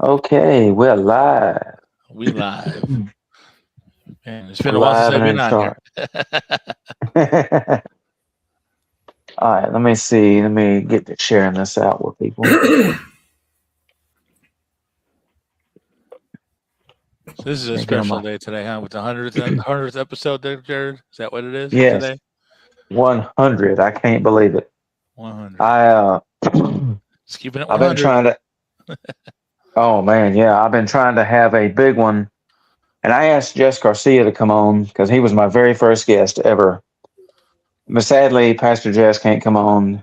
Okay, we're live. We live. Man, it's We're been a while since live I've and been in on here. charge. All right, let me see. Let me get to sharing this out with people. So this is a Let me get on special my day today, huh? With the 100th episode there, Jared. Is that what it is yes, today? 100. I can't believe it. 100. I Just keeping it I've been 100. trying to. Oh man, yeah, I've been trying to have a big one, and I asked Jess Garcia to come on because he was my very first guest ever. But sadly, Pastor Jess can't come on.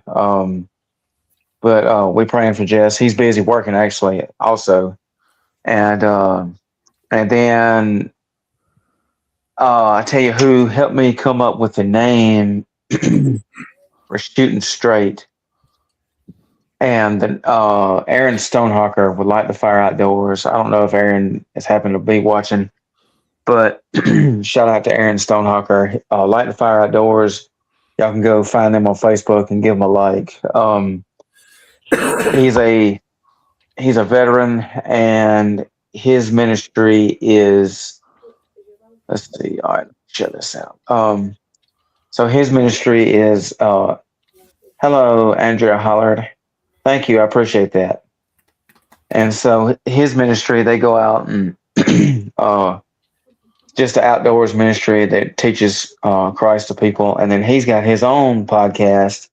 But we're praying for Jess. He's busy working actually, also, and then I tell you who helped me come up with the name for Shooting Straight. And Aaron Stonehawker would Light the Fire Outdoors. I don't know if Aaron has happened to be watching, but shout out to Aaron Stonehawker. Light the Fire Outdoors. Y'all can go find them on Facebook and give them a like. He's a veteran, and his ministry is. Let's see. All right, check this out. So his ministry is. Hello, Andrea Hollard. Thank you. I appreciate that. And so his ministry, they go out and just the outdoors ministry that teaches Christ to people. And then he's got his own podcast.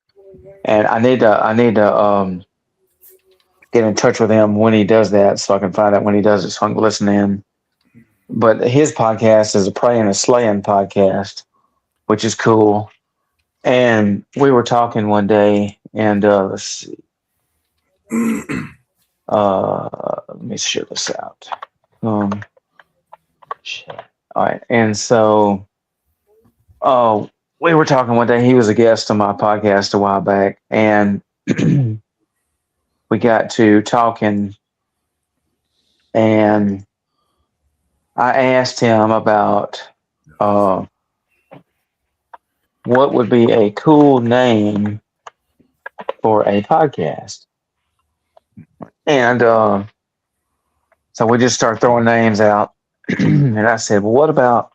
And I need to get in touch with him when he does that, so I can find out when he does it, so I can listen in. But his podcast is a praying and slaying podcast, which is cool. And we were talking one day, and let's see. Let me share this out. All right, and so, we were talking one day. He was a guest on my podcast a while back, and we got to talking, and I asked him about what would be a cool name for a podcast. And so we just start throwing names out. And I said, well, what about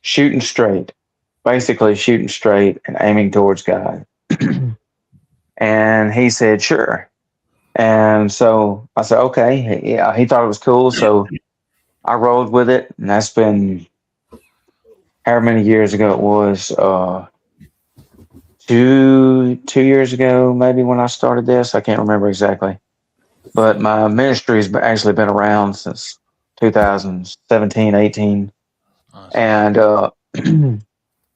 Shooting Straight? Basically, shooting straight and aiming towards God. And he said, sure. And so I said, okay. Yeah, he thought it was cool. So I rolled with it. And that's been however many years ago it was. 2 years ago, maybe, when I started this. I can't remember exactly. But my ministry has actually been around since 2017, 18. Awesome. And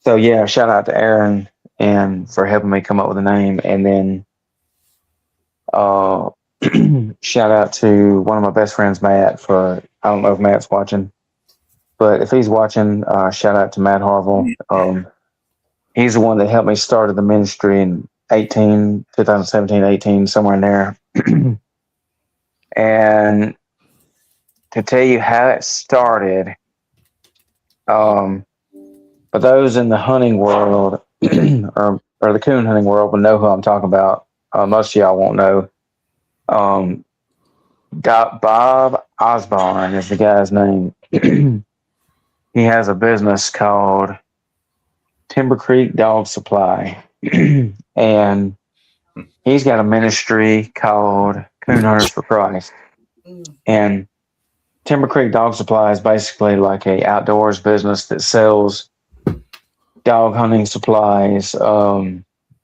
so, yeah, shout out to Aaron and for helping me come up with a name. And then shout out to one of my best friends, Matt, for, I don't know if Matt's watching, but if he's watching, shout out to Matt Harville. He's the one that helped me start the ministry in 2017, 18, somewhere in there. And to tell you how it started, for those in the hunting world or the coon hunting world will know who I'm talking about. Most of y'all won't know. Bob Osborne is the guy's name. He has a business called Timber Creek Dog Supply. And he's got a ministry called Coon Hunters for Christ. And Timber Creek Dog Supply is basically like a outdoors business that sells dog hunting supplies,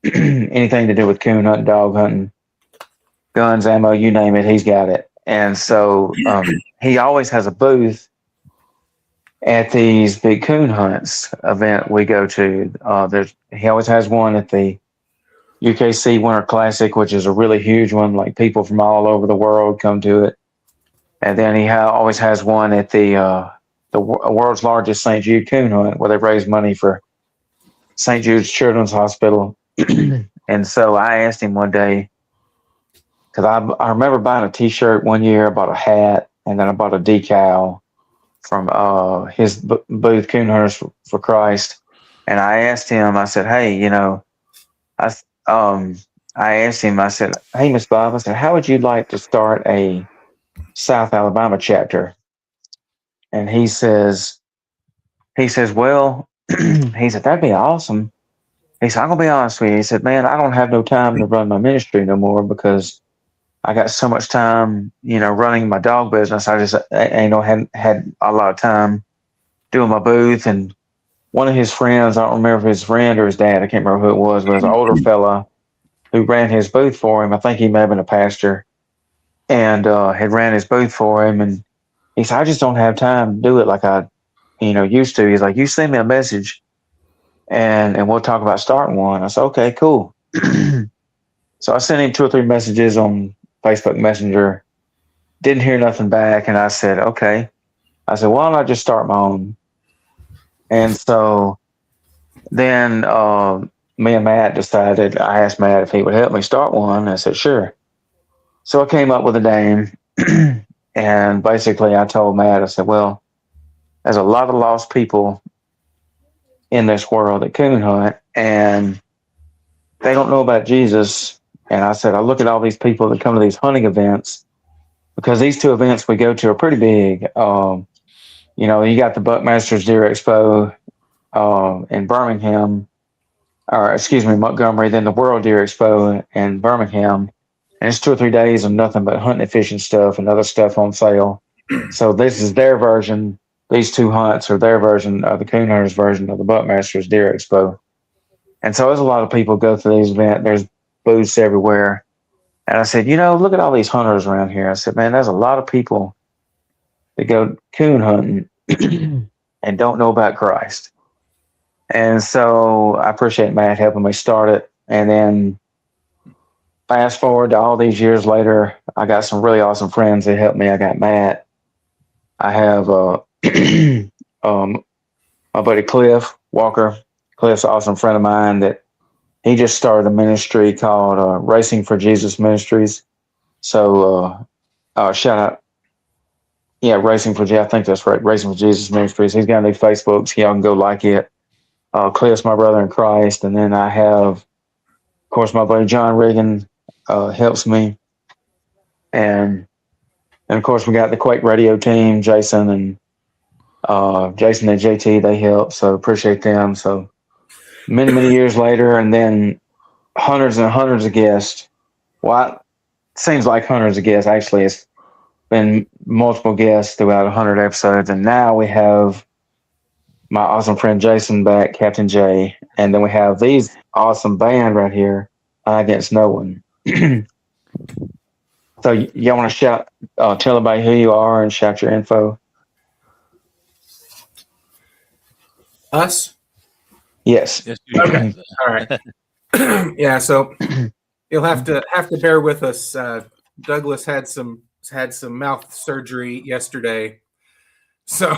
anything to do with coon hunting, dog hunting, guns, ammo, you name it, he's got it. And so he always has a booth at these big coon hunts event we go to. He always has one at the UKC Winter Classic, which is a really huge one. Like, people from all over the world come to it. And then he always has one at the world's largest St. Jude coon hunt, where they raise money for St. Jude's Children's Hospital. And so I asked him one day, because I remember buying a T-shirt one year, I bought a hat, and then I bought a decal from his booth, Coon Hunters for Christ. And I asked him, I said, hey, I asked him, I said, "Hey, Miss Bob," I said, "how would you like to start a South Alabama chapter?" And he says, "Well," he said, "that'd be awesome." He said, "I'm gonna be honest with you." He said, "Man, I don't have no time to run my ministry no more because I got so much time, running my dog business. I just, hadn't had a lot of time doing my booth." And one of his friends, I don't remember if his friend or his dad, I can't remember who it was, but it was an older fella who ran his booth for him. I think he may have been a pastor, and had ran his booth for him. And he said, "I just don't have time to do it like I, used to." He's like, "You send me a message and we'll talk about starting one." I said, "Okay, cool." So I sent him 2 or 3 messages on Facebook Messenger. Didn't hear nothing back, and I said, "Okay." I said, "Why don't I just start my own?" And so then me and Matt decided. I asked Matt if he would help me start one. I said, "Sure." So I came up with a name, and basically I told Matt, I said, "Well, there's a lot of lost people in this world that coon hunt, and they don't know about Jesus." And I said, "I look at all these people that come to these hunting events, because these 2 events we go to are pretty big. You got the Buckmasters Deer Expo in Birmingham, or excuse me, Montgomery, then the World Deer Expo in Birmingham. And it's 2 or 3 days of nothing but hunting and fishing stuff and other stuff on sale. So this is their version. These 2 hunts are their version of the coon hunters' version of the Buckmasters Deer Expo. And so there's a lot of people go to these events. There's booths everywhere. And I said, look at all these hunters around here. I said, man, there's a lot of people that go coon hunting and don't know about Christ. And so I appreciate Matt helping me start it. And then fast forward to all these years later, I got some really awesome friends that helped me. I got Matt. I have my buddy Cliff Walker. Cliff's an awesome friend of mine that he just started a ministry called Racing for Jesus Ministries. So shout out. Yeah, Racing for Jesus. I think that's right. Racing for Jesus Ministries. He's got a new Facebook, so y'all can go like it. Cliff's my brother in Christ. And then I have, of course, my buddy John Regan helps me. And of course, we got the Kwake Radio team, Jason and JT, they help. So appreciate them. So many, many years later, and then hundreds and hundreds of guests. Well, it seems like hundreds of guests. Actually, it's been multiple guests throughout 100 episodes. And now we have my awesome friend Jason back, Captain J. And then we have these awesome band right here, Against No One. So y'all want to shout, tell everybody who you are and shout your info? Us? Yes. Okay. All right. Yeah. So you'll have to bear with us. Douglas had some mouth surgery yesterday, so.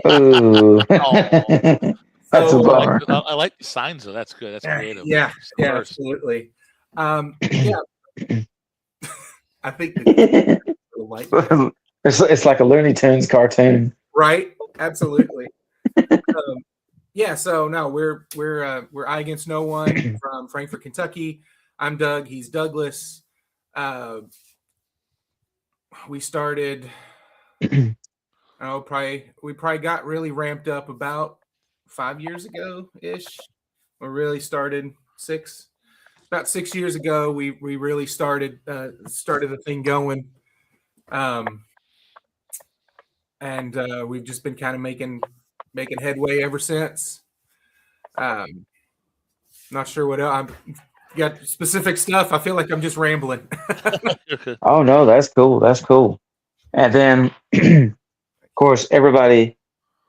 Ooh. That's a bummer. I like the signs though. That's good. That's creative. Yeah. Yeah. Absolutely. Yeah. I think it's like a Looney Tunes cartoon, right? Absolutely. Yeah, so no, we're I Against No One from Frankfort, Kentucky. I'm Doug. He's Douglas. We started. We probably got really ramped up about 5 years ago ish. We really started about 6 years ago. We really started the thing going, and we've just been kind of making headway ever since. Not sure what else. I've got specific stuff. I feel like I'm just rambling. Oh no, that's cool. That's cool. And then, of course, everybody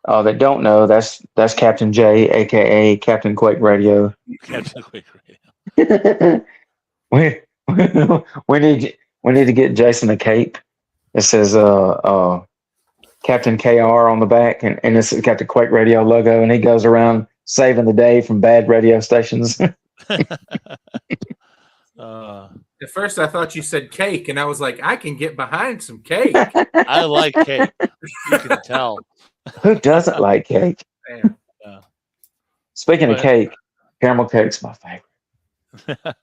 that don't know, that's Captain J, aka Captain Kwake Radio. Captain Kwake Radio. we need to get Jason a cape. It says Captain KR on the back, and it's got the Kwake Radio logo, and he goes around saving the day from bad radio stations. At first, I thought you said cake, and I was like, I can get behind some cake. I like cake. You can tell. Who doesn't like cake? Yeah. Speaking of cake, caramel cake's my favorite.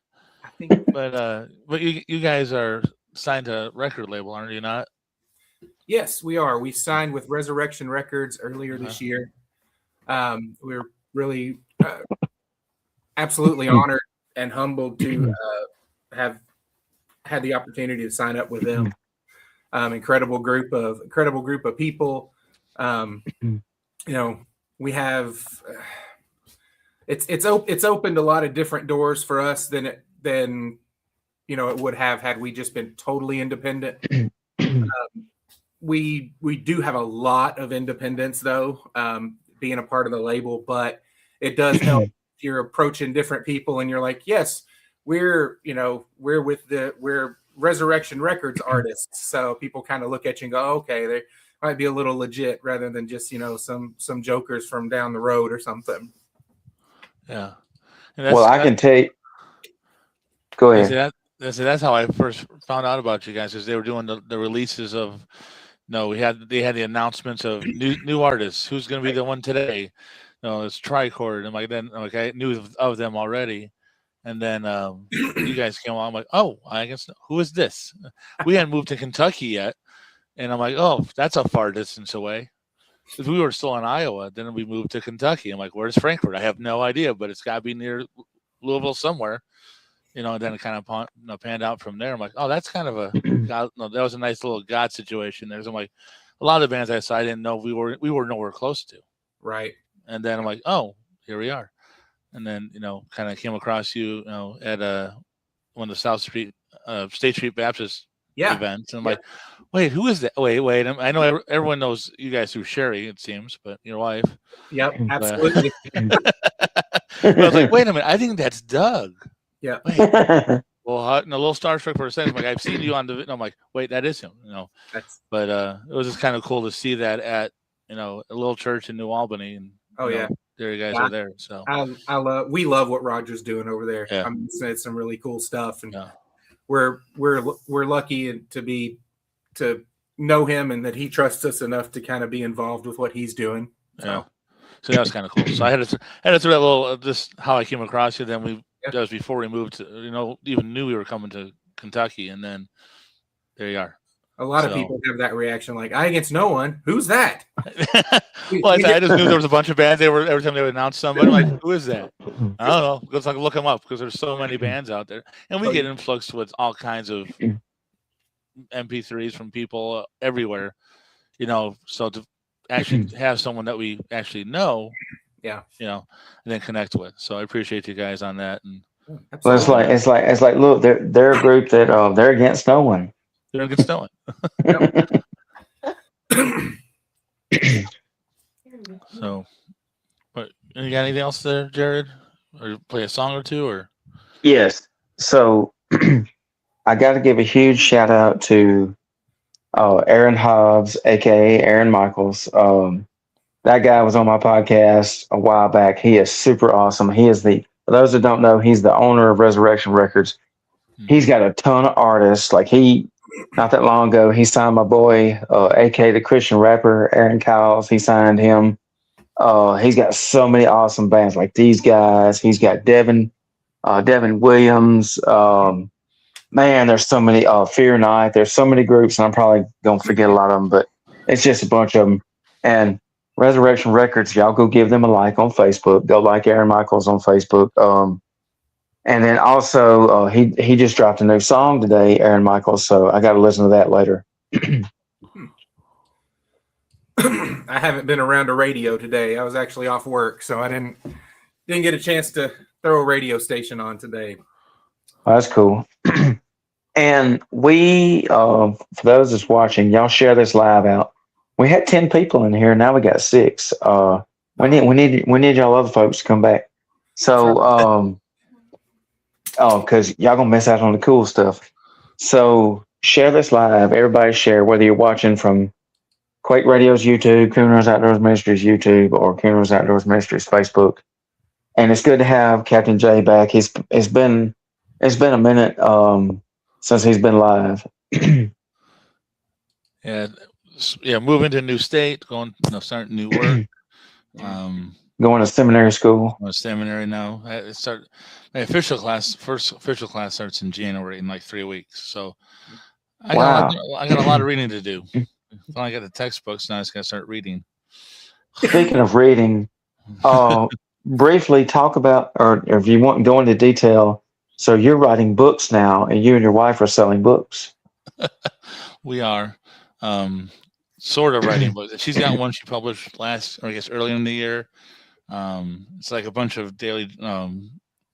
But you guys are signed to a record label, aren't you not? Yes, we are. We signed with Resurrection Records earlier this year. We're really absolutely honored and humbled to have had the opportunity to sign up with them. Incredible group of people. We have it's opened a lot of different doors for us than it would have had we just been totally independent. We do have a lot of independence though, being a part of the label, but it does help if you're approaching different people and you're like, yes, we're Resurrection Records artists. So people kind of look at you and go, okay, they might be a little legit rather than just, some jokers from down the road or something. Yeah. Well, I can take. Go ahead. That's how I first found out about you guys, because they were doing the releases of. No, they had the announcements of new artists. Who's going to be the one today? No, it's Tricord. And I knew of them already. And then you guys came on. I'm like, oh, I guess who is this? We hadn't moved to Kentucky yet, and I'm like, oh, that's a far distance away. If we were still in Iowa, then we moved to Kentucky. I'm like, where's Frankfurt? I have no idea, but it's got to be near Louisville somewhere. And then it kind of panned out from there. I'm like, oh, that's kind of that was a nice little God situation there. So I'm like, a lot of the bands I saw, I didn't know we were nowhere close to. Right. And then I'm like, oh, here we are. And then, kind of came across you, at one of the State Street Baptist events. And I'm like, wait, who is that? Wait. I know everyone knows you guys through Sherry, it seems, but your wife. Yep, absolutely. I was like, wait a minute, I think that's Doug. Yeah. Well, I'm a little starstruck for a second. I'm like, I've seen you on the. I'm like, wait, that is him. But it was just kind of cool to see that at a little church in New Albany, and there you guys are there. So we love what Roger's doing over there. Yeah. I mean, it's some really cool stuff, and we're lucky to know him and that he trusts us enough to kind of be involved with what he's doing. So that was kind of cool. So I had to throw that little just how I came across you. Then that was before we moved to, even knew we were coming to Kentucky, and then there you are. A lot of people have that reaction, like, I against no one. Who's that? Well, I just knew there was a bunch of bands. Every time they would announce somebody, I'm like, who is that? I don't know. Let's look them up, because there's so many bands out there, and we get influxed with all kinds of MP3s from people everywhere. So to actually have someone that we actually know. Yeah, and then connect with. So I appreciate you guys on that. And well, it's like look, they're a group that they're against no one. They're against no one. So, but you got anything else there, Jared? Or play a song or two, or? Yes. So I got to give a huge shout out to Aaron Hobbs, aka Aaron Michaels. That guy was on my podcast a while back. He is super awesome. He is for those that don't know, he's the owner of Resurrection Records. He's got a ton of artists. Like not that long ago, he signed my boy, AK the Christian rapper, Aaron Cowles. He signed him. He's got so many awesome bands like these guys. He's got Devin Williams. Man, there's so many. Fear Night. There's so many groups, and I'm probably going to forget a lot of them, but it's just a bunch of them. And Resurrection Records, y'all go give them a like on Facebook. Go like Aaron Michaels on Facebook. And then also he just dropped a new song today, Aaron Michaels. So I got to listen to that later. I haven't been around a radio today. I was actually off work, so I didn't get a chance to throw a radio station on today. Oh, that's cool. And we, for those that's watching, y'all share this live out. We had 10 people in here. Now we got 6. We need y'all other folks to come back. So, because y'all gonna miss out on the cool stuff. So share this live. Everybody share, whether you're watching from Kwake Radio's YouTube, Cooners Outdoors Ministries YouTube, or Cooners Outdoors Ministries Facebook. And it's good to have Captain J back. It's been a minute since he's been live. Yeah, moving to a new state, starting new work. Going to seminary school. I'm a seminary now. My first official class starts in January in like 3 weeks. So I got a lot of reading to do. I got the textbooks now. I just got to start reading. Speaking of reading, briefly talk about, or if you want to go into detail. So you're writing books now, and you and your wife are selling books. We are sort of writing books. She's got one she published early in the year. It's like a bunch of daily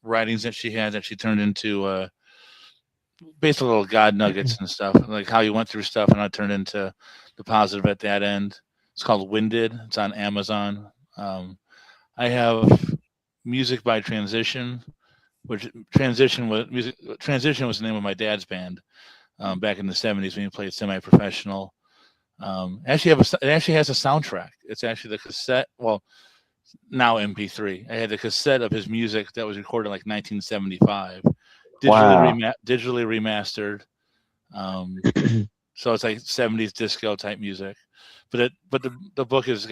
writings that she had that she turned into basically little God nuggets and stuff, like how you went through stuff, and I turned into the positive at that end. It's called Winded. It's on Amazon. I have Music by Transition, which Transition was the name of my dad's band back in the 70s when he played semi-professional. It actually has a soundtrack. It's actually the cassette. Well, now MP3. I had the cassette of his music that was recorded in like 1975, digitally remastered. So it's like 70s disco type music. But the book is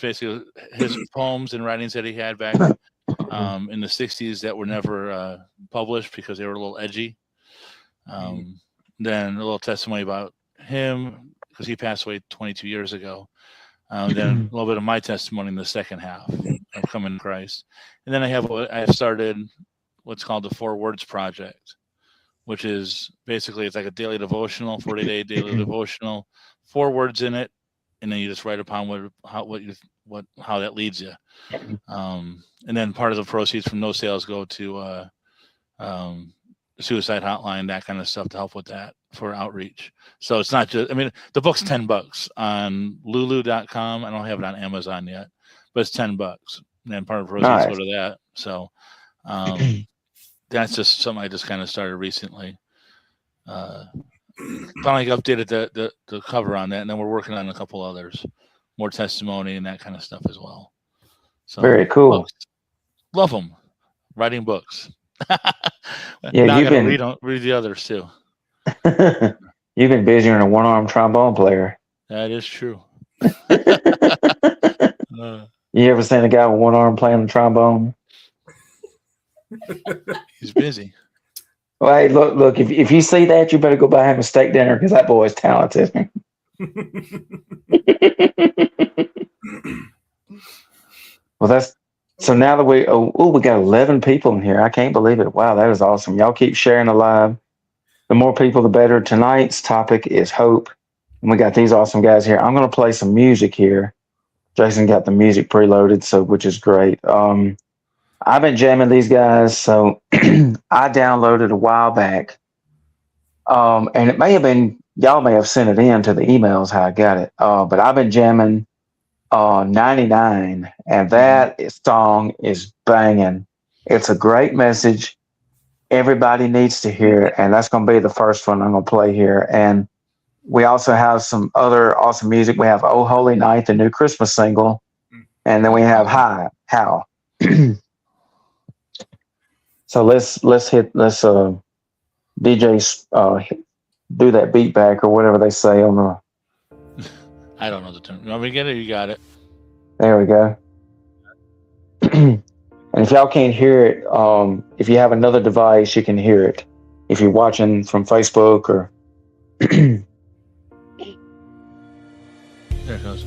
basically his poems and writings that he had back in the 60s that were never published because they were a little edgy. Then a little testimony about him because he passed away 22 years ago. Then a little bit of my testimony in the second half of Coming to Christ. And then I've started what's called the 4 Words Project, which is basically it's like a daily devotional, 40-day daily devotional, 4 words in it, and then you just write upon how that leads you. And then part of the proceeds from those sales go to suicide hotline, that kind of stuff to help with that for outreach. So it's not just, the book's $10 on lulu.com. I don't have it on Amazon yet, but it's $10. And then part of the proceeds go to that. So that's just something I just kind of started recently. Finally updated the cover on that, and then we're working on a couple others, more testimony and that kind of stuff as well. So very cool. Books. Love them. Writing books. Yeah, now you've been read the others too. You've been busier than a one-armed trombone player. That is true. You ever seen a guy with one arm playing the trombone? He's busy. Well, hey, look. If you see that, you better go buy him a steak dinner because that boy is talented. Well, that's so. Now that we got 11 people in here. I can't believe it. Wow, that is awesome. Y'all keep sharing the live. The more people, the better. Tonight's topic is hope, and we got these awesome guys here. I'm going to play some music here. Jason got the music preloaded, which is great. I've been jamming these guys, so I downloaded a while back. And it may have been, y'all may have sent it in to the emails how I got it. But I've been jamming 99, and that song is banging. It's a great message. Everybody needs to hear it, and that's going to be the first one I'm going to play here. And we also have some other awesome music. We have Oh Holy Night, the new Christmas single, and then we have How. So let's DJ do that beat back or whatever they say on the. I don't know the term. You want me to get it? You got it. There we go. And if y'all can't hear it, if you have another device, you can hear it. If you're watching from Facebook or. There it goes.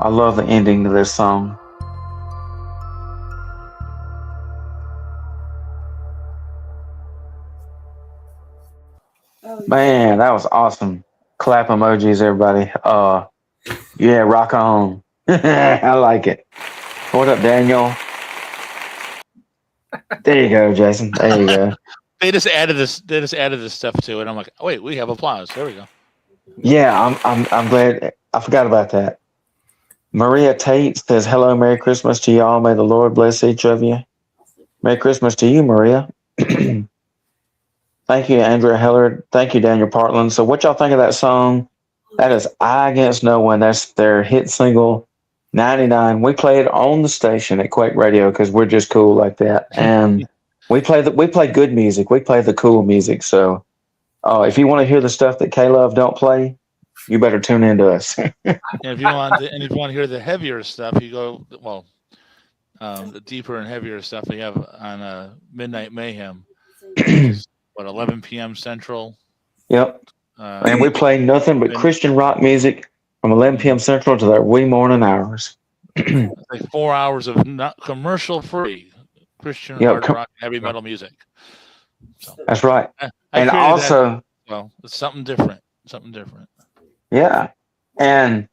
I love the ending to this song. Man, that was awesome. Clap emojis, everybody. Yeah, rock on. I like it. What up, Daniel? There you go, Jason. There you go. They just added this. They just added this stuff to it. I'm like, oh, wait, we have applause. There we go. Yeah, I'm glad. I forgot about that. Maria Tate says, "Hello, Merry Christmas to y'all. May the Lord bless each of you." Merry Christmas to you, Maria. Thank you, Andrea Heller. Thank you, Daniel Partland. So, what y'all think of that song? That is "I Against No One." That's their hit single, 99. We play it on the station at Kwake Radio because we're just cool like that. And we play good music. We play the cool music. So, if you want to hear the stuff that K-Love don't play, you better tune in to us. And if you want to hear the heavier stuff, you go the deeper and heavier stuff we have on Midnight Mayhem. What, 11 p.m. Central? Yep. And we play nothing but Christian rock music from 11 p.m. Central to the wee morning hours. Like 4 hours of not commercial-free Christian hard rock, heavy metal music. So, that's right. And also, it's something different. Something different. Yeah, and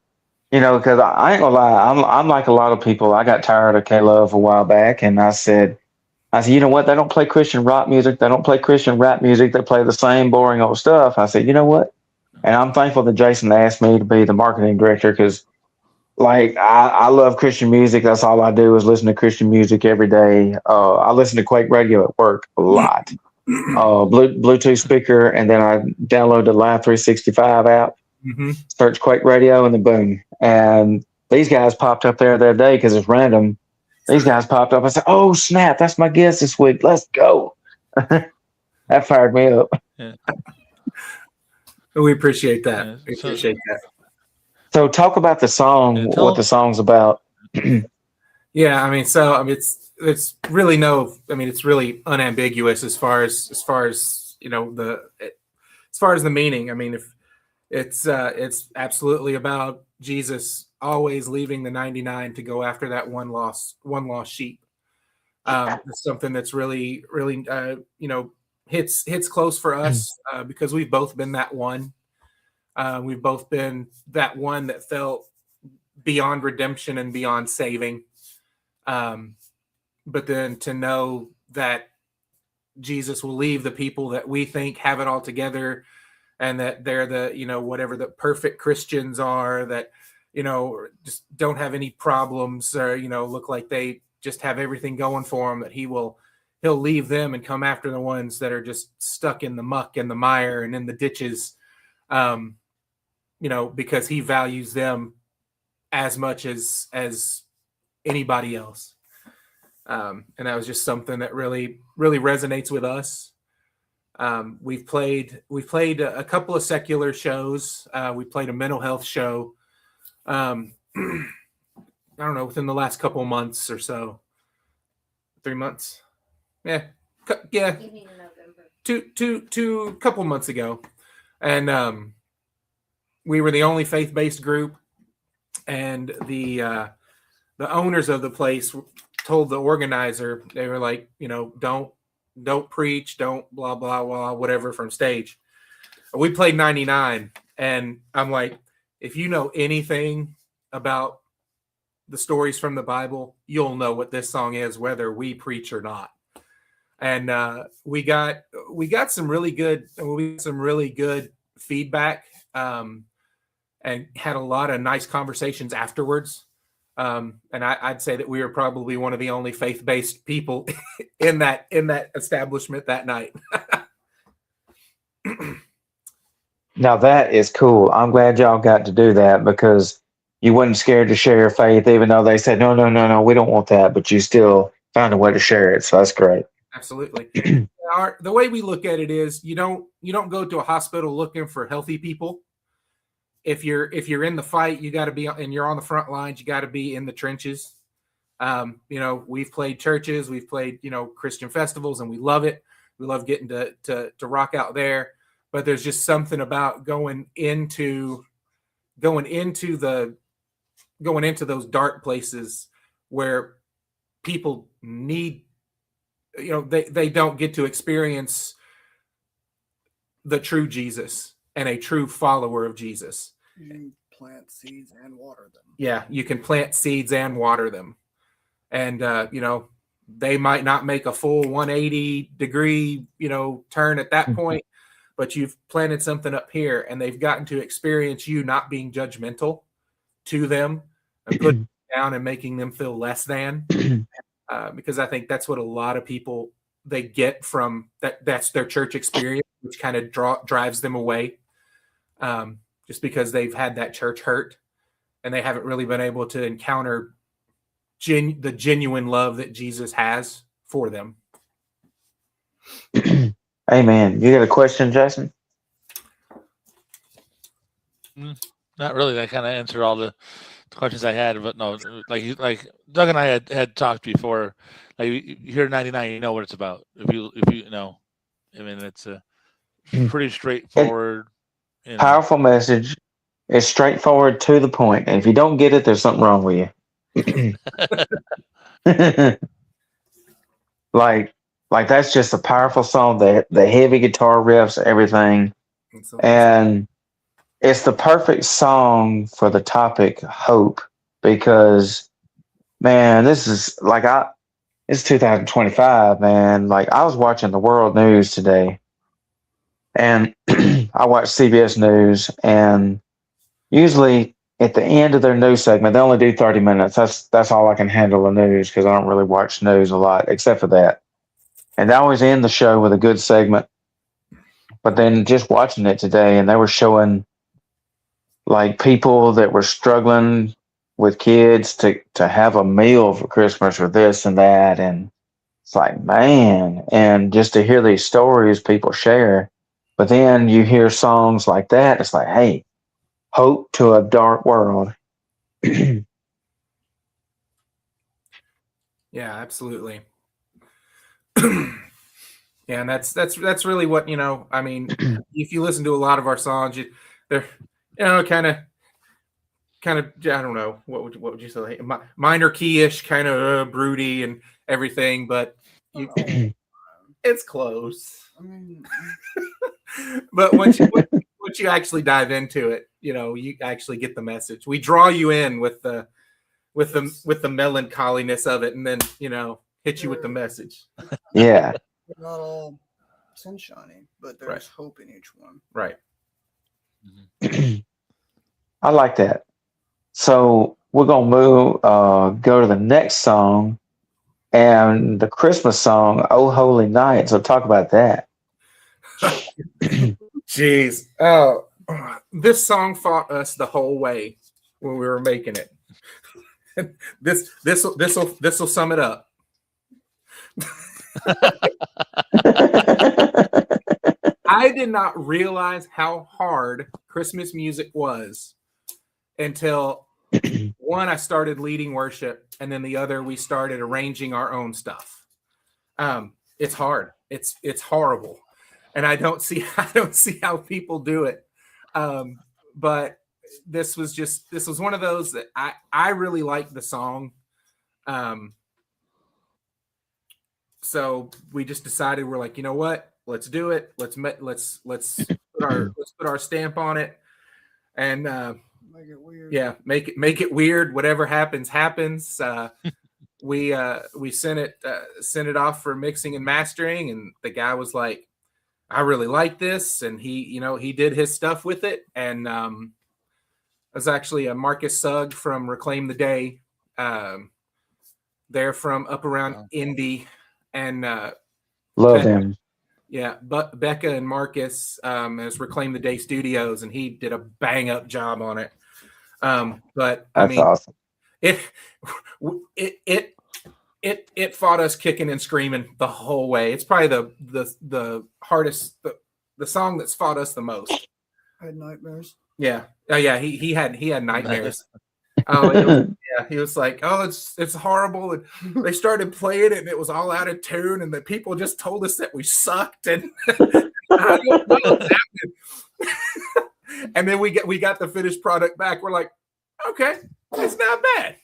because I ain't gonna lie, I'm like a lot of people. I got tired of K-Love a while back, and I said, you know what? They don't play Christian rock music. They don't play Christian rap music. They play the same boring old stuff. I said, you know what? And I'm thankful that Jason asked me to be the marketing director because, like, I love Christian music. That's all I do is listen to Christian music every day. I listen to Kwake Radio at work a lot. Bluetooth speaker, and then I download the Live 365 app. Mm-hmm. Search Kwake Radio, and then boom. And these guys popped up there the other day because it's random. These guys popped up. I said, "Oh snap! That's my guest this week. Let's go." That fired me up. Yeah. We appreciate that. Yeah, we appreciate that. So, talk about the song. What the song's about? Yeah, it's really it's really unambiguous as far as the meaning. I mean, if it's absolutely about Jesus always leaving the 99 to go after that one lost sheep. It's something that's really, really, hits close for us because we've both been that one. We've both been that one that felt beyond redemption and beyond saving. But then to know that Jesus will leave the people that we think have it all together, and that they're the, whatever the perfect Christians are, that, just don't have any problems, or, look like they just have everything going for them, that he'll leave them and come after the ones that are just stuck in the muck and the mire and in the ditches, because he values them as much as anybody else. And that was just something that really, really resonates with us. We've played a couple of secular shows. We played a mental health show. I don't know, within the last couple of months or so. 3 months. Yeah. Two couple months ago. And we were the only faith-based group, and the owners of the place told the organizer, they were like, don't preach, don't blah, blah, blah, whatever from stage. We played 99, and I'm like, if you know anything about the stories from the Bible, you'll know what this song is, whether we preach or not. And we got some really good feedback, and had a lot of nice conversations afterwards. And I'd say that we were probably one of the only faith-based people in that establishment that night. Now that is cool. I'm glad y'all got to do that because you wasn't scared to share your faith, even though they said, no, we don't want that, but you still found a way to share it. So that's great. Absolutely. The way we look at it is you don't go to a hospital looking for healthy people. If you're in the fight, you got to be, and you're on the front lines, you got to be in the trenches. We've played churches, we've played, Christian festivals, and we love it. We love getting to rock out there, but there's just something about going into the going into those dark places where people need, they don't get to experience the true Jesus and a true follower of Jesus. You can plant seeds and water them. Yeah, you can plant seeds and water them. And, they might not make a full 180 degree, turn at that point, but you've planted something up here and they've gotten to experience you not being judgmental to them and putting them down and making them feel less than. Because I think that's what a lot of people, they get from that. That's their church experience, which kind of drives them away. Just because they've had that church hurt and they haven't really been able to encounter the genuine love that Jesus has for them. Amen. You got a question, Jason? Not really. I kind of answered all the questions I had, but no, like Doug and I had talked before. Like you hear 99, you know what it's about. If you know, I mean, it's a pretty straightforward, powerful message. It's straightforward, to the point. And if you don't get it, there's something wrong with you. like that's just a powerful song. The heavy guitar riffs, everything, and it's the perfect song for the topic hope, because man, this is it's 2025, man. Like I was watching the world news today, and I watch CBS News, and usually at the end of their news segment, they only do 30 minutes. That's all I can handle the news, because I don't really watch news a lot except for that. And they always end the show with a good segment. But then just watching it today, and they were showing like people that were struggling with kids to have a meal for Christmas or this and that. And it's like, man, and just to hear these stories people share. But then you hear songs like that. It's like, hey, hope to a dark world. Yeah, absolutely. Yeah, and that's really what, I mean, if you listen to a lot of our songs, they're kind of I don't know, what would you say, minor key-ish, kind of broody and everything, but it's close. I mean, but once you actually dive into it, you actually get the message. We draw you in with the melancholiness of it, and then hit you with the message. Yeah, they're not all sunshiny, but there's hope in each one. Right. I like that. So we're gonna go to the next song, and the Christmas song, "Oh Holy Night." So talk about that. Jeez. This song fought us the whole way when we were making it. This will sum it up. I did not realize how hard Christmas music was until one, I started leading worship, and then the other, we started arranging our own stuff. It's hard. It's horrible. And I don't see how people do it. But this was one of those that I really liked the song. So we just decided, we're like, you know what? Let's do it. Let's put our stamp on it, and Make it weird. yeah, make it weird. Whatever happens. We sent it off for mixing and mastering, and the guy was like, I really like this, and he did his stuff with it, and it was actually a Marcus Sugg from Reclaim the Day. They're from up around Indy, and Love them. Yeah, but Becca and Marcus has Reclaim the Day Studios, and he did a bang up job on it. But I mean, awesome. It fought us kicking and screaming the whole way. It's probably the hardest, the song that's fought us the most. I had nightmares. Yeah. Oh yeah. He had nightmares. He was like, oh, it's horrible. And they started playing it, and it was all out of tune, and the people just told us that we sucked, and I don't know what's happening. And then we got the finished product back. We're like, okay, It's not bad.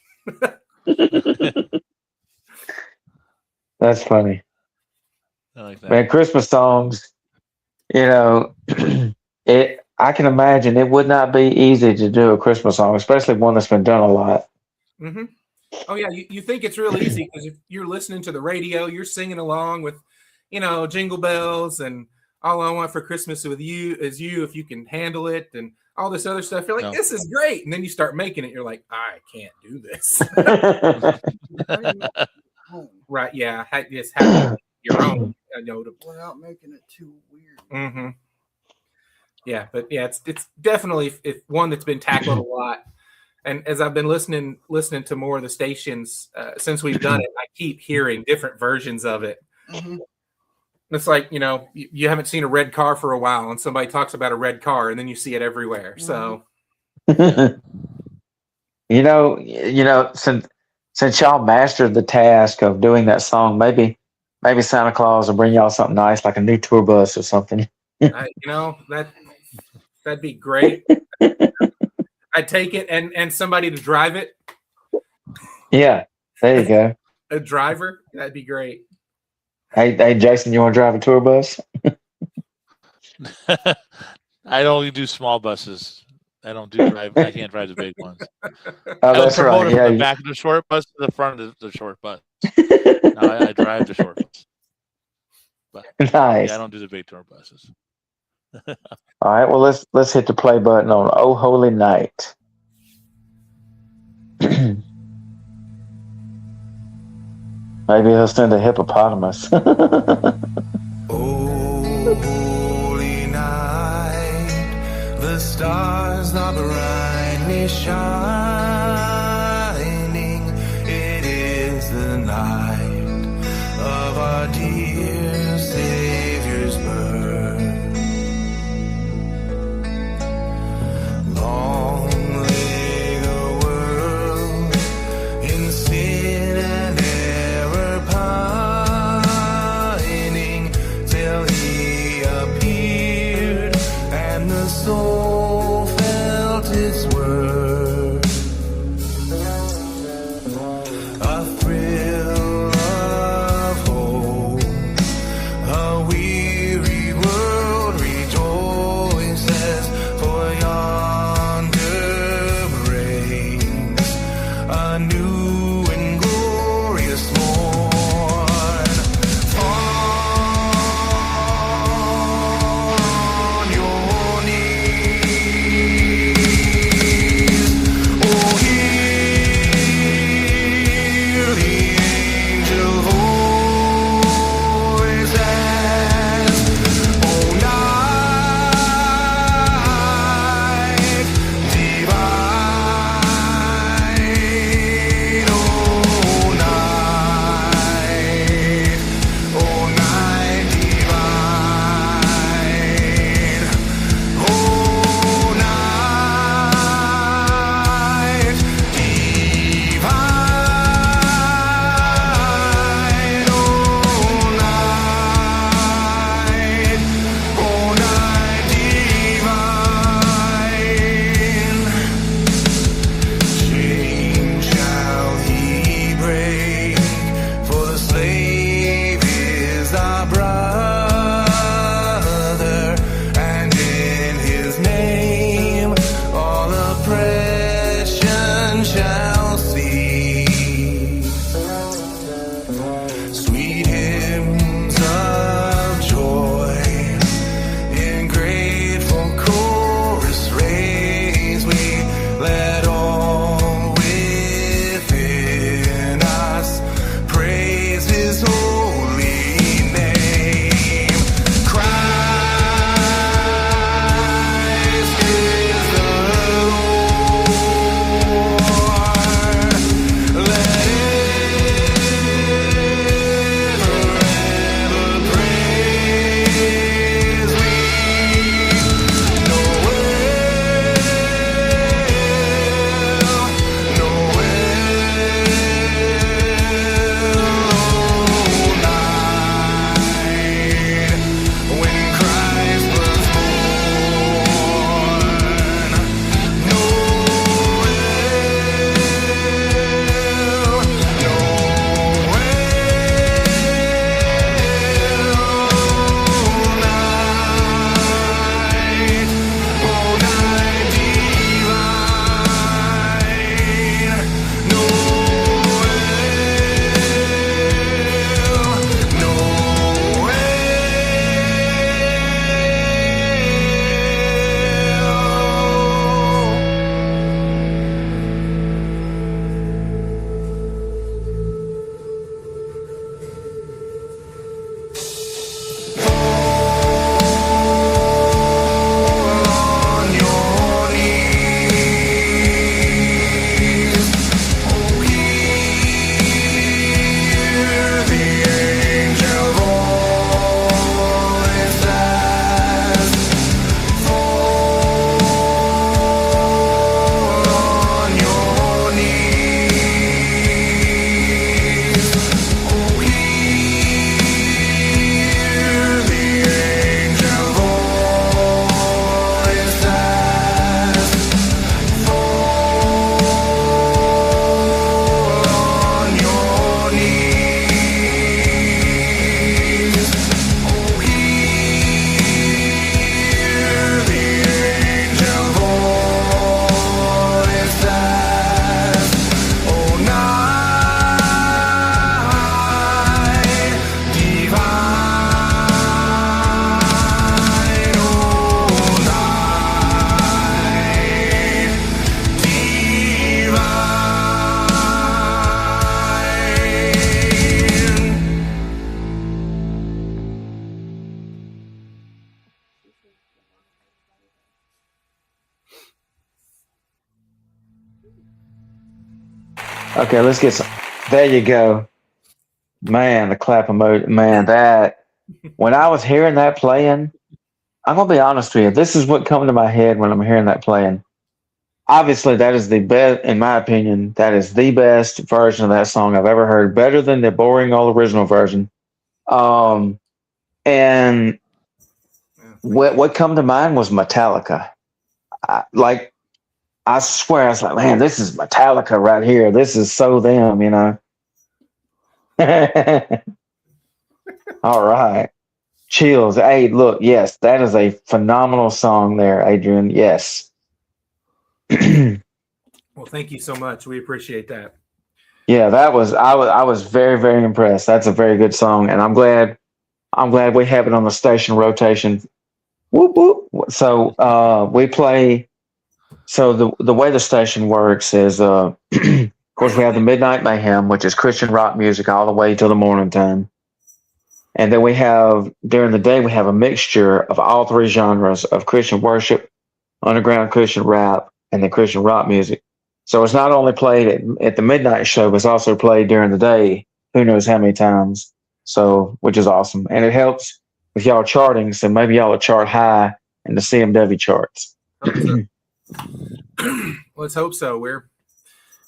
That's funny. I like that. Man, Christmas songs, you know, I can imagine it would not be easy to do a Christmas song, especially one that's been done a lot. Mm-hmm. Oh yeah, you think it's real easy because if you're listening to the radio, you're singing along with, Jingle Bells and All I Want for Christmas with You is You, if you can handle it, and all this other stuff. You're like, This is great, and then you start making it. You're like, I can't do this. Right? Yeah, just have your own. Without making it too weird. Mm-hmm. Yeah, but yeah, it's definitely one that's been tackled a lot. And as I've been listening to more of the stations since we've done it, I keep hearing different versions of it. Mm-hmm. It's like, you haven't seen a red car for a while, and somebody talks about a red car, and then you see it everywhere. So, since y'all mastered the task of doing that song, maybe Santa Claus will bring y'all something nice, like a new tour bus or something. That'd be great. I'd take it and somebody to drive it. Yeah, there you go. A driver, that'd be great. Hey, Jason, you want to drive a tour bus? I only do small buses. I don't do drive. I can't drive the big ones. Oh, that's right. Yeah, from the back of the short bus to the front of the short bus. No, I drive the short bus. But nice. Yeah, I don't do the big tour buses. All right. Well, let's hit the play button on "Oh Holy Night." Maybe he'll send a hippopotamus. Oh, holy night, the stars are brightly shining. It is the night of our dear Savior's birth. Long lay the world in sin and error pining, till he appeared and the soul felt its worth. A thrill of hope, a weary world rejoices, for yonder breaks a new and glorious morn. On your knees, Okay, let's get some. There you go. Man, the clap emoji. Man, that when I was hearing that playing, I'm gonna be honest with you. This is what comes to my head when I'm hearing that playing. Obviously, that is the best, in my opinion. That is the best version of that song I've ever heard. Better than the boring old original version. And what come to mind was Metallica. I swear, I was like, man, this is Metallica right here. This is so them, you know. All right. Chills. Hey, look, yes, that is a phenomenal song there, Adrian. Yes. Well, thank you so much. We appreciate that. Yeah, I was very, very impressed. That's a very good song, and I'm glad we have it on the station rotation. Whoop whoop. So we play. So the way the station works is, of course, we have the Midnight Mayhem, which is Christian rock music all the way till the morning time. And then we have, during the day, we have a mixture of all three genres of Christian worship, underground Christian rap, and then Christian rock music. So it's not only played at the midnight show, but it's also played during the day, who knows how many times. So, which is awesome. And it helps with y'all charting, so maybe y'all will chart high in the CMW charts. Let's hope so.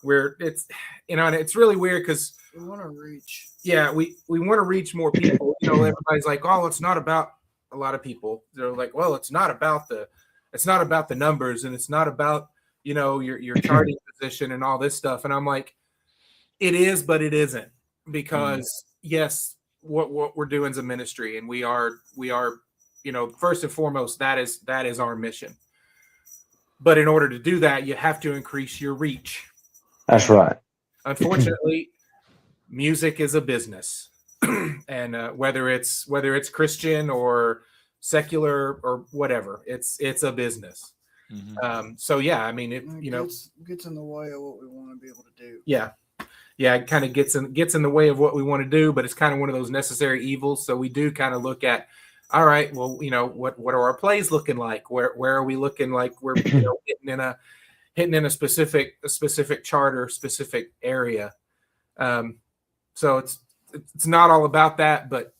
It's, you know, and it's really weird because We want to reach. yeah, we want to reach more people. You know, everybody's like, oh, it's not about a lot of people. They're like, well, it's not about the numbers, and it's not about, you know, your charting position and all this stuff. And I'm like, it is, but it isn't, because yes, what we're doing is a ministry, and we are, you know, first and foremost, that is our mission. But in order to do that, you have to increase your reach. That's right. Unfortunately, music is a business, and whether it's Christian or secular or whatever, it's a business. Mm-hmm. So yeah, I mean, it gets in the way of what we want to be able to do. Yeah, it kind of gets in the way of what we want to do, but it's kind of one of those necessary evils. So we do kind of look at, all right, well, you know, what are our plays looking like? Where are we looking like we're, you know, hitting in a specific chart or specific area. So it's not all about that, but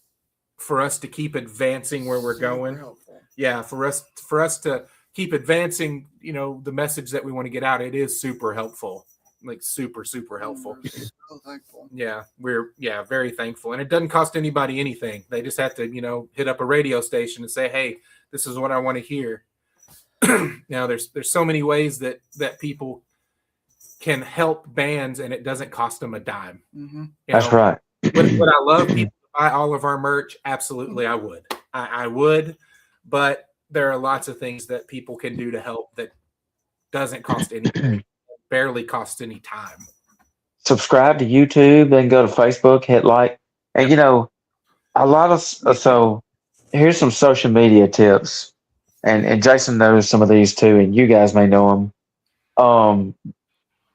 for us to keep advancing where we're going. Helpful. Yeah, For us to keep advancing, you know, the message that we want to get out, it is super helpful. Like super helpful. We're so thankful. Yeah, we're very thankful. And it doesn't cost anybody anything. They just have to, you know, hit up a radio station and say, hey, this is what I want to hear. Now there's so many ways that people can help bands, and it doesn't cost them a dime. Mm-hmm. That's right. Would I love people to buy all of our merch? Absolutely, I would. I would, but there are lots of things that people can do to help that doesn't cost anything, barely costs any time. Subscribe to YouTube, then go to Facebook, hit like. And, you know, a lot of, so here's some social media tips. And Jason knows some of these too, and you guys may know them.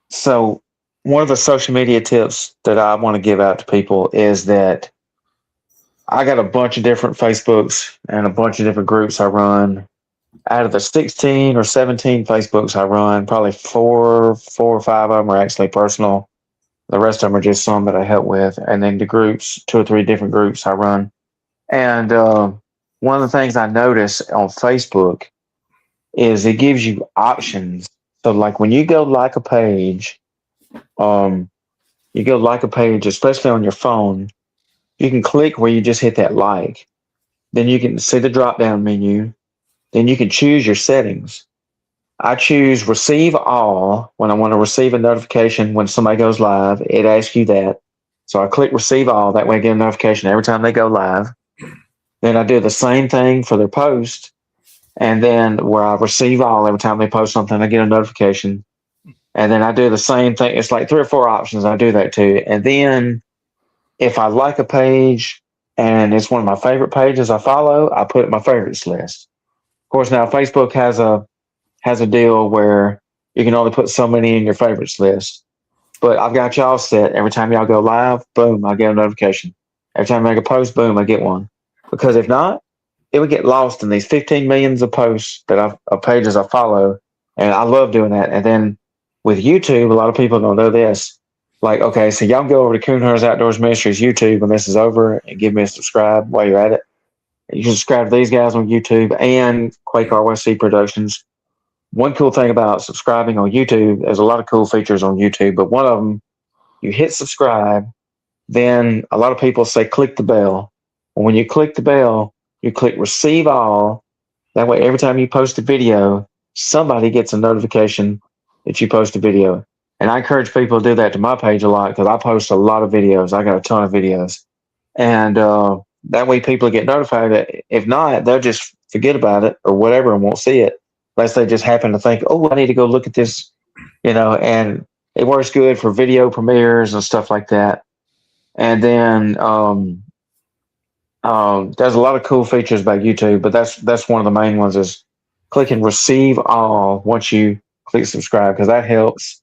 So one of the social media tips that I want to give out to people is that I got a bunch of different Facebooks and a bunch of different groups I run. Out of the 16 or 17 Facebooks I run, probably four or five of them are actually personal. The rest of them are just some that I help with. And then the groups, 2 or 3 different groups I run. And one of the things I notice on Facebook is it gives you options. So like when you go like a page, especially on your phone, you can click where you just hit that like. Then you can see the drop-down menu. Then you can choose your settings. I choose receive all when I want to receive a notification when somebody goes live. It asks you that. So I click receive all. That way I get a notification every time they go live. Then I do the same thing for their post. And then where I receive all every time they post something, I get a notification. And then I do the same thing. It's like 3 or 4 options. I do that too. And then if I like a page and it's one of my favorite pages I follow, I put it in my favorites list. Of course, now Facebook has a deal where you can only put so many in your favorites list. But I've got y'all set. Every time y'all go live, boom, I get a notification. Every time I make a post, boom, I get one. Because if not, it would get lost in these 15 millions of posts of pages I follow. And I love doing that. And then with YouTube, a lot of people don't know this. like, okay, so y'all go over to Coon Hunters Outdoors Ministries YouTube when this is over and give me a subscribe while you're at it. You can subscribe to these guys on YouTube and Kwake RYC Productions. One cool thing about subscribing on YouTube, there's a lot of cool features on YouTube, but one of them, you hit subscribe, then a lot of people say click the bell. And when you click the bell, you click receive all. That way, every time you post a video, somebody gets a notification that you post a video. And I encourage people to do that to my page a lot because I post a lot of videos. I got a ton of videos. And that way people get notified. If not, they'll just forget about it or whatever and won't see it unless they just happen to think, oh, I need to go look at this, and it works good for video premieres and stuff like that. And then there's a lot of cool features about YouTube, but that's one of the main ones is clicking receive all once you click subscribe because that helps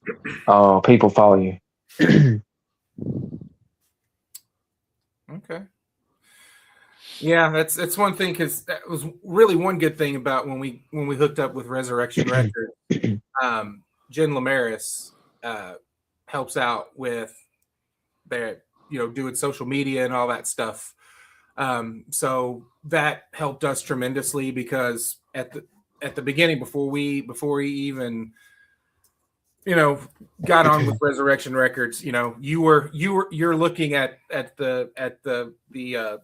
people follow you. Okay. Yeah, that's one thing because that was really one good thing about when we hooked up with Resurrection Records. Jen Lamaris helps out with their doing social media and all that stuff. So that helped us tremendously because at the beginning before we even got on with Resurrection Records, you're looking at the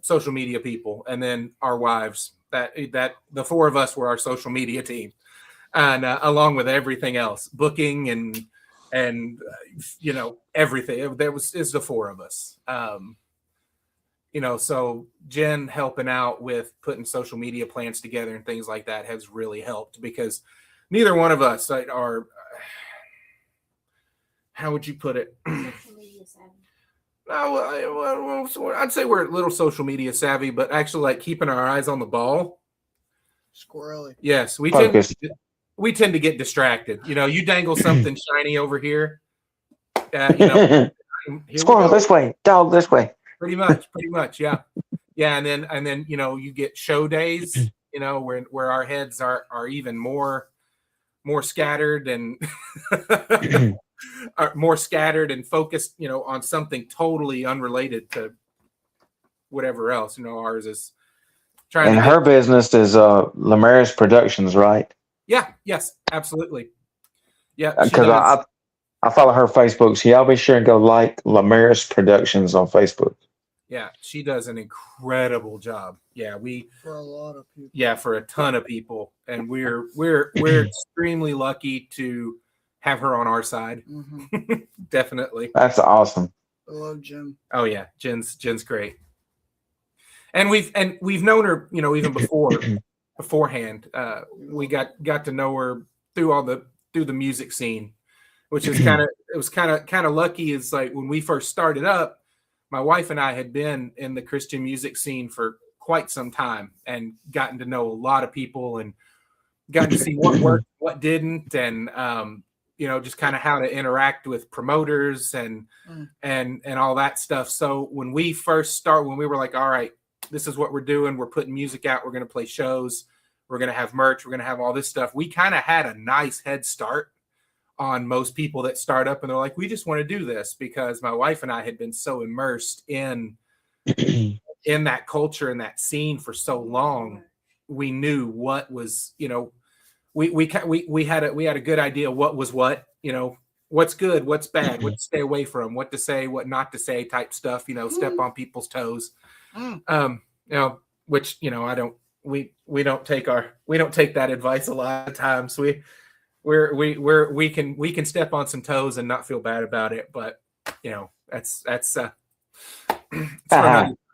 social media people and then our wives that the four of us were our social media team, and along with everything else, booking and everything. It's the four of us. So Jen helping out with putting social media plans together and things like that has really helped because neither one of us are. How would you put it? I'd say we're a little social media savvy, but actually like keeping our eyes on the ball. Squirrely. Yes, we tend to get distracted. You dangle something shiny over here. Squirrel this way, dog this way. Pretty much, yeah. Yeah, and then you get show days, where our heads are even more scattered and are more scattered and focused, on something totally unrelated to whatever else. Ours is trying. And her business is Lamaris Productions, right? Yeah. Yes. Absolutely. Yeah. Because I follow her Facebook, so y'all be sure and go like Lamaris Productions on Facebook. Yeah, she does an incredible job. Yeah, for a lot of people. Yeah, for a ton of people, and we're extremely lucky to have her on our side. Mm-hmm. Definitely. That's awesome. I love Jen. Oh yeah, Jen's great. And we've known her, even beforehand. We got to know her through the music scene, which is kind of lucky. Is like when we first started up, my wife and I had been in the Christian music scene for quite some time and gotten to know a lot of people and gotten to see what worked, what didn't, and just kind of how to interact with promoters and all that stuff. So when we first when we were like, all right, this is what we're doing. We're putting music out. We're going to play shows. We're going to have merch. We're going to have all this stuff. We kind of had a nice head start on most people that start up and they're like, we just want to do this because my wife and I had been so immersed in that culture and that scene for so long. We knew what was, we had a good idea what was what, what's good, what's bad, what to stay away from, what to say, what not to say type stuff, step on people's toes. Which, we don't take that advice a lot of times. We can step on some toes and not feel bad about it, but that's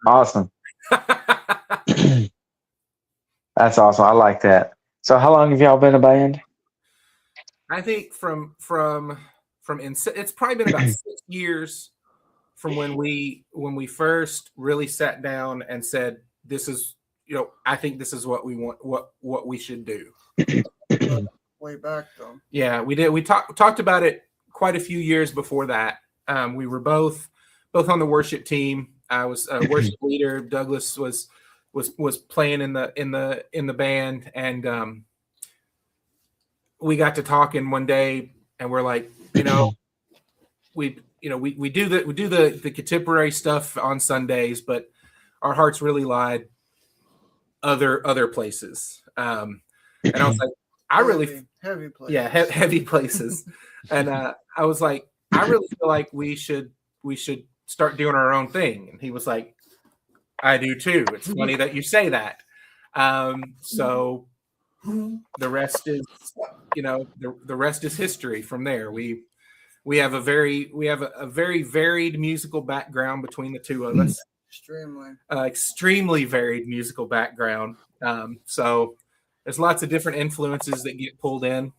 awesome. That's awesome. I like that. So how long have y'all been a band? I think from it's probably been about 6 years from when we first really sat down and said, this is, I think this is what we want, what we should do. Way back though. Yeah, we did. We talked about it quite a few years before that. We were both on the worship team. I was a worship leader. Douglas was playing in the band, and we got to talking one day, and we're like, we we do the contemporary stuff on Sundays, but our hearts really lied other places. And I was like, I really heavy places. Yeah, heavy places. And I was like, I really feel like we should start doing our own thing. And he was like, I do too. It's funny that you say that. So the rest is, the rest is history from there. We have a very varied musical background between the two of us. Extremely varied musical background. So there's lots of different influences that get pulled in,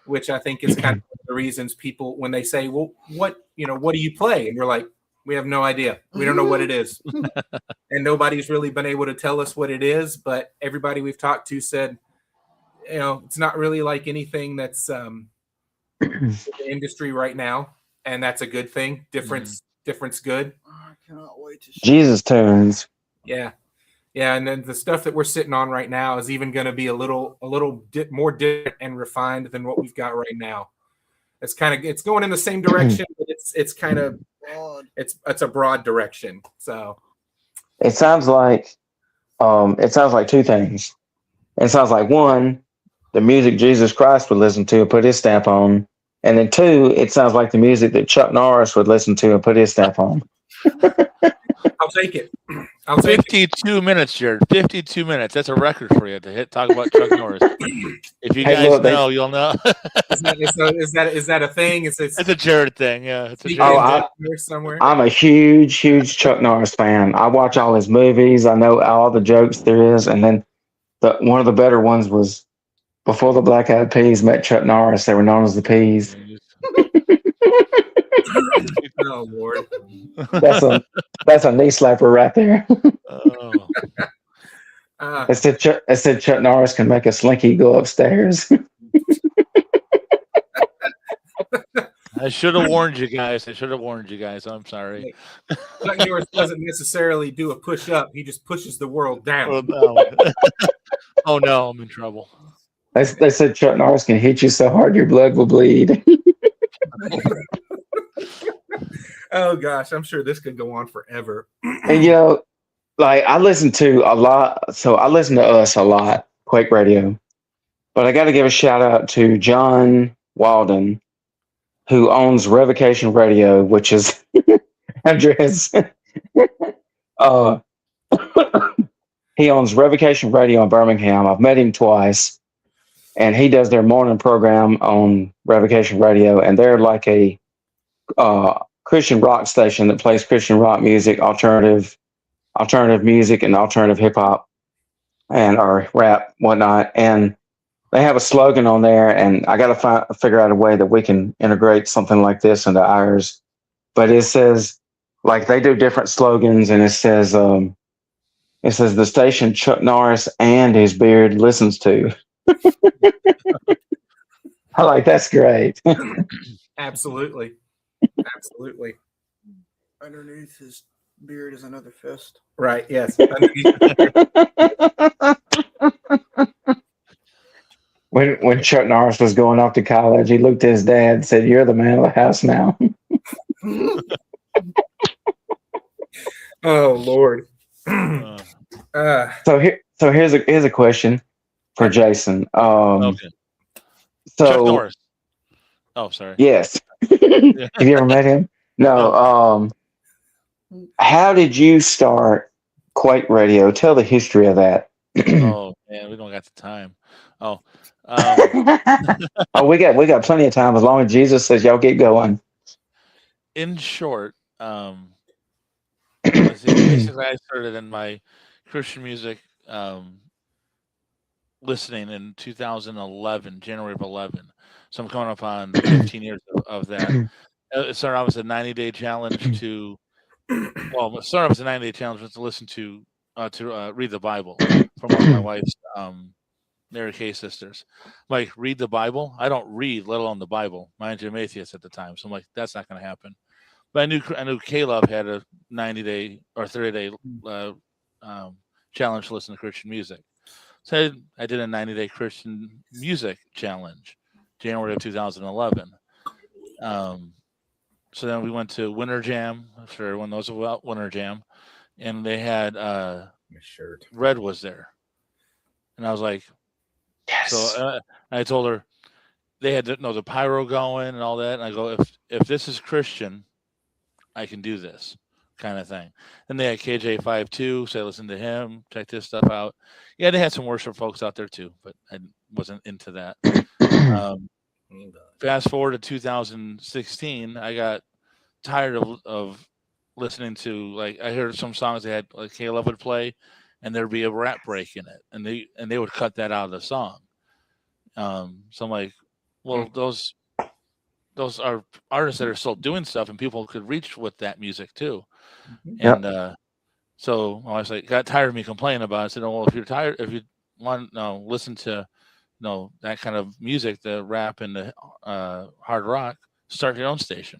which I think is kind of the reasons people, when they say, well, what do you play? And we're like, we have no idea. We don't know what it is. And nobody's really been able to tell us what it is, but everybody we've talked to said, it's not really like anything that's in the industry right now. And that's a good thing. Difference good. Oh, I cannot wait to Jesus tunes. Yeah. Yeah, and then the stuff that we're sitting on right now is even going to be a little more different and refined than what we've got right now. It's going in the same direction, but it's kind of broad. It's a broad direction. So it sounds like two things. It sounds like, one, the music Jesus Christ would listen to and put his stamp on, and then two, it sounds like the music that Chuck Norris would listen to and put his stamp on. I'll take it. 52 minutes, Jared. 52 minutes. That's a record for you to talk about Chuck Norris. If you guys know, you'll know. Is that a thing? It's a Jared thing. Yeah. It's a Jared thing somewhere. I'm a huge Chuck Norris fan. I watch all his movies. I know all the jokes there is. And then one of the better ones was before the Black Eyed Peas met Chuck Norris. They were known as the Peas. Oh Lord, that's a knee slapper right there. Oh. It said Chuck Norris can make a slinky go upstairs. I should have warned you guys. I'm sorry. Chuck Norris doesn't necessarily do a push up. He just pushes the world down. Oh no, I'm in trouble. They said Chuck Norris can hit you so hard your blood will bleed. Oh gosh, I'm sure this could go on forever. And I listen to a lot. So I listen to us a lot, Kwake Radio. But I got to give a shout out to John Walden, who owns Revocation Radio, which is Andreas. He owns Revocation Radio in Birmingham. I've met him twice, and he does their morning program on Revocation Radio, and they're like a Christian rock station that plays Christian rock music, alternative music, and alternative hip hop, or rap, whatnot. And they have a slogan on there, and I got to figure out a way that we can integrate something like this into ours. But it says, like, they do different slogans, and it says the station Chuck Norris and his beard listens to. I like, that's great. Absolutely. Underneath his beard is another fist. Right. Yes. When Chuck Norris was going off to college, he looked at his dad and said, "You're the man of the house now." Oh Lord. So here's a question for Jason. Okay. So Chuck Norris. Oh, sorry. Yes. Have you ever met him? No. How did you start Kwake Radio? Tell the history of that. Oh man, we don't got the time. Oh. We got plenty of time as long as Jesus says y'all get going. In short, basically I started in my Christian music listening in 2011, January of 11. So I'm coming up on 15 years of that. It started off as a 90-day challenge to listen to read the Bible from one of my wife's Mary Kay sisters. Like, read the Bible? I don't read, let alone the Bible. Mind you, I'm atheist at the time, so I'm like, that's not going to happen. But I knew Caleb had a 90-day or 30-day challenge to listen to Christian music. So I did a 90-day Christian music challenge, January of 2011. So then we went to Winter Jam. I'm sure everyone knows about Winter Jam, and they had My shirt. Red was there, and I was like, Yes. so I told her they had the pyro going and all that, and I go, if this is Christian, I can do this kind of thing. And they had KJ52, so I listened to him, check this stuff out. Yeah, they had some worship folks out there too, but I wasn't into that. Fast forward to 2016, I got tired of listening to, like, I heard some songs they had, like Caleb would play, and there'd be a rap break in it, and they would cut that out of the song. So I'm like, well, those are artists that are still doing stuff, and people could reach with that music too. Yep. And so I was like, got tired of me complaining about it. I said, oh, well, if you want to listen to that kind of music, the rap and the hard rock, start your own station.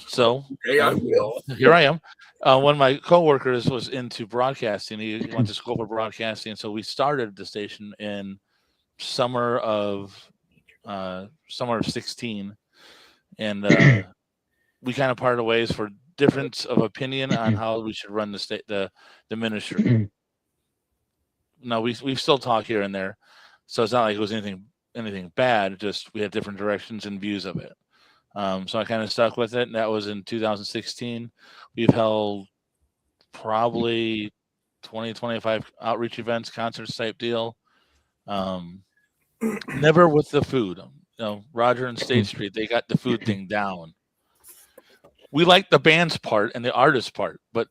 So I will. Here I am. One of my coworkers was into broadcasting. He went to school for broadcasting, so we started the station in summer of 16, and we kind of parted ways for difference of opinion on how we should run the ministry. No, we still talk here and there, so it's not like it was anything bad. Just we had different directions and views of it. So I kind of stuck with it, and that was in 2016. We've held probably 20-25 outreach events, concerts type deal. Never with the food. Roger and State Street, they got the food thing down. We like the band's part and the artist part, but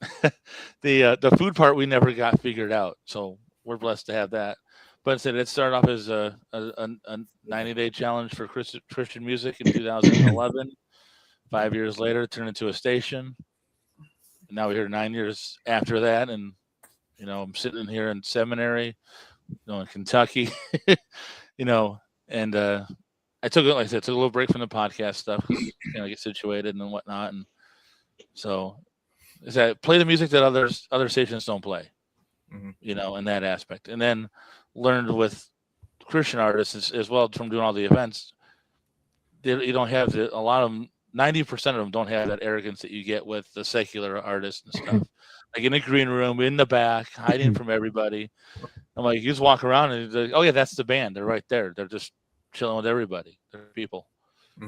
the food part we never got figured out. So we're blessed to have that. But instead, it started off as a 90-day challenge for Christian music in 2011. 5 years later, it turned into a station. And now we're here 9 years after that, and I'm sitting here in seminary, in Kentucky, and I took it, like I said, took a little break from the podcast stuff, get situated and whatnot, and so is that play the music that other stations don't play, in that aspect, and then learned with Christian artists as well from doing all the events. You don't have a lot of them. 90% of them don't have that arrogance that you get with the secular artists and stuff. Like in the green room, in the back, hiding from everybody. I'm like, you just walk around and you're like, oh yeah, that's the band. They're right there. They're just chilling with everybody. They're people.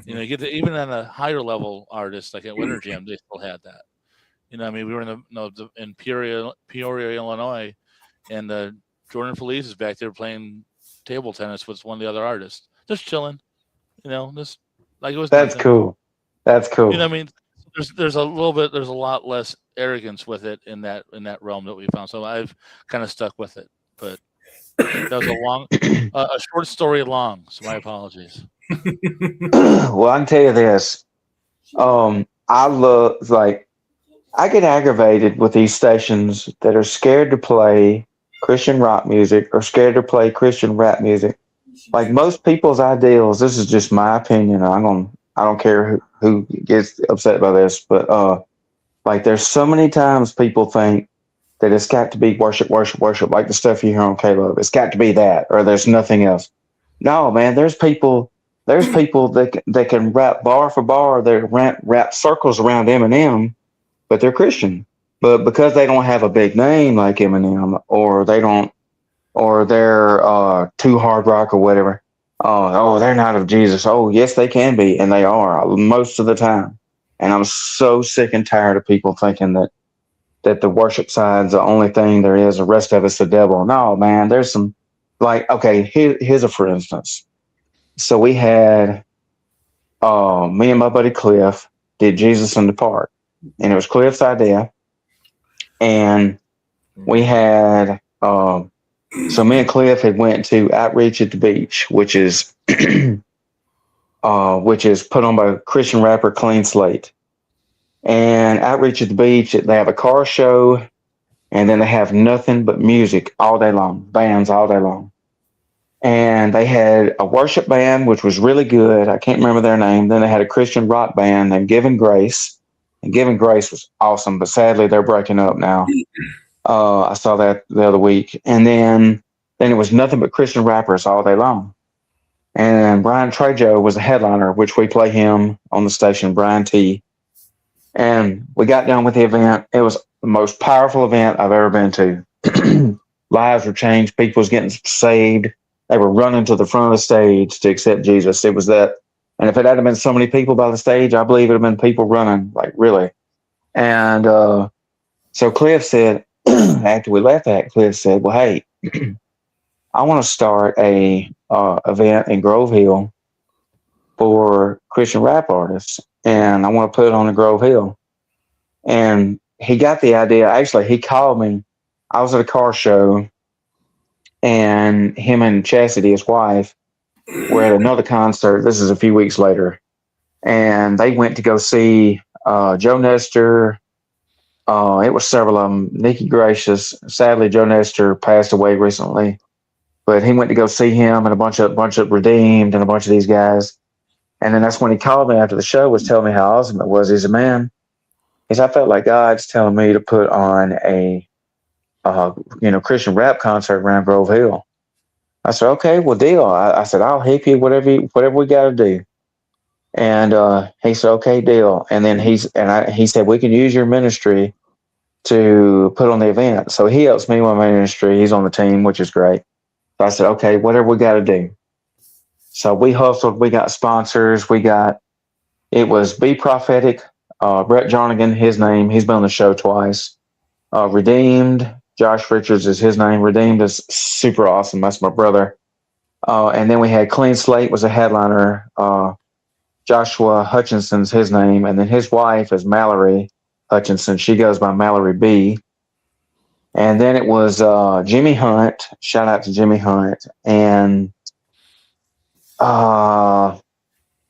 You get even on a higher level artists like at Winter Jam, they still had that. We were in Peoria, Illinois, and Jordan Felice is back there playing table tennis with one of the other artists, just chilling. Just like it was. That's nothing. cool. That's cool. There's a lot less arrogance with it in that realm that we found. So I've kind of stuck with it. But that was a short story long. So my apologies. Well, I can tell you this. I get aggravated with these stations that are scared to play Christian rock music or scared to play Christian rap music. Like most people's ideals, this is just my opinion. I don't care who gets upset by this, but there's so many times people think that it's got to be worship, like the stuff you hear on Caleb. It's got to be that, or there's nothing else. No, man, there's people that can rap bar for bar. They rap circles around Eminem, but they're Christian. But because they don't have a big name like Eminem, or they're too hard rock or whatever. Oh, they're not of Jesus. Oh, yes, they can be, and they are most of the time. And I'm so sick and tired of people thinking that the worship side's the only thing there is. The rest of it's the devil. No, man, there's some here's a for instance. So we had me and my buddy Cliff did Jesus in the Park, and it was Cliff's idea. And we had so me and Cliff had went to Outreach at the Beach, which is put on by Christian rapper Clean Slate. And Outreach at the Beach, they have a car show, and then they have nothing but music all day long, bands all day long. And they had a worship band, which was really good. I can't remember their name. Then they had a Christian rock band named Giving Grace. And Giving Grace was awesome, but sadly they're breaking up now. I saw that the other week. And then it was nothing but Christian rappers all day long. And Brian Trejo was the headliner, which we play him on the station, Brian T. And we got done with the event. It was the most powerful event I've ever been to. Lives were changed. People was getting saved. They were running to the front of the stage to accept Jesus. It was that. And if it hadn't been so many people by the stage, I believe it would have been people running, like really. And so Cliff said, after we left that, Cliff said, well, hey, I want to start a event in Grove Hill for Christian rap artists. And I want to put it on the Grove Hill. And he got the idea. Actually, he called me. I was at a car show, and him and Chastity, his wife, were at another concert. This is a few weeks later. And they went to go see Joe Nestor. It was several of them. Nikki Gracious. Sadly, Joe Nestor passed away recently. But he went to go see him and a bunch of Redeemed and a bunch of these guys. And then that's when he called me after the show, was telling me how awesome it was. He said, man, I felt like God's telling me to put on a Christian rap concert around Grove Hill. I said, okay, well, deal. I said, I'll help you, whatever we got to do. And he said, okay, deal. And then he said, we can use your ministry to put on the event. So he helps me with my ministry. He's on the team, which is great. So I said, okay, whatever we got to do. So we hustled. We got sponsors. It was Be Prophetic. Brett Jarnigan, his name. He's been on the show twice. Redeemed. Josh Richards is his name. Redeemed is super awesome. That's my brother. And then we had Clean Slate was a headliner. Joshua Hutchinson's his name. And then his wife is Mallory Hutchinson. She goes by Mallory B. And then it was Jimmy Hunt. Shout out to Jimmy Hunt. And Our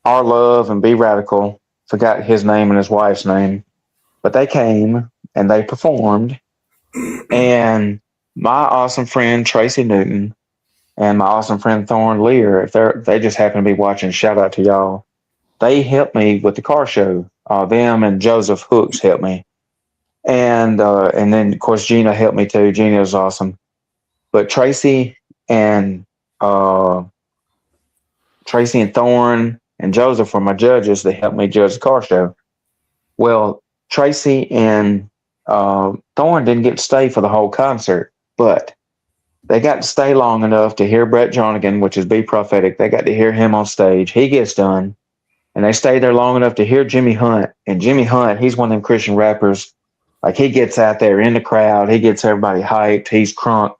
Love and Be Radical. Forgot his name and his wife's name. But they came and they performed. And my awesome friend Tracy Newton and my awesome friend Thorne Lear, if they just happen to be watching, shout out to y'all. They helped me with the car show. Them and Joseph Hooks helped me. And then of course Gina helped me too. Gina was awesome. But Tracy and Thorne and Joseph were my judges that helped me judge the car show. Well, Tracy and Thorne didn't get to stay for the whole concert, but they got to stay long enough to hear Brett Jarnigan, which is Be Prophetic. They got to hear him on stage. He gets done. And they stayed there long enough to hear Jimmy Hunt. And Jimmy Hunt, he's one of them Christian rappers. Like, he gets out there in the crowd. He gets everybody hyped. He's crunk.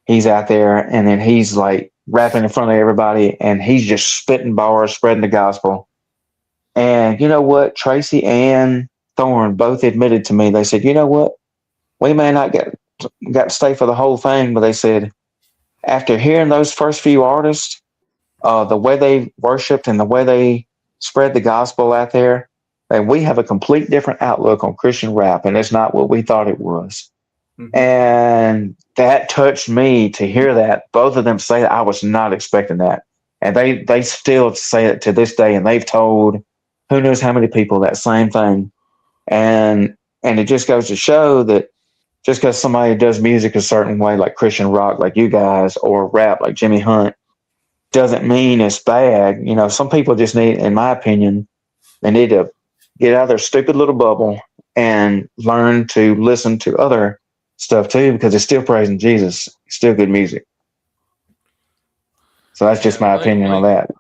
He's out there. And then he's like rapping in front of everybody. And he's just spitting bars, spreading the gospel. And you know what? Tracy and Thorne both admitted to me. They said, you know what? We may not got to stay for the whole thing. But they said, after hearing those first few artists, the way they worshiped and the way they spread the gospel out there, and we have a complete different outlook on Christian rap, and it's not what we thought it was. Mm-hmm. And that touched me to hear that. Both of them say that. I was not expecting that. And they still say it to this day, and they've told who knows how many people that same thing. And it just goes to show that just because somebody does music a certain way, like Christian rock, like you guys, or rap, like Jimmy Hunt, doesn't mean it's bad. You know, some people just need, in my opinion, they need to get out of their stupid little bubble and learn to listen to other stuff too, because it's still praising Jesus. It's still good music. So that's just my opinion on that.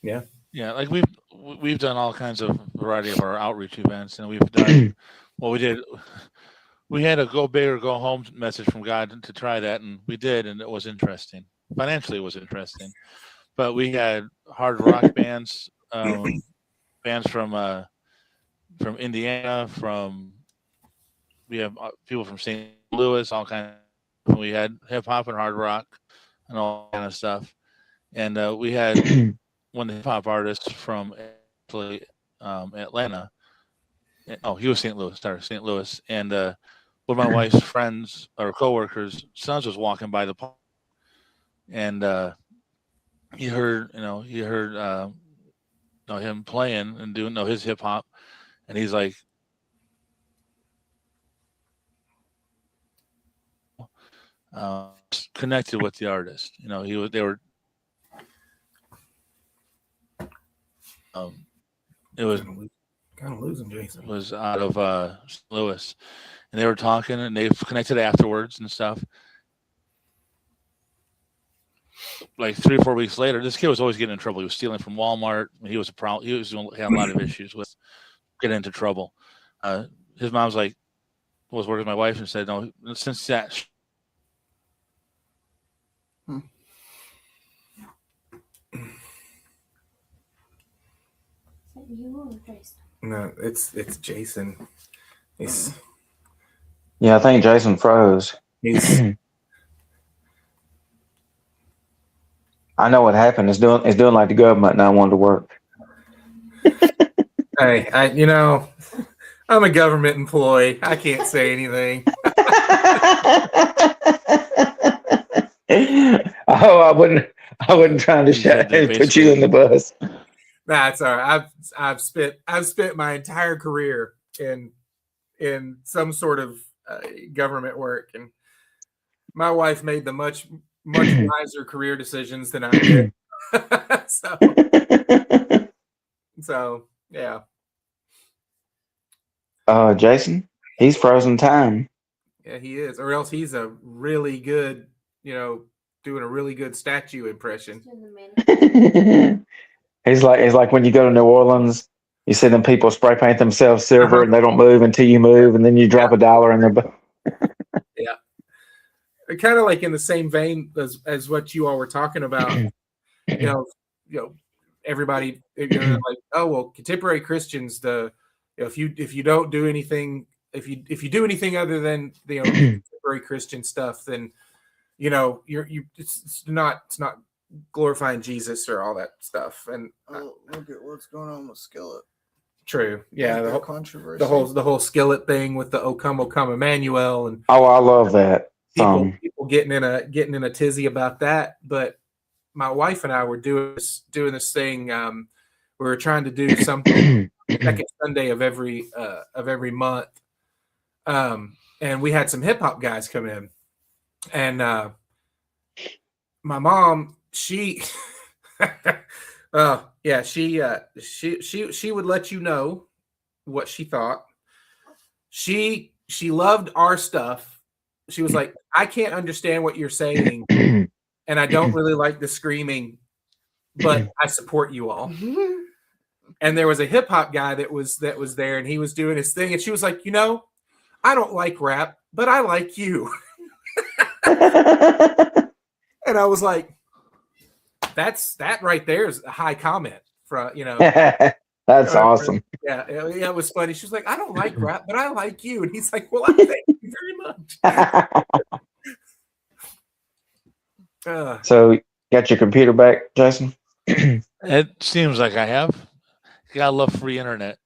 Yeah. Yeah. Like we've done all kinds of variety of our outreach events, and we've done what we did. We had a go big or go home message from God to try that. And we did. And it was interesting. Financially, it was interesting. But we had hard rock bands, bands from Indiana, we have people from St. Louis, all kinds. We had hip hop and hard rock and all kind of stuff. And we had one of the hip hop artists from Atlanta. Oh, he was St. Louis. And one of my wife's friends or coworkers' sons was walking by the park, and he heard him playing and doing his hip hop, and he's like, connected with the artist. They were It was kind of losing Jason. was out of St. Louis, and they were talking, and they connected afterwards and stuff. Like 3 or 4 weeks later, this kid was always getting in trouble. He was stealing from Walmart. He was a problem. He had a lot of issues with getting into trouble. His mom's like, was working with my wife and said, no, since that. No, it's Jason. Yeah, I think Jason froze. I know what happened. It's doing like the government not wanting to work. Hey, I'm a government employee. I can't say anything. Oh, I wasn't trying to put you in the bus. Nah, it's all right. I've spent my entire career in some sort of government work, and my wife made the much wiser career decisions than I did. so yeah. Jason, he's frozen time. Yeah, he is, or else he's a really good, doing a really good statue impression. It's like when you go to New Orleans, you see them people spray paint themselves silver and they don't move until you move, and then you drop $1 in their butt. Yeah. Kind of like in the same vein as what you all were talking about, everybody, like, oh, well, contemporary Christians, if you don't do anything, if you do anything other than contemporary Christian stuff, then it's not glorifying Jesus or all that stuff. And look at what's going on with Skillet. True, yeah, the whole controversy, the whole Skillet thing with the "O Come Emmanuel," and I love that. People getting in a tizzy about that. But my wife and I were doing this thing. We were trying to do something second Sunday of every month, and we had some hip hop guys come in, and my mom, she she would let you know what she thought. She loved our stuff. She was like, I can't understand what you're saying, and I don't really like the screaming, but I support you all. And there was a hip hop guy that was there, and he was doing his thing, and she was like, I don't like rap, but I like you. And I was like, that right there is a high comment from, That's awesome. Yeah, it was funny. She was like, I don't like rap, but I like you. And he's like, well, I thank you very much. So, got your computer back, Jason? It seems like I have. You gotta love free internet.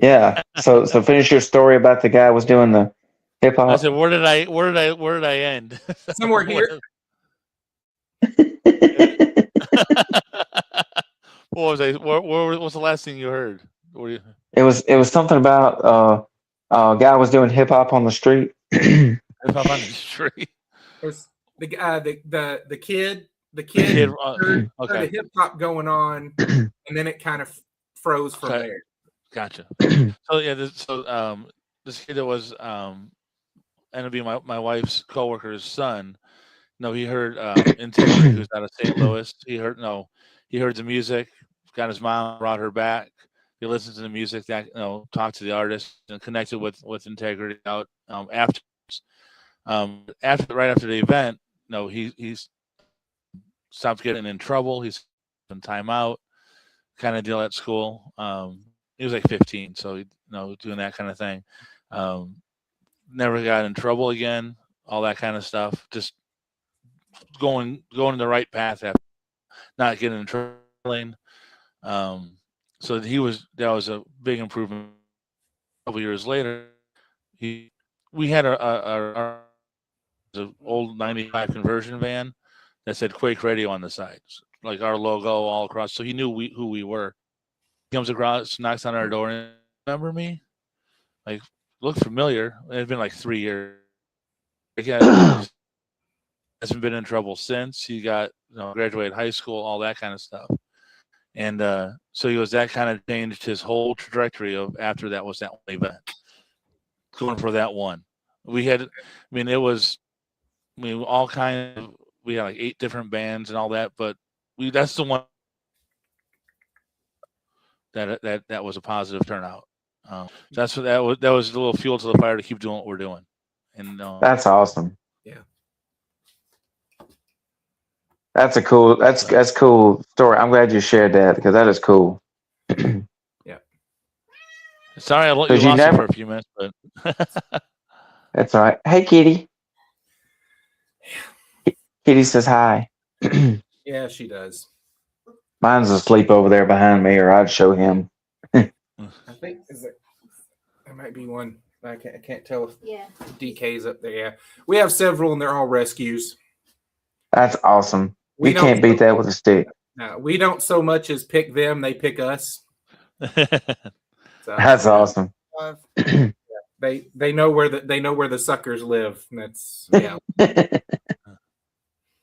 Yeah. So finish your story about the guy was doing the hip hop. I said, where did I end? Somewhere here. What was the last thing you heard? It was something about a guy was doing hip hop on the street. Hip hop on the street. The kid heard the hip hop going on, and then it kind of froze from there. Gotcha. So yeah, this kid that was ended up being my wife's coworker's son. No, he heard Integrity, who's out of St. Louis. He heard the music, got his mom, brought her back. He listened to the music, that talked to the artist, and connected with Integrity out afterwards. Right after the event, he stopped getting in trouble. He's in timeout, kind of deal at school. He was like 15, so doing that kind of thing. Never got in trouble again. All that kind of stuff. Just going the right path after not getting in trouble. So that was a big improvement. A couple years later, we had our old 95 conversion van that said Kwake Radio on the side, like our logo all across. So he knew who we were. He comes across, knocks on our door, and remember me? Like, looked familiar. It had been like 3 years. Hasn't been in trouble since. He got graduated high school, all that kind of stuff. And so he was that kind of changed his whole trajectory of after that was that one event. Going for that one. We had, I mean, it was, I mean, all kind of, we had like 8 different bands and all that, but that's the one that was a positive turnout. That's what that was a little fuel to the fire to keep doing what we're doing. And That's awesome. Yeah. That's a cool. That's cool story. I'm glad you shared that because that is cool. Yeah. Sorry, I lost you you never- for a few minutes, but That's all right. Hey, Kitty. Kitty says hi. Yeah, she does. Mine's asleep over there behind me, or I'd show him. I think there might be one. I can't tell if DK's up there. Yeah, we have several, and they're all rescues. That's awesome. We You can't beat that with a stick. No, we don't so much as pick them; they pick us. So, That's awesome. They know where the suckers live. And that's yeah.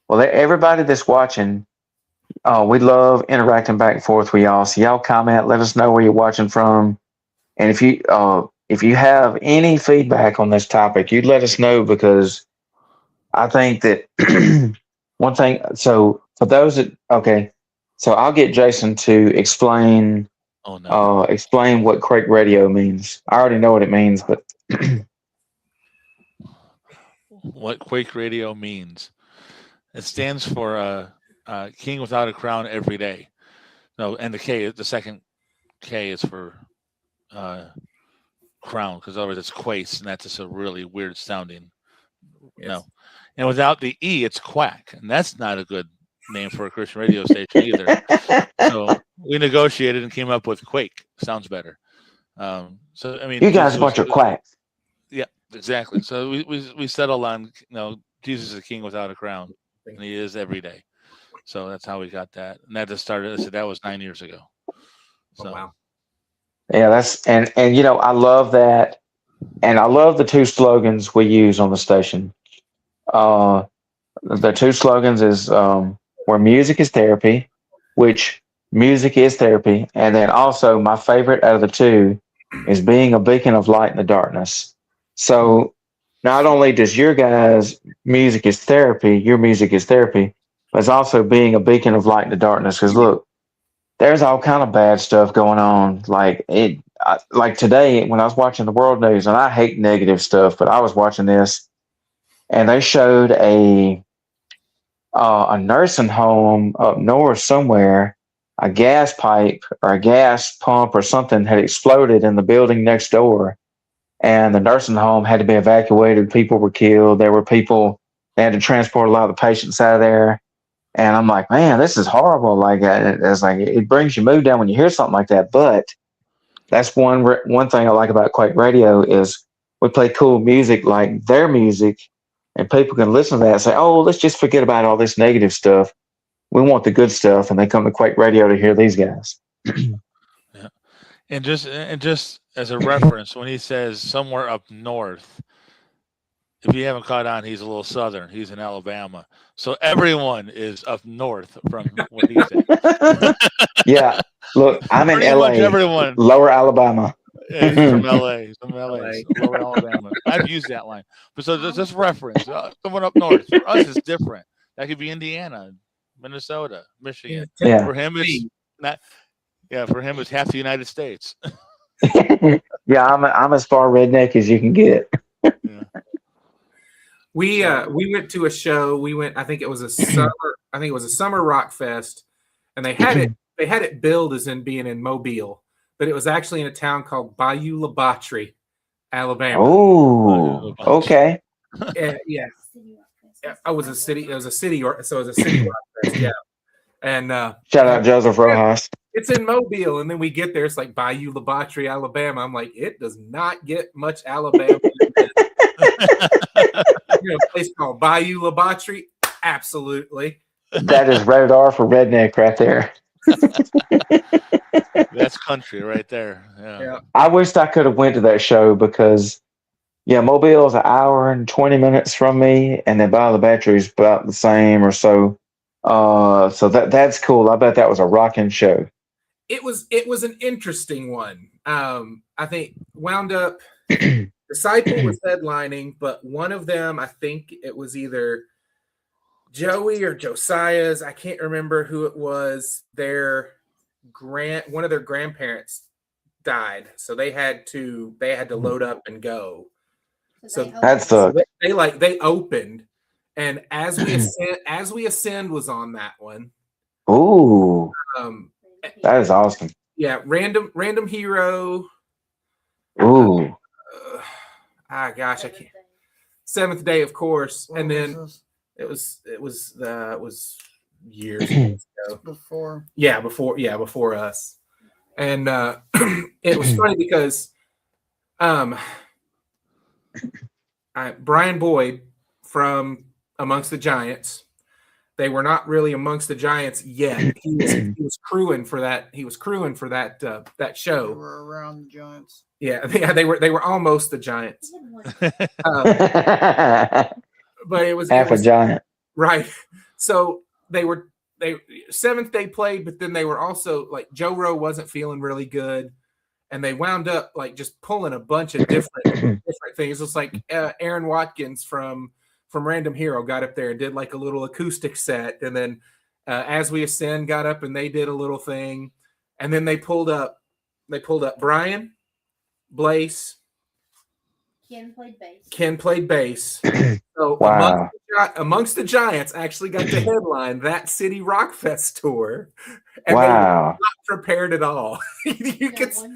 Well, everybody that's watching, we love interacting back and forth with y'all. So y'all comment, let us know where you're watching from, and if you have any feedback on this topic, you'd let us know because I think that one thing. So for those that so I'll get Jason to explain. oh no, Explain what Kwake Radio means. I already know what it means, but what Kwake Radio means. It stands for King Without a Crown Every Day. No, and the second K is for crown, because otherwise it's Quace, and that's just a really weird sounding. Yes. No, and without the E, it's Quack, and that's not a good name for a Christian radio station either. So we negotiated and came up with Quake. Sounds better. So I mean, you guys a bunch of quacks. Yeah, exactly. So we settled on Jesus is a king without a crown, and he is every day. So that's how we got that, and that just started. I said that was 9 years ago. So, Oh, wow. Yeah, that's and I love that, and I love the 2 slogans we use on the station. The 2 slogans is where music is therapy, which music is therapy, and then also my favorite out of the 2 is being a beacon of light in the darkness. So not only does your guys' music is therapy, your music is therapy, but it's also being a beacon of light in the darkness. Because look, there's all kind of bad stuff going on. Like today when I was watching the world news, and I hate negative stuff, but I was watching this, and they showed a nursing home up north somewhere. A gas pipe or a gas pump or something had exploded in the building next door, and the nursing home had to be evacuated. People were killed. There were people, they had to transport a lot of the patients out of there. And I'm like, man, this is horrible. Like, it's like, it brings your mood down when you hear something like that. But that's one thing I like about Kwake Radio is we play cool music like their music, and people can listen to that and say, oh, let's just forget about all this negative stuff. We want the good stuff, and they come to Kwake Radio to hear these guys. yeah, and just as a reference, when he says somewhere up north, if you haven't caught on, he's a little southern. He's in Alabama, so everyone is up north from what he said. Yeah, look, I'm in Pretty LA, much everyone. Lower Alabama. Yeah, he's from LA. He's from LA, Lower Alabama. I've used that line, but so just reference someone up north. For us, it's different. That could be Indiana, Minnesota, Michigan. Yeah. For him, it's not. Yeah, for him, it's half the United States. Yeah, I'm as far redneck as you can get. Yeah. We went to a show. We went. I think it was a summer. I think it was a summer rock fest, and they had it billed as in being in Mobile, but it was actually in a town called Bayou La Batre, Alabama. Oh, okay. Yeah. It was a city rock fest. Yeah. And Shout out Joseph Rojas. it's in Mobile, and then we get there. It's like Bayou La Batre, Alabama. I'm like, it does not get much Alabama. A place called Bayou La Batre? Absolutely. That is rated R for redneck right there. That's country right there. Yeah. I wished I could have went to that show because, Mobile is an hour and 20 minutes from me, and then Bayou La Batre is about the same or so. So that's cool. I bet that was a rocking show. it was an interesting one. I think wound up Disciple was headlining, but one of them, I think it was either Joey or Josiah's. I can't remember who it was. One of their grandparents died, so they had to load up and go. So That sucks. they opened, and As We Ascend was on that one. Ooh, that is awesome. Yeah, Random Hero. Ooh, Gosh, I can't. Seventh Day, of course, and then it was years ago. Before. Yeah, before us, and it was funny because, Brian Boyd from Amongst the Giants. They were not really amongst the Giants yet. He was crewing for that. He was crewing for that show. They were around the Giants. Yeah, they were almost the Giants. But it was half a giant. Right. So they Seventh Day played, but then they were also like Joe Rowe wasn't feeling really good, and they wound up like just pulling a bunch of different things. It's like Aaron Watkins from Random Hero got up there and did like a little acoustic set, and then As We Ascend got up and they did a little thing, and then they pulled up Brian, Blaze. Ken played bass. So Wow. amongst the Giants actually got to headline that City Rock Fest tour. And they were Wow. not prepared at all. you could see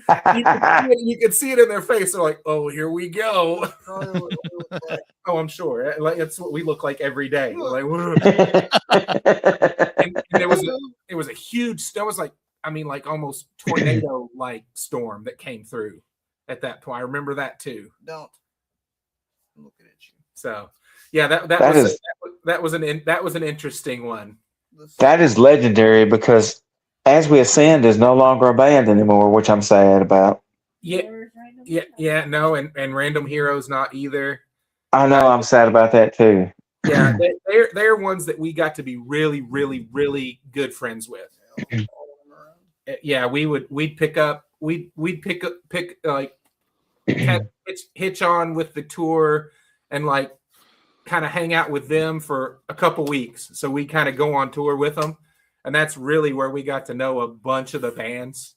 it in their face. They're like, oh, here we go. Probably what it looked like. Oh, I'm sure. Like, it's what we look like every day. We're like, and it was a huge, that was like, I mean, like almost tornado like storm that came through at that point. I remember that too. Don't. I'm looking at you. So yeah, that was an interesting one. That is legendary because As We Ascend is no longer a band anymore, which I'm sad about. Yeah, no, and Random Heroes not either. I know, I'm sad about that too. Yeah, they're ones that we got to be really, really, really good friends with. Yeah, we'd pick like hitch on with the tour and like kind of hang out with them for a couple weeks. So we kind of go on tour with them, and that's really where we got to know a bunch of the bands.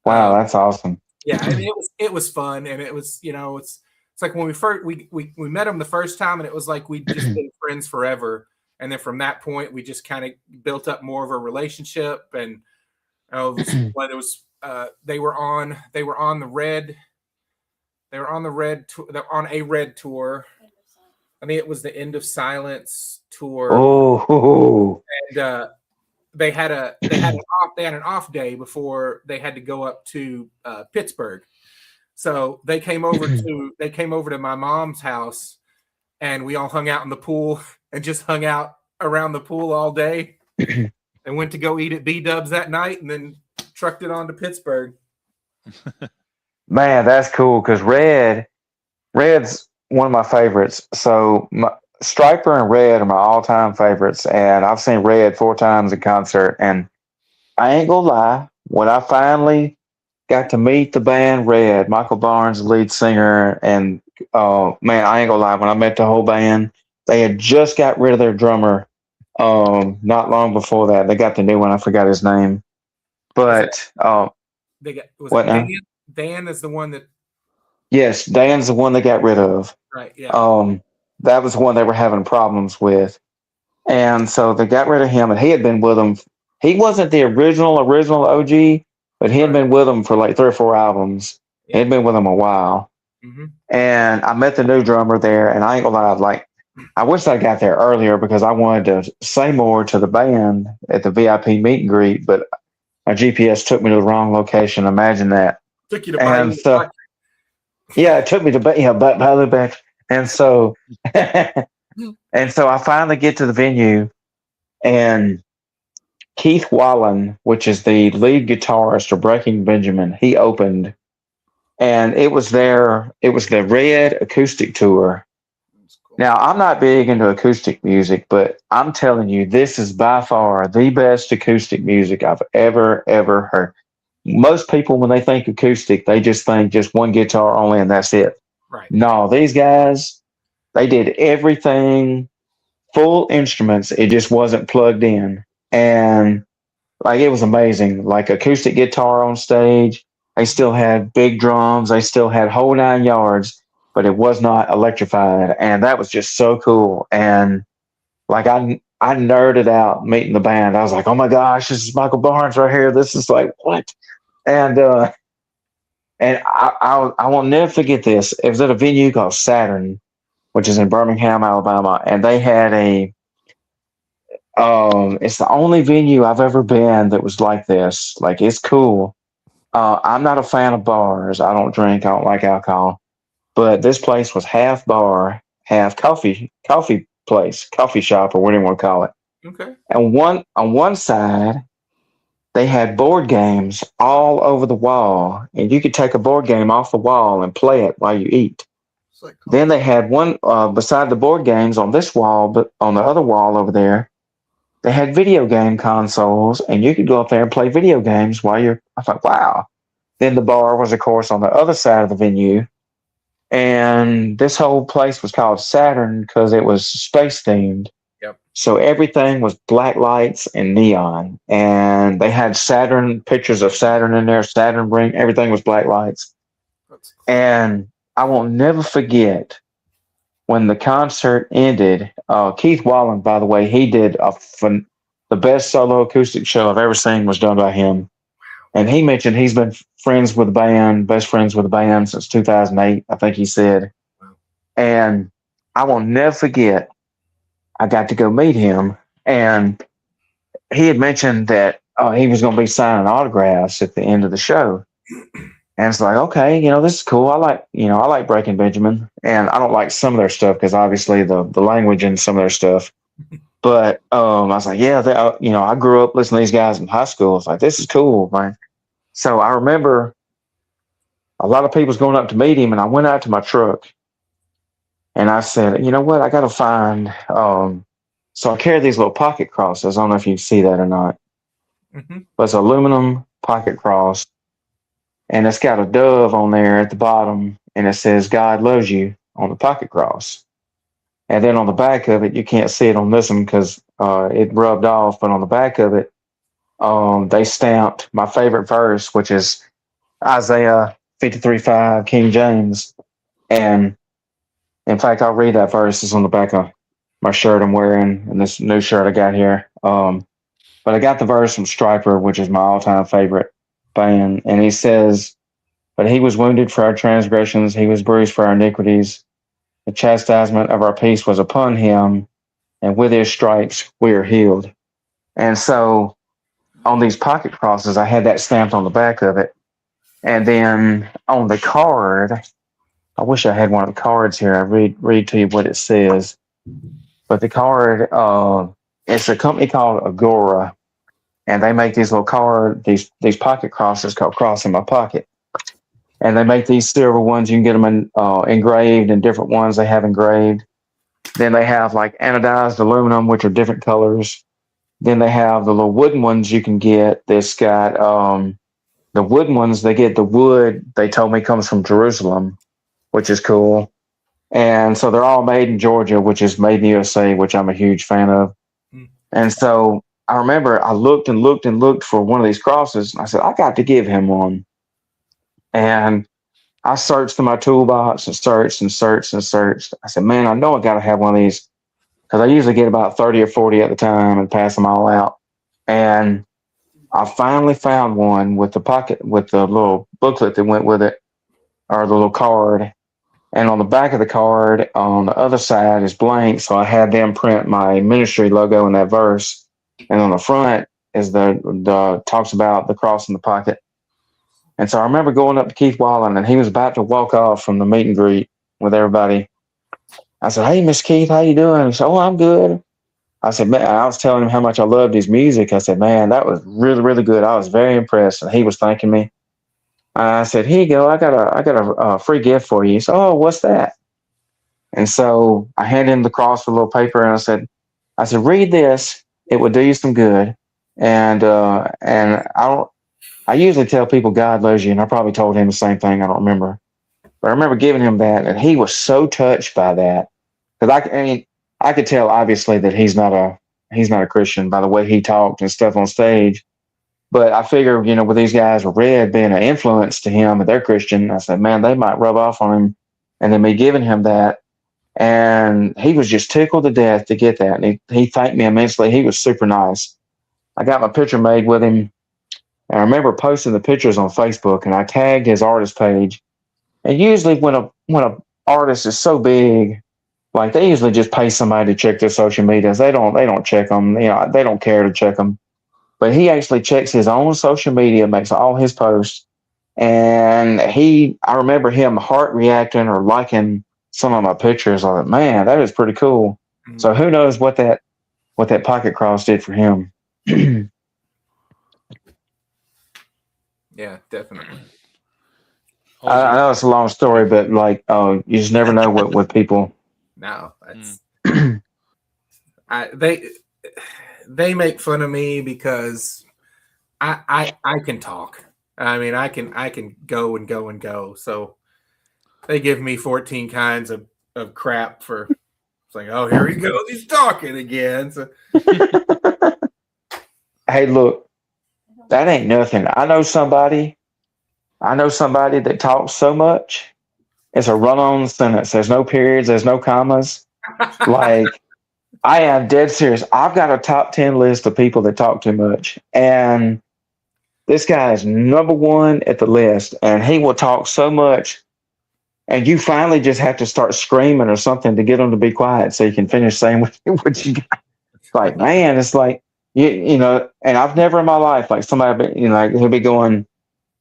Wow, that's awesome. Yeah, I mean, it was fun, and it was, you know, it's like when we met them the first time, and it was like we just been friends forever, and then from that point we just kind of built up more of a relationship, and when it was they were on a Red tour. I mean, it was the End of Silence tour. Oh, and they had an off day before they had to go up to Pittsburgh. So they came over to my mom's house, and we all hung out in the pool and just hung out around the pool all day, and went to go eat at B-Dubs that night, and then trucked it on to Pittsburgh. man, that's cool because Red's one of my favorites. So Striper and Red are my all-time favorites, and I've seen Red 4 times in concert. And I ain't gonna lie, when I finally got to meet the band Red, Michael Barnes, the lead singer, and man, I ain't gonna lie, when I met the whole band, they had just got rid of their drummer not long before that. They got the new one, I forgot his name. But Dan is the one that. Yes, Dan's the one they got rid of. Right, yeah. That was the one they were having problems with. And so they got rid of him, and he had been with them. He wasn't the original OG, but he had been with them for like 3 or 4 albums. He had been with them a while. Mm-hmm. And I met the new drummer there, and I ain't gonna lie, like, I wish I got there earlier because I wanted to say more to the band at the VIP meet and greet, but my GPS took me to the wrong location. Imagine that. Took you to Bayou Country. Yeah, it took me to Bayou Country. And so I finally get to the venue, and Keith Wallen, which is the lead guitarist of Breaking Benjamin, he opened, and it was the Red acoustic tour. Now, I'm not big into acoustic music, but I'm telling you, this is by far the best acoustic music I've ever heard. most people, when they think acoustic, they just think just one guitar only and that's it. Right. No, these guys, they did everything full instruments. It just wasn't plugged in. And like, it was amazing. Like, acoustic guitar on stage. They still had big drums. They still had whole 9 yards, but it was not electrified. And that was just so cool. And like, I nerded out meeting the band. I was like, oh my gosh, this is Michael Barnes right here. This is like, what? And I will never forget this. It was at a venue called Saturn, which is in Birmingham, Alabama. And they had it's the only venue I've ever been that was like this. Like, it's cool. I'm not a fan of bars. I don't drink. I don't like alcohol. But this place was half bar, half coffee place, coffee shop, or whatever you want to call it. Okay. And on one side, they had board games all over the wall, and you could take a board game off the wall and play it while you eat. It's like Then they had one beside the board games on this wall, but on the other wall over there, they had video game consoles, and you could go up there and play video games while you're. I thought, wow. Then the bar was, of course, on the other side of the venue, and this whole place was called Saturn because it was space themed. Yep. So everything was black lights and neon, and they had Saturn pictures of Saturn in there. Saturn ring, everything was black lights, That's cool. and I won't never forget when the concert ended. Keith Wallen, by the way, he did the best solo acoustic show I've ever seen was done by him. And he mentioned he's been best friends with the band since 2008, I think he said. And I will never forget, I got to go meet him. And he had mentioned that he was going to be signing autographs at the end of the show. And it's like, okay, this is cool. I like Breaking Benjamin, and I don't like some of their stuff because obviously the language in some of their stuff. But I was like, yeah, I grew up listening to these guys in high school. It's like, this is cool, man. So I remember a lot of people was going up to meet him, and I went out to my truck, and I said, you know what, I got to find. So I carry these little pocket crosses. I don't know if you see that or not. Mm-hmm. But it's aluminum pocket cross. And it's got a dove on there at the bottom, and it says, God loves you on the pocket cross. And then on the back of it, you can't see it on this one because it rubbed off, but on the back of it, they stamped my favorite verse, which is Isaiah 53:5, King James. And in fact, I'll read that verse. It's on the back of my shirt I'm wearing, and this new shirt I got here. But I got the verse from Stryper, which is my all-time favorite band, and he says, but he was wounded for our transgressions, he was bruised for our iniquities, the chastisement of our peace was upon him, and with his stripes we are healed. And so on these pocket crosses, I had that stamped on the back of it. And then on the card, I wish I had one of the cards here. I read to you what it says. But the card, it's a company called Agora, and they make these little these pocket crosses called Cross in My Pocket. And they make these silver ones. You can get them engraved, and different ones they have engraved. Then they have like anodized aluminum, which are different colors. Then they have the little wooden ones you can get. This got the wooden ones. They get the wood. They told me comes from Jerusalem, which is cool. And so they're all made in Georgia, which is made in the USA, which I'm a huge fan of. And so I remember I looked and looked and looked for one of these crosses. And I said, I got to give him one. And I searched in my toolbox and searched and searched and searched. I said, man, I know I got to have one of these because I usually get about 30 or 40 at the time and pass them all out. And I finally found one with the little booklet that went with it, or the little card. And on the back of the card, on the other side is blank. So I had them print my ministry logo in that verse. And on the front is the talks about the cross in the pocket. And so I remember going up to Keith Wallen, and he was about to walk off from the meet and greet with everybody. I said, hey, Miss Keith, how you doing? He said, oh, I'm good. I said, man, I was telling him how much I loved his music. I said, man, that was really, really good. I was very impressed. And he was thanking me. I said, here you go. I got a free gift for you. He said, oh, what's that? And so I handed him the cross with a little paper, and I said, read this. It would do you some good. And I usually tell people God loves you, and I probably told him the same thing. I don't remember. But I remember giving him that, and he was so touched by that. Because I mean, I could tell obviously that he's not a Christian by the way he talked and stuff on stage. But I figure, with these guys with Red being an influence to him and they're Christian, I said, man, they might rub off on him. And then me giving him that. And he was just tickled to death to get that. And he thanked me immensely. He was super nice. I got my picture made with him. And I remember posting the pictures on Facebook, and I tagged his artist page. And usually when a artist is so big, like they usually just pay somebody to check their social medias. They don't check them. They don't care to check them. But he actually checks his own social media, makes all his posts. And I remember him heart reacting or liking some of my pictures. I thought, man, that is pretty cool. Mm-hmm. So who knows what that pocket cross did for him. Yeah, definitely. I know it's a long story, but you just never know what people. No, that's they make fun of me because I can talk. I mean, I can go and go and go. So they give me 14 kinds of crap for. It's like, oh, here he goes, he's talking again. So. Hey, look, that ain't nothing. I know somebody that talks so much. It's a run-on sentence. There's no periods. There's no commas. Like, I am dead serious. I've got a top 10 list of people that talk too much. And this guy is number one at the list. And he will talk so much. And you finally just have to start screaming or something to get him to be quiet so you can finish saying what you got. It's like, man, it's like, and I've never in my life, like somebody, he'll be going,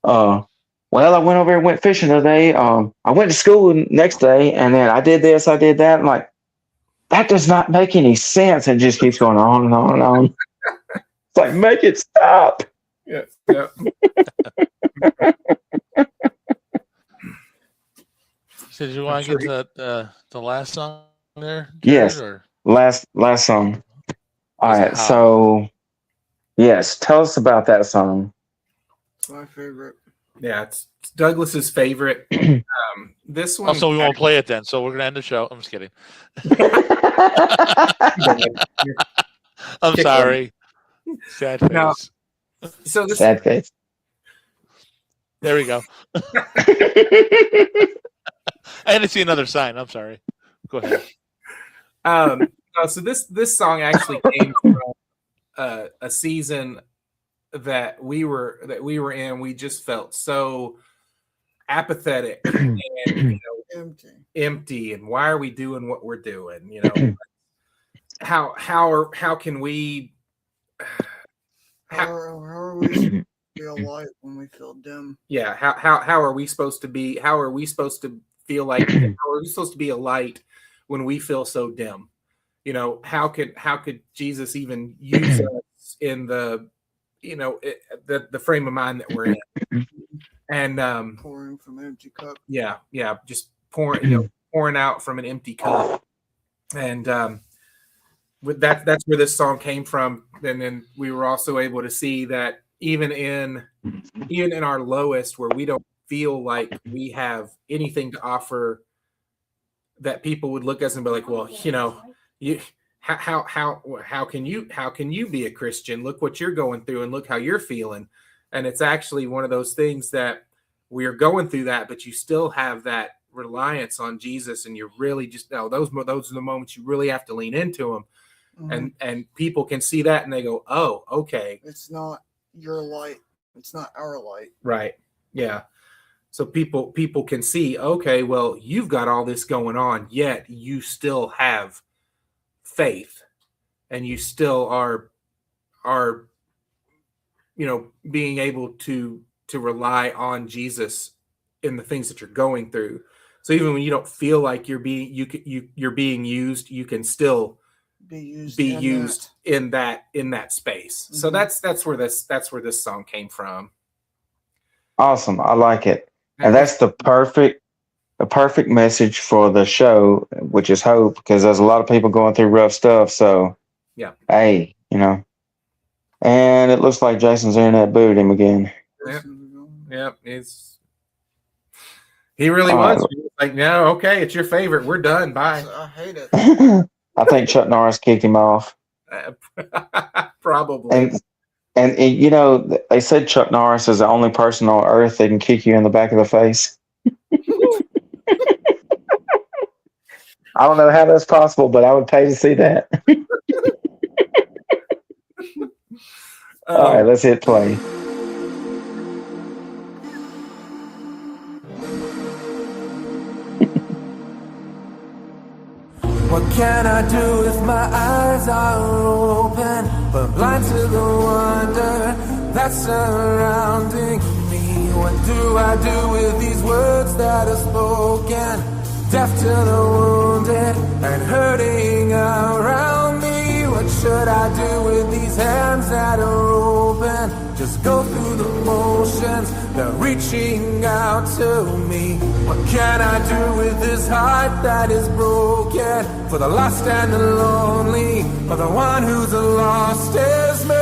well, I went over and went fishing the other day. I went to school the next day, and then I did this, I did that. I'm like, that does not make any sense. And just keeps going on and on and on. It's like, make it stop. Yeah. So did you want to get to the last song there? Jared, yes. Or? Last song. All right. So, yes, tell us about that song. It's my favorite. Yeah, it's Douglas's favorite. This one. Also, we won't play it then, so we're gonna end the show. I'm just kidding. I'm sorry. Sad face. No. So this. Sad face. There we go. I had to see another sign. I'm sorry. Go ahead. So this song actually came from a season that we were in. We just felt so apathetic and empty. And why are we doing what we're doing? How can we? How are we supposed to be a light when we feel dim? Yeah. How are we supposed to be? How are we supposed to feel like? How are we supposed to be a light when we feel so dim? How could Jesus even use us in the frame of mind that we're in? And pouring from an empty cup. Yeah, just pouring out from an empty cup. And with that's where this song came from. And then we were also able to see that even in our lowest, where we don't feel like we have anything to offer, that people would look at us and be like, well, you how can you be a Christian? Look what you're going through and look how you're feeling. And it's actually one of those things that we are going through that, but you still have that reliance on Jesus, and you're really just those are the moments you really have to lean into them. Mm-hmm. And people can see that and they go, oh, okay. It's not your light. It's not our light. Right. Yeah. So people can see, okay, well, you've got all this going on, yet you still have faith, and you still are being able to rely on Jesus in the things that you're going through. So even when you don't feel like you're being used, you can still be used in that space. Mm-hmm. So that's where this song came from. Awesome. I like it. And that's the perfect message for the show, which is hope, because there's a lot of people going through rough stuff. So, yeah. Hey, and it looks like Jason's internet booted him again. listens ago. Yep, he really was. He was like, no, okay, it's your favorite. We're done. Bye. I hate it. I think Chuck Norris kicked him off. Probably. And you know, they said Chuck Norris is the only person on earth that can kick you in the back of the face. I don't know how that's possible, but I would pay to see that. All right, let's hit play. What can I do if my eyes are open, but blind to the wonder that's surrounding me? What do I do with these words that are spoken, deaf to the wounded and hurting around me? What should I do with these hands that are open? Just go through the motions, they're reaching out to me. What can I do with this heart that is broken? For the lost and the lonely, for the one who's lost is me.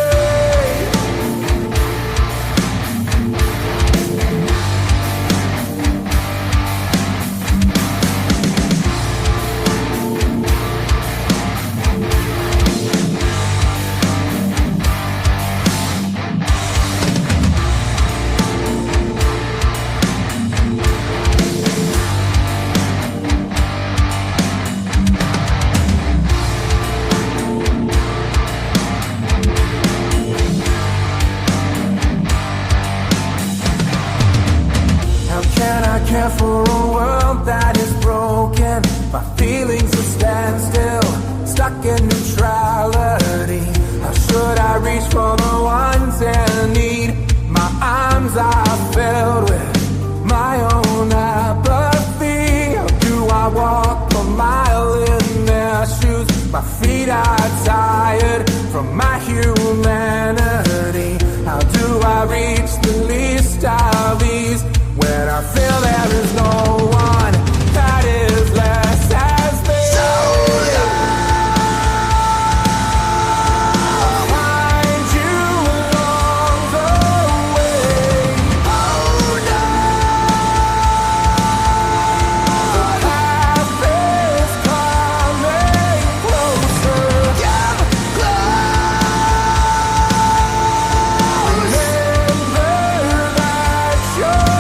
Care for a world that is broken. My feelings are standstill, stuck in neutrality. How should I reach for the ones in need? My arms are filled with my own apathy. How do I walk a mile in their shoes? My feet are tired from my humanity. How do I reach the least of these? When I feel there is no one that is less as me. I'll find you along the way. Oh no, the path is coming closer. Come close. Remember that you're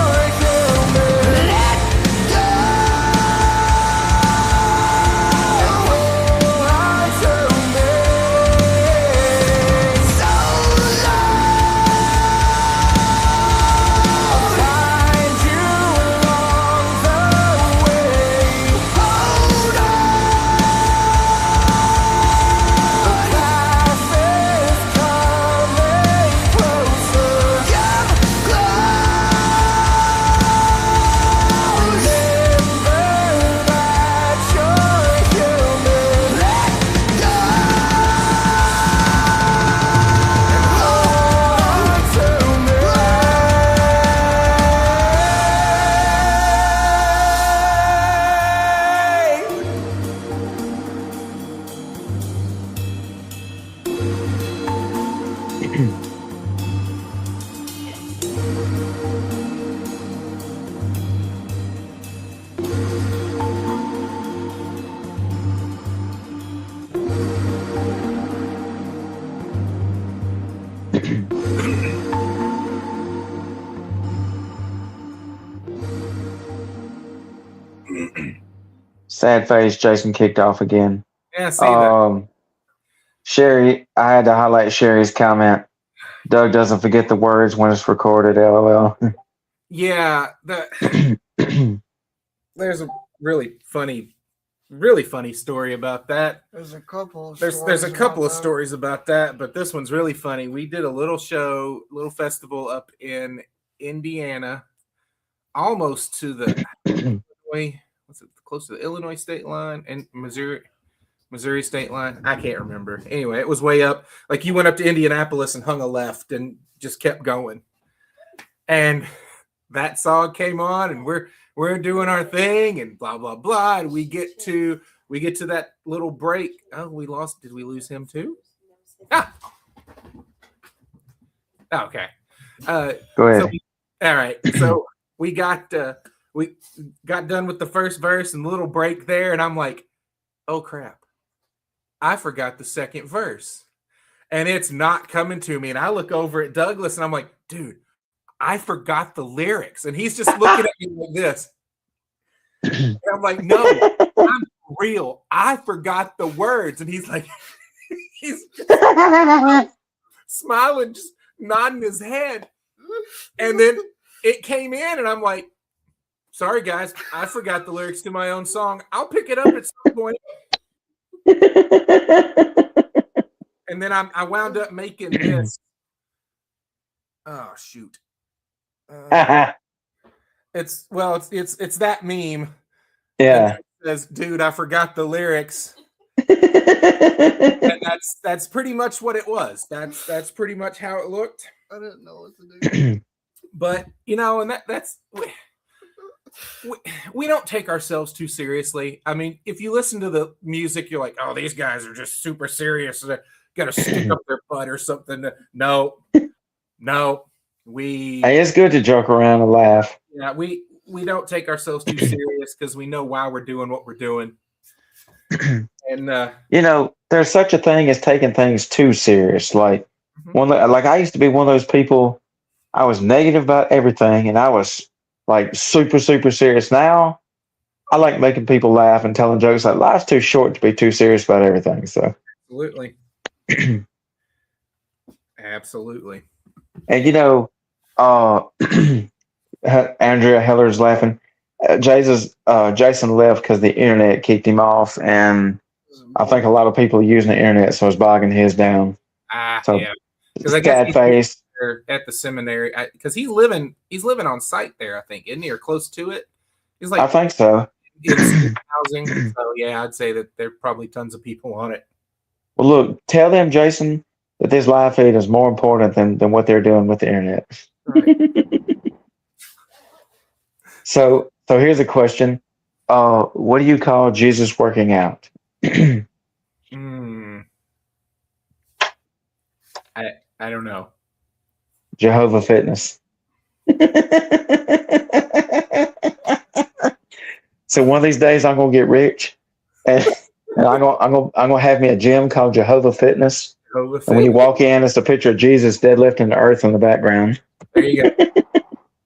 Sad face. Jason kicked off again. Yeah, see that. Sherry, I had to highlight Sherry's comment. Doug doesn't forget the words when it's recorded. LOL. Yeah, there's a really funny story about that. There's a couple of There's a couple of about that. stories about that, but this one's really funny. We did a little festival up in Indiana, almost to the Illinois, close to the Illinois state line and Missouri state line. I can't remember. Anyway, it was way up. Like you went up to Indianapolis and hung a left and just kept going. And that song came on, and we're doing our thing and blah blah blah. And we get to that little break. Oh, we lost. Did we lose him too? Ah. Okay. Go ahead. So all right. So we got done with the first verse and a little break there, and I'm like, oh crap, I forgot the second verse. And it's not coming to me. And I look over at Douglas and I'm like, dude, I forgot the lyrics. And he's just looking at me like this. And I'm like, no, I'm real. I forgot the words. And he's like, he's smiling, just nodding his head. And then it came in and I'm like, sorry guys, I forgot the lyrics to my own song. I'll pick it up at some point. And then I wound up making this. Oh shoot! It's that meme. Yeah. It says, "Dude, I forgot the lyrics." And that's pretty much what it was. That's pretty much how it looked. I didn't know what to do. But and that's we don't take ourselves too seriously. I mean, if you listen to the music, you're like, oh, these guys are just super serious. They got to stick up their butt or something. No. Hey, it's good to joke around and laugh. Yeah, we don't take ourselves too serious because we know why we're doing what we're doing. And there's such a thing as taking things too serious. Like I used to be one of those people. I was negative about everything, and I was like super, super serious. Now I like making people laugh and telling jokes. Like life's too short to be too serious about everything. So absolutely. Absolutely. And Andrea Heller's laughing. Jason left because the internet kicked him off, and I think a lot of people using the internet, so it's bogging his down. Yeah. Because I guess sad face. At the seminary, because he's living on site there, I think, isn't he, or close to it? He's like, I think so. Housing. So yeah, I'd say that there are probably tons of people on it. Well, look, tell them, Jason, that this live feed is more important than what they're doing with the internet. Right. So here's a question. What do you call Jesus working out? I don't know. Jehovah Fitness. So one of these days I'm gonna get rich, and I'm gonna have me a gym called Jehovah Fitness. And when you walk in, it's a picture of Jesus deadlifting the earth in the background. There you go.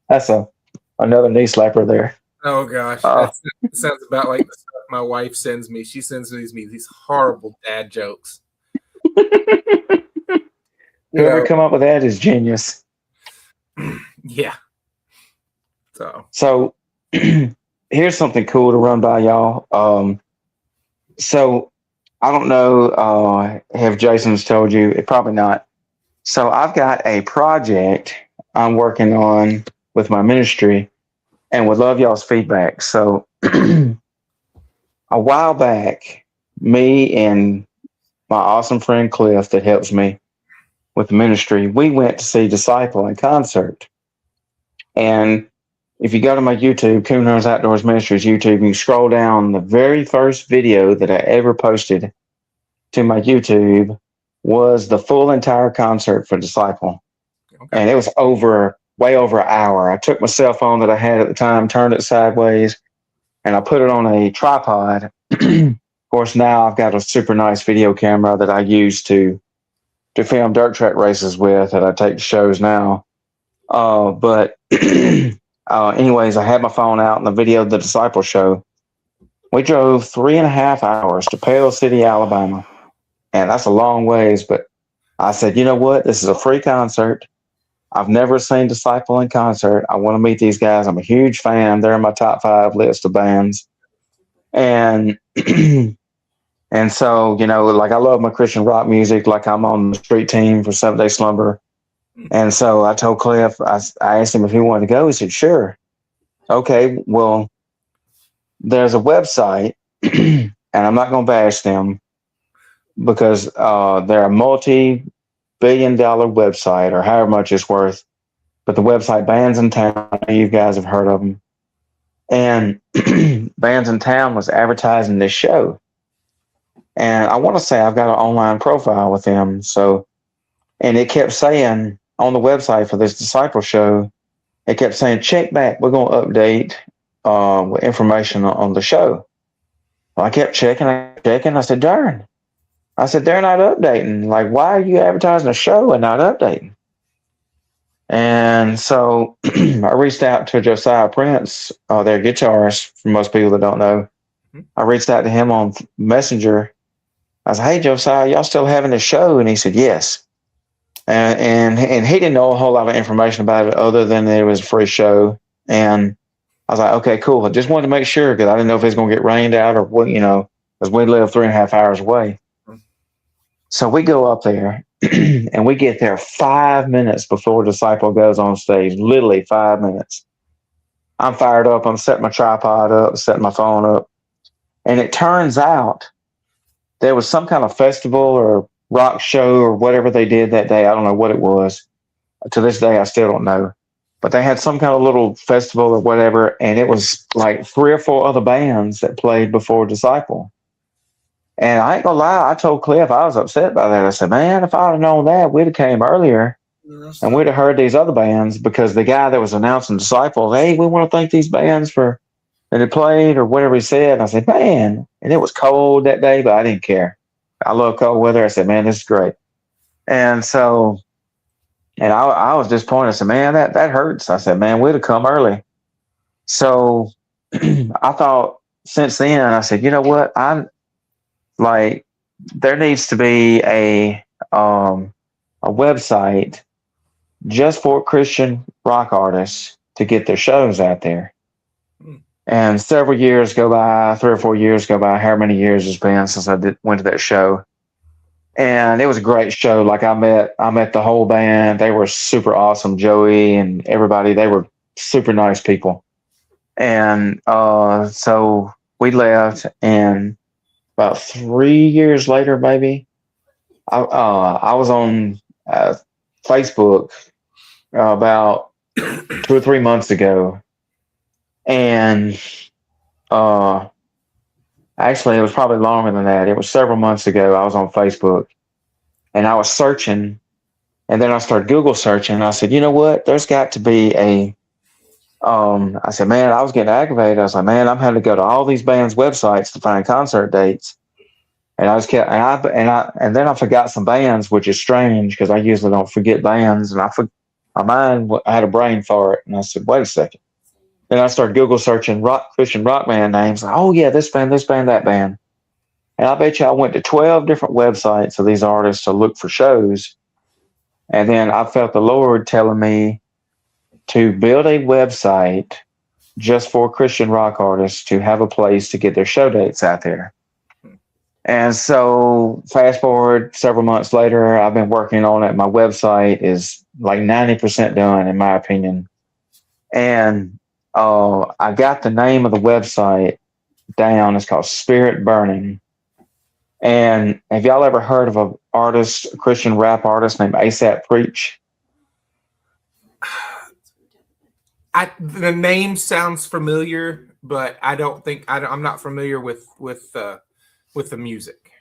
That's another knee slapper there. Oh gosh, that sounds about like the stuff my wife sends me. She sends me these horrible dad jokes. Whoever come up with that is genius. Yeah. So here's something cool to run by y'all. So I don't know if Jason's told you, probably not. So I've got a project I'm working on with my ministry and would love y'all's feedback. So a while back, me and my awesome friend Cliff that helps me with the ministry, we went to see Disciple in concert. And if you go to my YouTube, Coon Runs Outdoors Ministries YouTube, you scroll down, the very first video that I ever posted to my YouTube was the full entire concert for Disciple. Okay. And it was way over an hour. I took my cell phone that I had at the time, turned it sideways, and I put it on a tripod. Of course, now I've got a super nice video camera that I use to film dirt track races with, that I take to shows now. But anyways, I had my phone out, and the video of the Disciple show, we drove 3.5 hours to Pale City, Alabama. And that's a long ways, but I said, you know what? This is a free concert. I've never seen Disciple in concert. I want to meet these guys. I'm a huge fan. They're in my top 5 list of bands. And and so, like I love my Christian rock music, like I'm on the street team for 7 Day Slumber. And so I told Cliff, I asked him if he wanted to go. He said, sure. Okay, well, there's a website, and I'm not going to bash them because they're a multi-billion-dollar website, or however much it's worth. But the website Bands in Town, you guys have heard of them. And Bands in Town was advertising this show. And I want to say I've got an online profile with them. So, and it kept saying, on the website for this disciple show, it kept saying, check back. We're going to update with information on the show. Well, I kept checking. I said, darn. I said, they're not updating. Like, why are you advertising a show and not updating? And so I reached out to Josiah Prince, their guitarist, for most people that don't know. I reached out to him on Messenger. I said, hey, Josiah, y'all still having a show? And he said, yes. And he didn't know a whole lot of information about it other than that it was a free show. And I was like, okay, cool. I just wanted to make sure because I didn't know if it was going to get rained out or what, because we live 3.5 hours away. So we go up there and we get there 5 minutes before Disciple goes on stage, literally 5 minutes. I'm fired up. I'm setting my tripod up, setting my phone up. And it turns out there was some kind of festival or rock show or whatever they did that day. I don't know what it was. To this day, I still don't know. But they had some kind of little festival or whatever, and it was like 3 or 4 other bands that played before Disciple. And I ain't gonna lie, I told Cliff I was upset by that. I said, man, if I'd have known that, we'd have came earlier and we'd have heard these other bands, because the guy that was announcing Disciple, hey, we want to thank these bands for that it played or whatever he said. And I said, man, and it was cold that day, but I didn't care. I love cold weather. I said, man, this is great. And so, and I was disappointed. I said, man, that hurts. I said, man, we'd have come early. So I thought since then, I said, you know what? There needs to be a website just for Christian rock artists to get their shows out there. And several years go by, 3 or 4 years go by, however many years it's been since I went to that show. And it was a great show. Like I met the whole band. They were super awesome. Joey and everybody, they were super nice people. And so we left, and about 3 years later, maybe, I was on Facebook about 2 or 3 months ago. And actually, it was probably longer than that. It was several months ago. I was on Facebook, and I was searching, and then I started Google searching. And I said, you know what? There's got to be a I said, man, I was getting aggravated. I was like, man, I'm having to go to all these bands' websites to find concert dates. And I was kept, and then I forgot some bands, which is strange because I usually don't forget bands. And my mind, I had a brain fart, and I said, wait a second. Then I started Google searching Christian rock band names. Like, oh yeah, this band, that band. And I bet you I went to 12 different websites of these artists to look for shows. And then I felt the Lord telling me to build a website just for Christian rock artists to have a place to get their show dates out there. And so fast forward several months later, I've been working on it. My website is like 90% done, in my opinion. And I got the name of the website down. It's called Spirit Burning. And have y'all ever heard of a Christian rap artist named ASAP Preach? The name sounds familiar, but I'm not familiar with the music.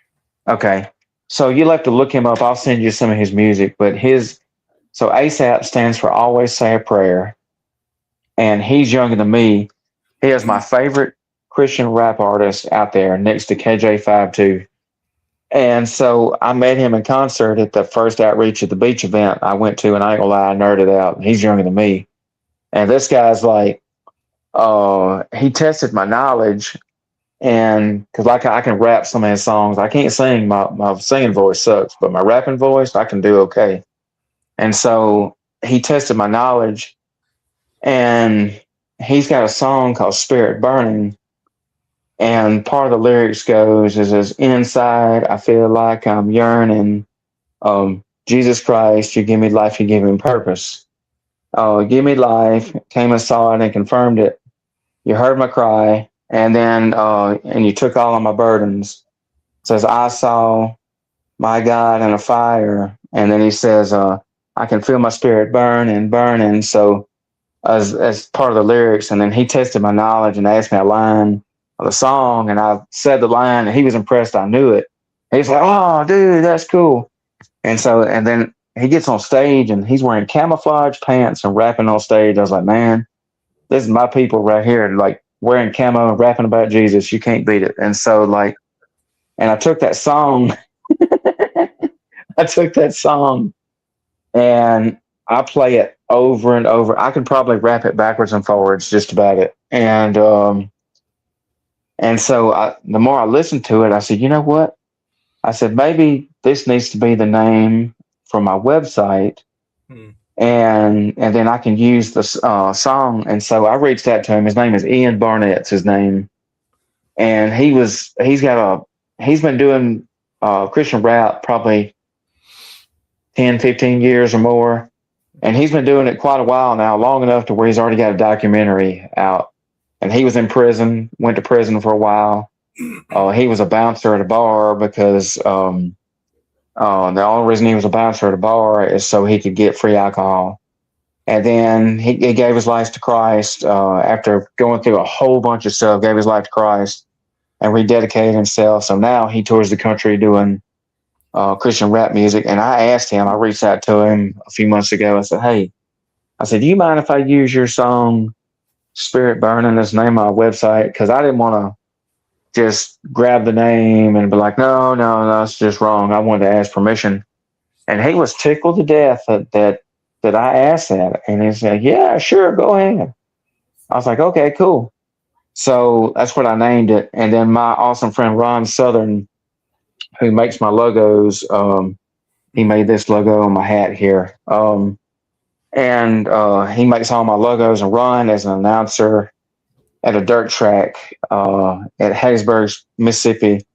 Okay. So you'll have to look him up. I'll send you some of his music, but so ASAP stands for Always Say a Prayer. And he's younger than me. He is my favorite Christian rap artist out there, next to KJ52. And so I met him in concert at the first Outreach at the Beach event I went to, and I ain't gonna lie, I nerded out. He's younger than me. And this guy's like, he tested my knowledge, and because I can rap some of his songs. I can't sing. My singing voice sucks, but my rapping voice, I can do okay. And so he tested my knowledge. And he's got a song called Spirit Burning. And part of the lyrics goes, inside, I feel like I'm yearning. Jesus Christ, you give me life, you give me purpose. Give me life, came and saw it and confirmed it. You heard my cry, and then and you took all of my burdens. It says, I saw my God in a fire. And then he says, I can feel my spirit burning. So as part of the lyrics, and then he tested my knowledge and asked me a line of the song, and I said the line, and he was impressed I knew it. He's like, oh, dude, that's cool. And so, and then he gets on stage and he's wearing camouflage pants and rapping on stage. I was like, man, this is my people right here, like wearing camo and rapping about Jesus. You can't beat it. And so like, and I took that song, and I play it over and over. I could probably rap it backwards and forwards, just about it. And so the more I listened to it, I said, you know what? I said, maybe this needs to be the name for my website. And then I can use the song. And so I reached out to him. His name is Ian Barnett's his name. And he's been doing Christian rap probably 10, 15 years or more. And he's been doing it quite a while now, long enough to where he's already got a documentary out. And he was in prison, went to prison for a while. He was a bouncer at a bar because the only reason he was a bouncer at a bar is so he could get free alcohol. And then he gave his life to Christ after going through a whole bunch of stuff, gave his life to Christ and rededicated himself. So now he tours the country doing Christian rap music. And I reached out to him a few months ago. I said, hey, do you mind if I use your song Spirit Burning as the name of my website? Because I didn't want to just grab the name and be like, no, it's just wrong. I wanted to ask permission. And he was tickled to death that I asked that. And he said, yeah, sure, go ahead. I was like, okay, cool. So that's what I named it. And then my awesome friend Ron Southern, who makes my logos, he made this logo on my hat here. And he makes all my logos. And Ron is an announcer at a dirt track at Hattiesburg, Mississippi.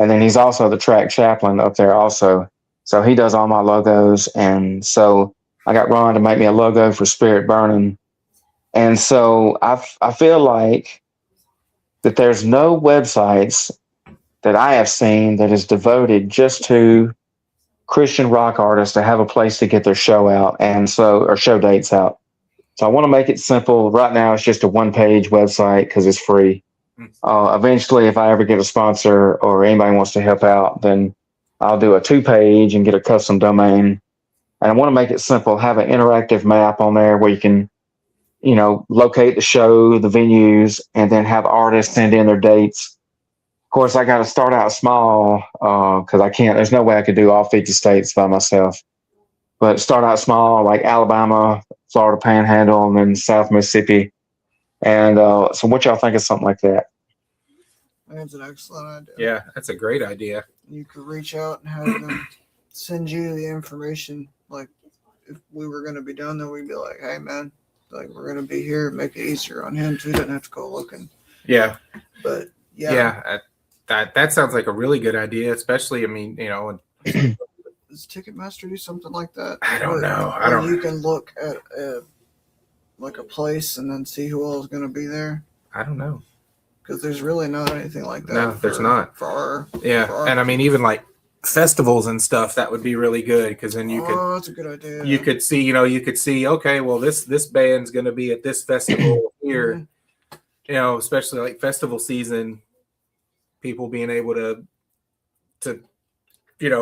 And then he's also the track chaplain up there also. So he does all my logos. And so I got Ron to make me a logo for Spirit Burning. And so I feel like that there's no websites that I have seen that is devoted just to Christian rock artists to have a place to get their show out or show dates out. So I want to make it simple. Right now, it's just a one-page website because it's free. Eventually, if I ever get a sponsor or anybody wants to help out, then I'll do a 2-page and get a custom domain. And I want to make it simple, have an interactive map on there where you can, locate the show, the venues, and then have artists send in their dates. Of course, I got to start out small because there's no way I could do all 50 states by myself. But start out small, like Alabama, Florida Panhandle, and then South Mississippi. And so what y'all think of something like that? That's an excellent idea. Yeah, that's a great idea. You could reach out and have them send you the information. Like, if we were going to be down there, we'd be like, hey, man, like, we're going to be here. Make it easier on him, so he doesn't have to go looking. Yeah. But, Yeah, that sounds like a really good idea, especially, does Ticketmaster do something like that? I don't know. You can look at a place and then see who all is going to be there. I don't know. Because there's really not anything like that. No, there's not. And even like festivals and stuff, that would be really good because then you could. Oh, that's a good idea. You could see, okay, well, this band's going to be at this festival here. Especially like festival season, people being able to get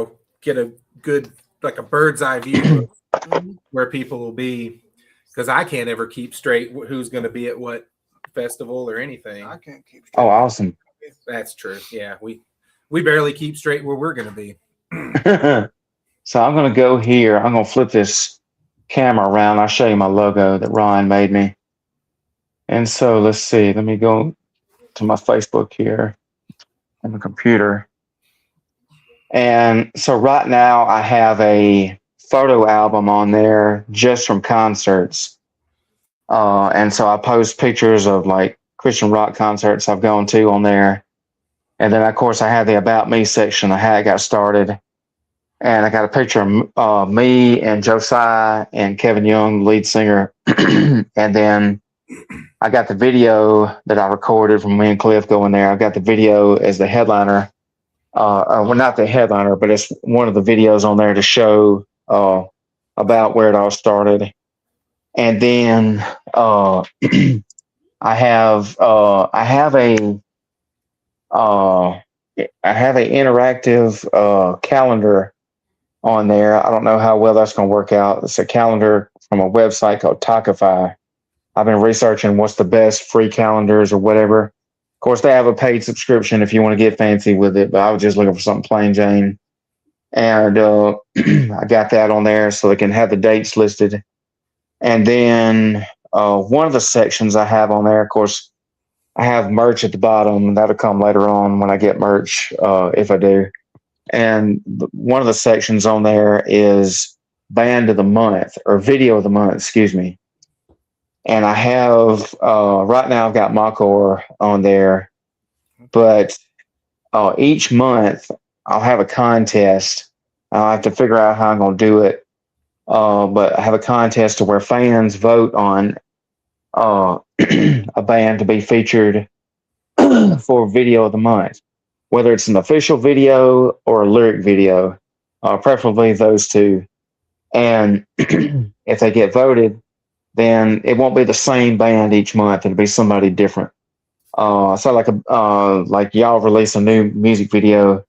a good, like a bird's eye view of where people will be, because I can't ever keep straight who's going to be at what festival or anything. I can't keep straight. Oh, awesome. That's true. Yeah, we barely keep straight where we're going to be. So I'm going to go here. I'm going to flip this camera around. I'll show you my logo that Ryan made me. And so let's see. Let me go to my Facebook here on the computer. And so right now I have a photo album on there just from concerts. And so I post pictures of like Christian rock concerts I've gone to on there. And then, of course, I have the About Me section of how it got started. And I got a picture of me and Josiah and Kevin Young, the lead singer. And then I got the video that I recorded from me and Cliff going there. I got the video as the headliner. Well, not the headliner, but it's one of the videos on there to show about where it all started. And then I have an interactive calendar on there. I don't know how well that's going to work out. It's a calendar from a website called Talkify. I've been researching what's the best free calendars or whatever. Of course, they have a paid subscription if you want to get fancy with it, but I was just looking for something plain Jane. And I got that on there so they can have the dates listed. And then one of the sections I have on there, of course, I have merch at the bottom. That'll come later on when I get merch, if I do. And one of the sections on there is band of the month or video of the month, excuse me. And I have, right now I've got Makor on there, but each month I'll have a contest. I'll have to figure out how I'm going to do it. But I have a contest to where fans vote on a band to be featured for video of the month, whether it's an official video or a lyric video, preferably those two. And if they get voted, then it won't be the same band each month. It'll be somebody different. So like y'all release a new music video,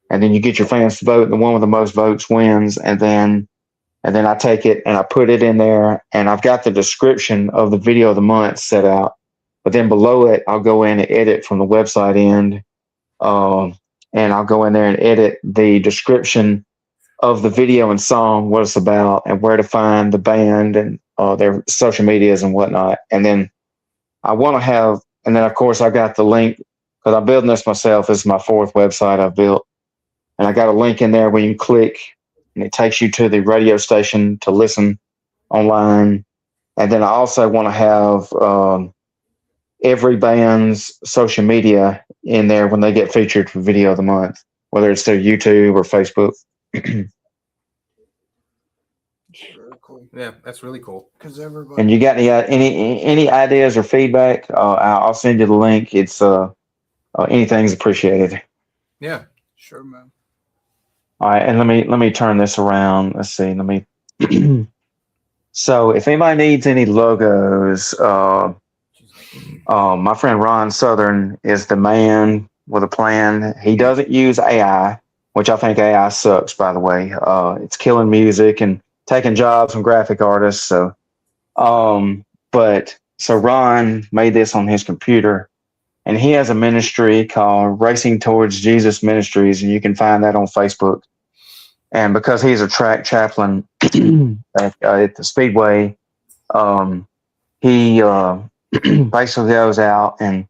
and then you get your fans to vote, and the one with the most votes wins. And then I take it and I put it in there, and I've got the description of the video of the month set out. But then below it, I'll go in and edit from the website end, and I'll go in there and edit the description of the video and song, what it's about, and where to find the band and their social medias and whatnot. And then I want to have, and then of course I got the link because I'm building this myself. This is my 4th website I've built, and I got a link in there where you click, and it takes you to the radio station to listen online. And then I also want to have every band's social media in there when they get featured for video of the month, whether it's their YouTube or Facebook. Very cool. Yeah, that's really cool. Because everybody. And you got any ideas or feedback? I'll send you the link. It's anything's appreciated. Yeah. Sure, man. All right, and let me turn this around. Let's see. Let me. So, if anybody needs any logos, my friend Ron Southern is the man with a plan. He doesn't use AI, which I think AI sucks, by the way. It's killing music and taking jobs from graphic artists. So, so Ron made this on his computer, and he has a ministry called Racing Towards Jesus Ministries, and you can find that on Facebook. And because he's a track chaplain at the Speedway, he basically goes out and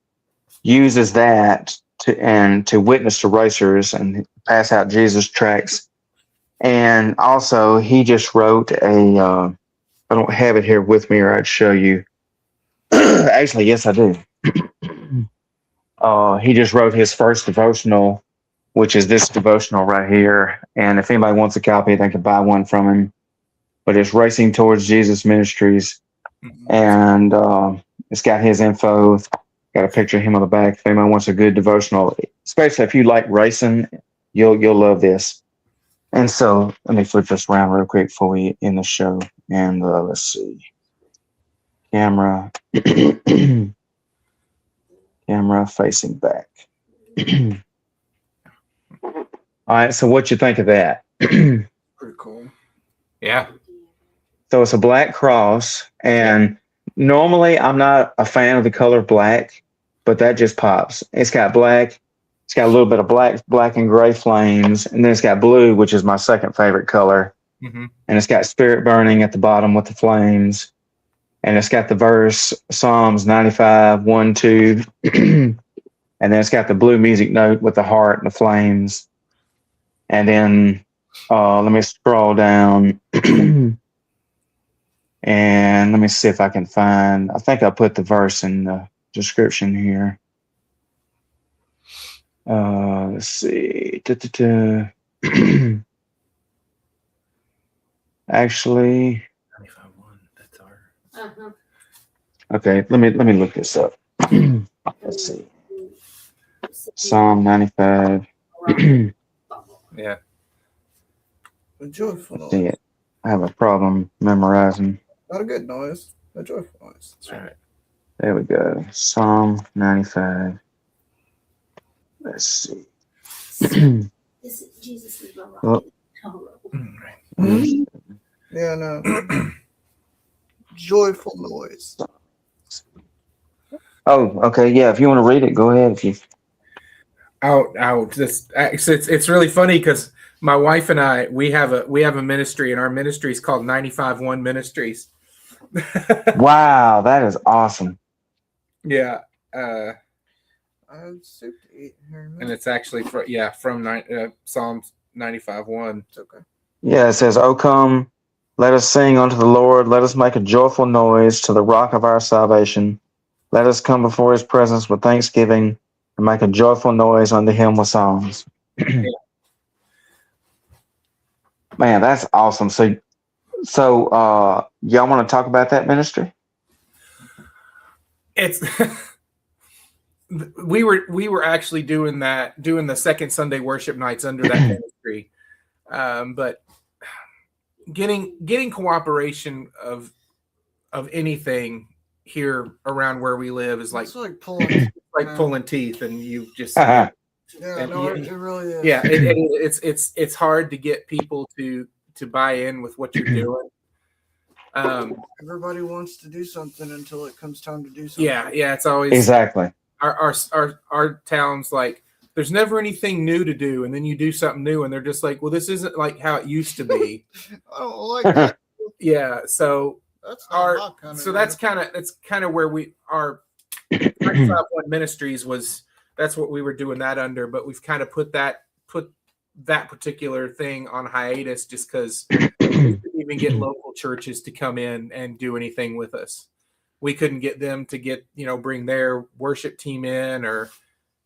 uses that to witness to racers and pass out Jesus tracts. And also, he just wrote I don't have it here with me, or I'd show you. Actually, yes, I do. He just wrote his first devotional, which is this devotional right here. And if anybody wants a copy, they can buy one from him. But it's Racing Towards Jesus Ministries. And it's got his info. Got a picture of him on the back. If anybody wants a good devotional, especially if you like racing, you'll love this. And so let me flip this around real quick before we end the show. And let's see. Camera. Camera facing back. All right, so what you think of that? Pretty cool. Yeah. So it's a black cross, and normally I'm not a fan of the color black, but that just pops. It's got black, it's got a little bit of black and gray flames, and then it's got blue, which is my second favorite color. Mm-hmm. And it's got spirit burning at the bottom with the flames, and it's got the verse Psalms 95, 1, 2, and then it's got the blue music note with the heart and the flames. And then let me scroll down and let me see if I can find, I think I put the verse in the description here. Let's see. Actually, 95.1. That's our. okay, let me look this up. Let's see. Psalm 95. Yeah. A joyful noise. See it. I have a problem memorizing. Not a good noise. A joyful noise. That's right. There we go. Psalm 95. Let's see. This Jesus is the rock. Oh, Yeah, no. Joyful noise. Oh, okay. Yeah, if you want to read it, go ahead. If you. It's really funny because my wife and I we have a ministry, and our ministry is called 95.1 Ministries. Wow, that is awesome. Yeah, I have soup to eat here. and it's actually from Psalms 95.1. It's okay. Yeah, it says, "O come, let us sing unto the Lord. Let us make a joyful noise to the rock of our salvation. Let us come before his presence with thanksgiving and make a joyful noise unto him with songs." Man, that's awesome. So y'all want to talk about that ministry? It's we were actually doing the second Sunday worship nights under that ministry, but getting cooperation of anything here around where we live is like It's like pulling. pulling teeth, and you just Yeah, And no, you- it really is. yeah, it's hard to get people to buy in with what you're doing. Everybody wants to do something until it comes time to do something. Yeah, it's always Exactly. our town's like there's never anything new to do, and then you do something new, and they're just like, well, this isn't like how it used to be. I don't like that. Yeah, so That's not my kind of that's kind of where we are. 95.1 Ministries that's what we were doing that under, but we've kind of put that particular thing on hiatus just because we couldn't even get local churches to come in and do anything with us. We couldn't get them to bring their worship team in or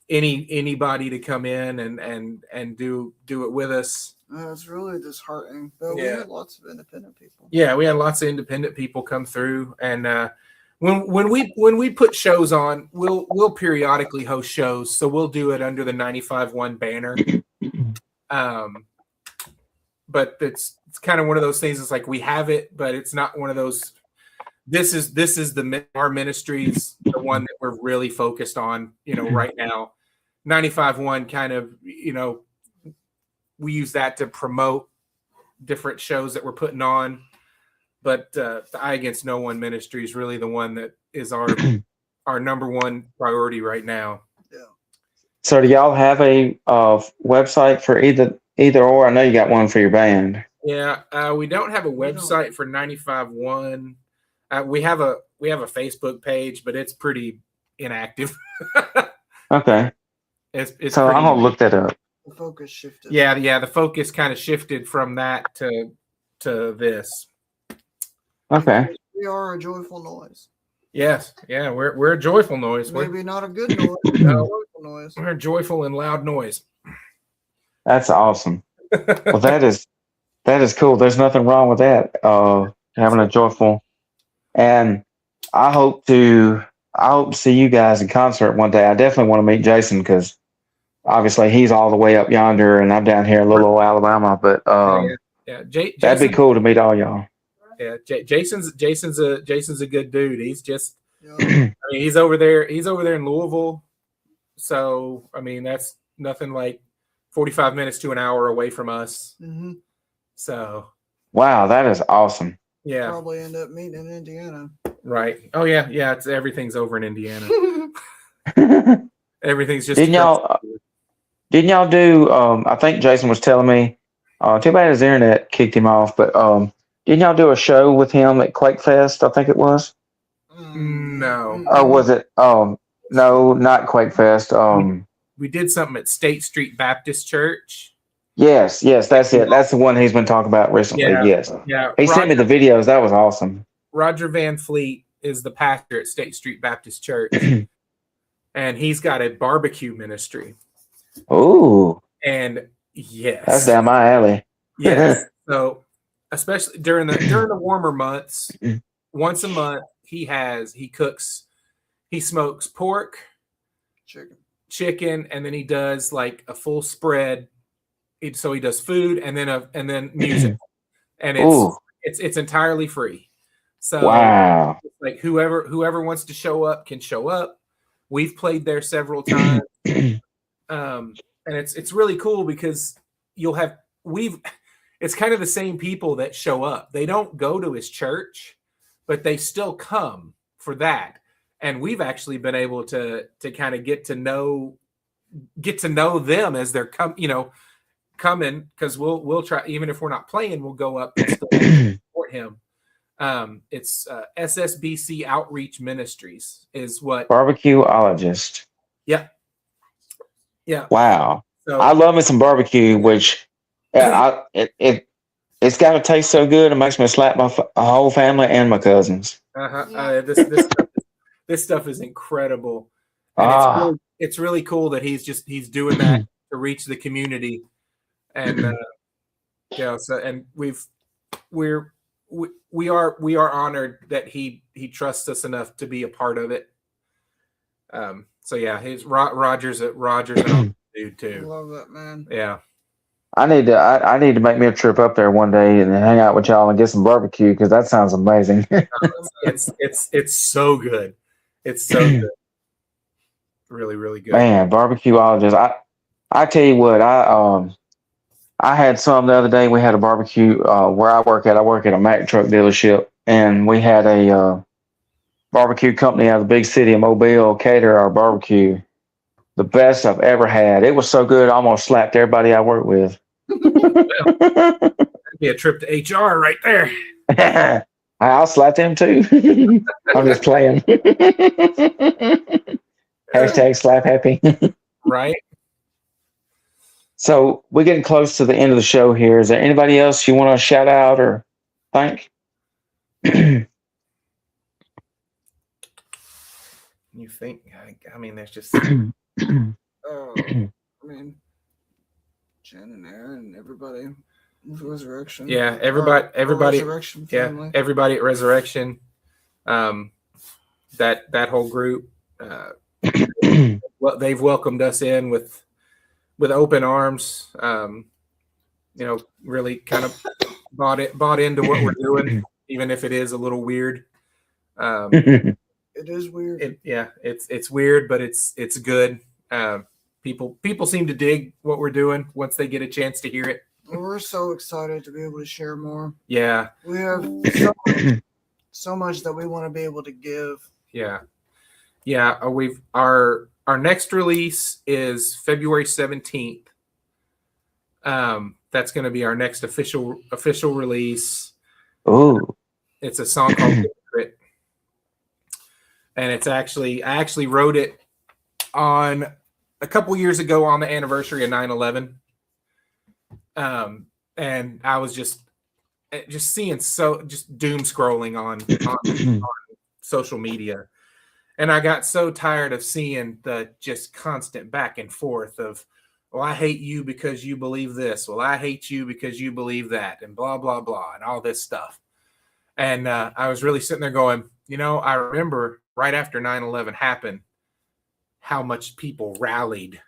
anybody to come in and do it with us. It's really disheartening. But we Yeah. had lots of independent people. Yeah, we had lots of independent people come through, and when we put shows on, we'll periodically host shows. So we'll do it under the 95.1 banner. But it's kind of one of those things. It's like we have it, but it's not one of those. This is our ministry's the one that we're really focused on. Right now, 95.1 kind of we use that to promote different shows that we're putting on. But the I Against No One ministry is really the one that is our number one priority right now. Yeah. So do y'all have a website for either or? I know you got one for your band. Yeah, we don't have a website for 95.1. We have a Facebook page, but it's pretty inactive. Okay. It's So pretty, I'm gonna look that up. The focus shifted. Yeah, the focus kind of shifted from that to this. Okay. We are a joyful noise. Yes, yeah, we're a joyful noise. Maybe not a good noise, but a joyful noise. We're a joyful and loud noise. That's awesome. Well, that is cool. There's nothing wrong with that. Having a joyful, and I hope to see you guys in concert one day. I definitely want to meet Jason because obviously he's all the way up yonder, and I'm down here in little old Alabama. But Yeah, that'd be cool to meet all y'all. Yeah, Jason's a good dude. He's just, Yeah. I mean, he's over there in Louisville. So, I mean, that's nothing like 45 minutes to an hour away from us. Mm-hmm. So, Wow, that is awesome. yeah, Probably end up meeting in Indiana. right. Oh yeah, everything's over in Indiana. Everything's just Didn't y'all do? I think Jason was telling me. Too bad his internet kicked him off. But didn't y'all do a show with him at Kwake Fest? I think it was. No. Or was it? No, not Kwake Fest. We did something at State Street Baptist Church. Yes, that's it. That's the one he's been talking about recently. Yeah. Yes, Yeah, he sent me the videos. That was awesome. Roger Van Fleet is the pastor at State Street Baptist Church, and he's got a barbecue ministry. Ooh, And yes, that's down my alley. yes. So especially during the warmer months, once a month he smokes pork, chicken, and then he does like a full spread. So he does food and then music, and it's entirely free. So Wow. like whoever wants to show up can show up. We've played there several times, and it's really cool because it's kind of the same people that show up. They don't go to his church, but they still come for that. And we've actually been able to kind of get to know them as they're coming, because we'll try, even if we're not playing, we'll go up and still support him. It's SSBC Outreach Ministries is what Barbecueologist. Yeah. Wow. So I love me some barbecue, which it's got to taste so good. It makes me slap my whole family and my cousins. This stuff is incredible, and it's really cool that he's doing that to reach the community, and we are honored that he trusts us enough to be a part of it. So yeah, his Roger's an dude too. Love that, man. Yeah. I need to make me a trip up there one day and hang out with y'all and get some barbecue, because that sounds amazing. It's so good. It's so good. Really, really good. Man, barbecueologist. I tell you what, I had some the other day. We had a barbecue where I work at. I work at a Mack truck dealership, and we had a barbecue company out of the big city of Mobile cater our barbecue. The best I've ever had. It was so good, I almost slapped everybody I work with. That'd be a trip to HR right there. I'll slap them too. I'm just playing. Hashtag slap happy. Right. So we're getting close to the end of the show here. Is there anybody else you want to shout out or thank? You think? I mean, there's just. I mean, Jen and Aaron, everybody with Resurrection. Yeah, everybody. Resurrection Yeah, family. everybody at Resurrection. That whole group. Well, they've welcomed us in with open arms. Really kind of bought into what we're doing, even if it is a little weird. It is weird. It's weird, but it's good. People seem to dig what we're doing once they get a chance to hear it. We're so excited to be able to share more. Yeah. We have so much that we want to be able to give. Yeah. Our next release is February 17th. That's going to be our next official release. Ooh. It's a song called Secret. And I actually wrote it on a couple years ago on the anniversary of 9/11. And I was just seeing just doom scrolling on social media. And I got so tired of seeing the just constant back and forth of, well, I hate you because you believe this. Well, I hate you because you believe that, and blah, blah, blah, and all this stuff. And I was really sitting there going, I remember right after 9/11 happened, how much people rallied,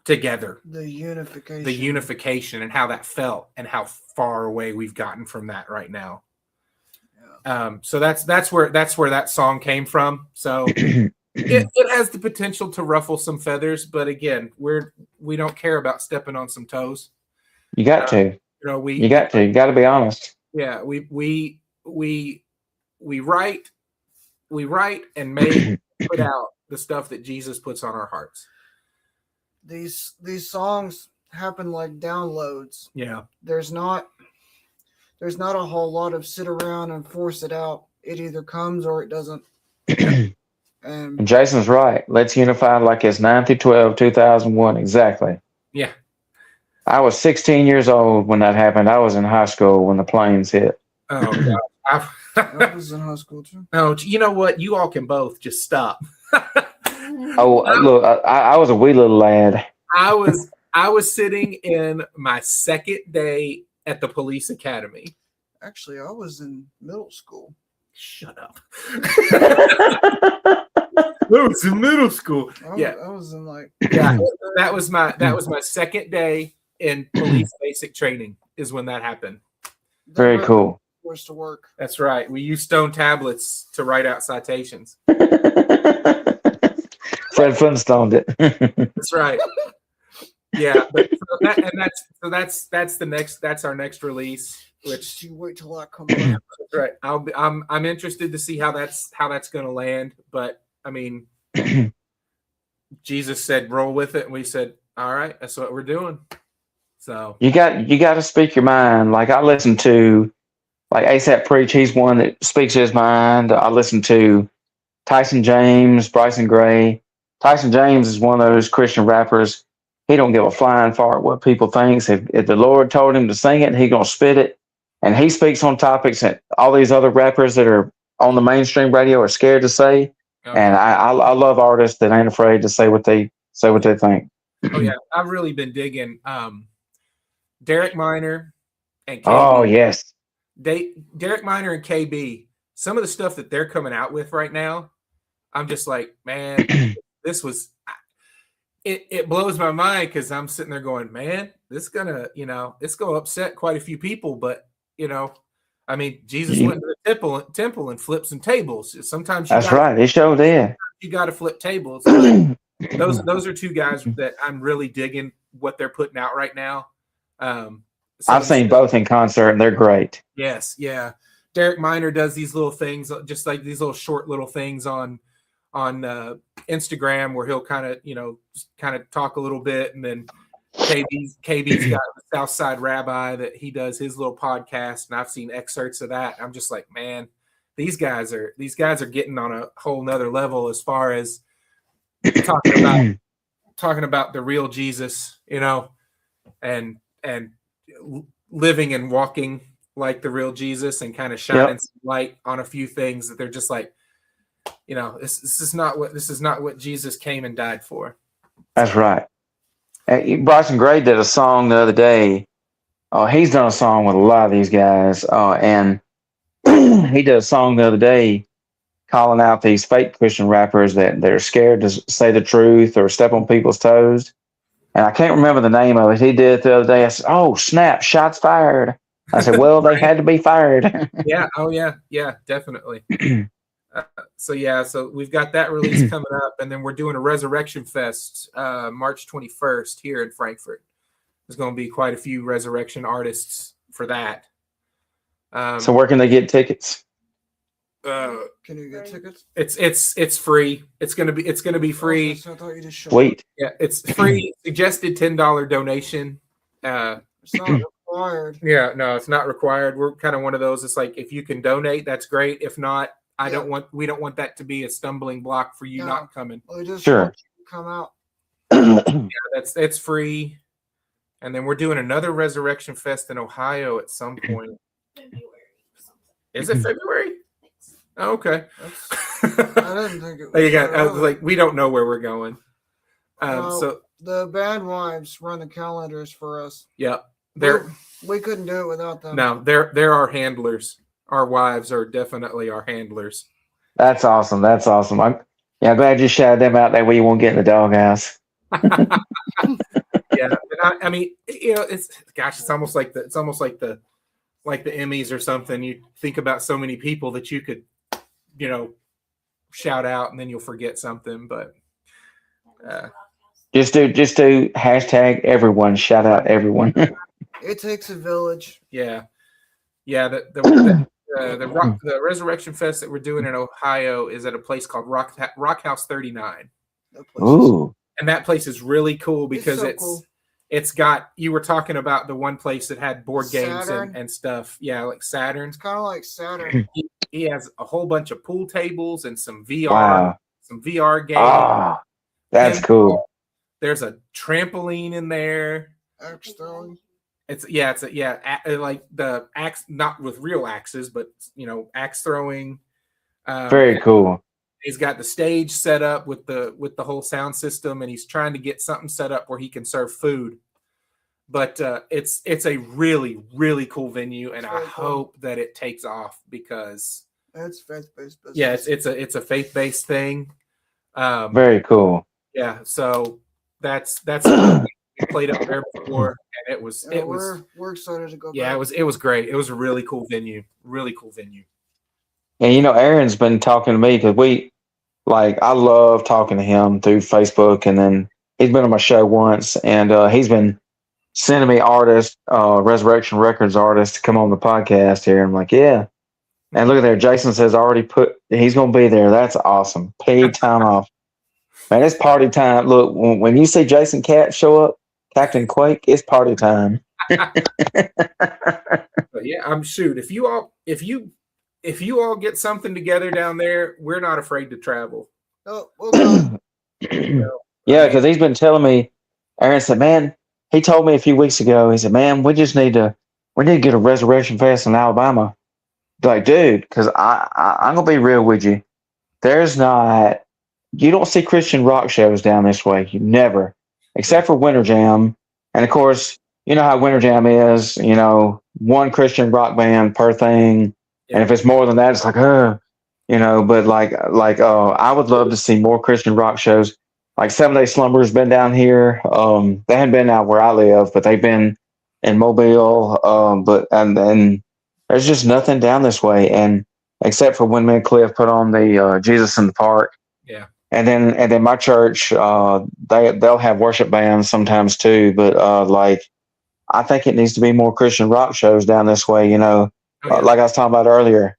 together. The unification and how that felt and how far away we've gotten from that right now. So that's where that song came from. So it has the potential to ruffle some feathers, but again, we don't care about stepping on some toes. You got to. You got to be honest. Yeah, we write and put out the stuff that Jesus puts on our hearts. These songs happen like downloads. Yeah. There's not a whole lot of sit around and force it out. It either comes or it doesn't. And Jason's right. Let's unify like it's 9/12, 2001. Exactly. Yeah. I was 16 years old when that happened. I was in high school when the planes hit. Oh, God. I was in high school too. Oh, you know what? You all can both just stop. Look, I was a wee little lad. I was sitting in my second day at the police academy. Actually, I was in middle school. Shut up. I was in middle school. I was in that was my second day in police basic training is when that happened. Very cool. Forced to work. That's right. We used stone tablets to write out citations. Fred Flintstone it. That's right. Yeah, but that's our next release. Which you wait till that comes out. right, I'm interested to see how that's going to land. But I mean, Jesus said roll with it, and we said all right, that's what we're doing. So you got to speak your mind. Like I listen to like ASAP Preach. He's one that speaks his mind. I listen to Tyson James, Bryson Gray. Tyson James is one of those Christian rappers. He don't give a flying fart what people think. If the Lord told him to sing it, he gonna spit it. And he speaks on topics that all these other rappers that are on the mainstream radio are scared to say. okay. And I love artists that ain't afraid to say what they think. Oh yeah, I've really been digging Derek Minor and KB. Oh yes, Derek Minor and KB. Some of the stuff that they're coming out with right now, I'm just like, man, this was. It blows my mind because I'm sitting there going, man, it's gonna upset quite a few people. But I mean, Jesus went to the temple and flipped some tables. Sometimes that's right. He showed there. You got to flip tables. Those are two guys that I'm really digging what they're putting out right now. I've seen both in concert, and they're great. Yes, yeah. Derek Minor does these little things, just like these little short little things on Instagram, where he'll kind of talk a little bit, and then KB's got the Southside Rabbi that he does his little podcast, and I've seen excerpts of that. I'm just like, man, these guys are getting on a whole nother level as far as talking about the real Jesus, and living and walking like the real Jesus, and kind of shining some light on a few things that they're just like, this is not what Jesus came and died for. That's right. Bryson Gray did a song the other day. He's done a song with a lot of these guys, and he did a song the other day calling out these fake Christian rappers that they're scared to say the truth or step on people's toes. And I can't remember the name of it. He did it the other day. I said, "Oh snap! Shots fired." I said, "Well, they had to be fired." Yeah. Oh yeah. Yeah. Definitely. So we've got that release coming up, and then we're doing a Resurrection Fest March 21st here in Frankfurt. There's going to be quite a few Resurrection artists for that. So where can they get tickets? Can you get tickets? It's free. It's gonna be free. So I thought you just showed. Sweet. Yeah, it's free. Suggested $10 donation. It's not required. Yeah, no, it's not required. We're kind of one of those. It's like, if you can donate, that's great. If not, we don't want that to be a stumbling block for you not coming. Well, just sure. Come out. Yeah, that's free. And then we're doing another Resurrection Fest in Ohio at some point. Is it February? Oh, okay. I didn't think it was. You got. I was like, we don't know where we're going. So the band wives run the calendars for us. Yeah, we couldn't do it without them. No, they're our handlers. Our wives are definitely our handlers. That's awesome. I'm glad you shouted them out. That way you won't get in the doghouse. Yeah, I mean, it's almost like the Emmys or something. You think about so many people that you could, shout out, and then you'll forget something. But just do hashtag everyone. Shout out everyone. It takes a village. Yeah. The Resurrection Fest that we're doing in Ohio is at a place called Rock House 39. Ooh. And that place is really cool because cool. It's got, you were talking about the one place that had board games Saturn? and stuff. Yeah, like Saturn. It's kind of like Saturn. He has a whole bunch of pool tables and some VR games. Ah, that's cool. There's a trampoline in there. Axe throwing. Like the axe, not with real axes, but axe throwing. Very cool. He's got the stage set up with the whole sound system, and he's trying to get something set up where he can serve food. But it's a really, really cool venue, and I hope that it takes off because it's faith-based business. Yeah, it's a faith-based thing. Very cool. Yeah, so that's we played up there before, and we're excited to go. Yeah, back. it was great. It was a really cool venue. Really cool venue. And Aaron's been talking to me because I love talking to him through Facebook, and then he's been on my show once, and he's been sending me artists, Resurrection Records artists, to come on the podcast here. I'm like, yeah. And look at there, Jason says he's going to be there. That's awesome. Paid time off. Man, it's party time. Look, when you see Jason Katz show up, Captain Kwake, it's party time. But yeah, I'm shoot. If you all get something together down there, we're not afraid to travel. Oh, well, Yeah, because he's been telling me. Aaron said, "Man," he told me a few weeks ago. He said, "Man, we need to get a Resurrection Fest in Alabama." Like, dude, because I'm gonna be real with you. You don't see Christian rock shows down this way. You never, except for Winter Jam, and of course, you know how Winter Jam is. You know, one Christian rock band per thing, and if it's more than that, it's like, you know. But I would love to see more Christian rock shows. Like 7 Day Slumber has been down here. They haven't been out where I live, but they've been in Mobile. And there's just nothing down this way, and except for when me and Cliff put on the Jesus in the Park. Yeah. And then my church, they'll have worship bands sometimes too. But I think it needs to be more Christian rock shows down this way. You know, like I was talking about earlier,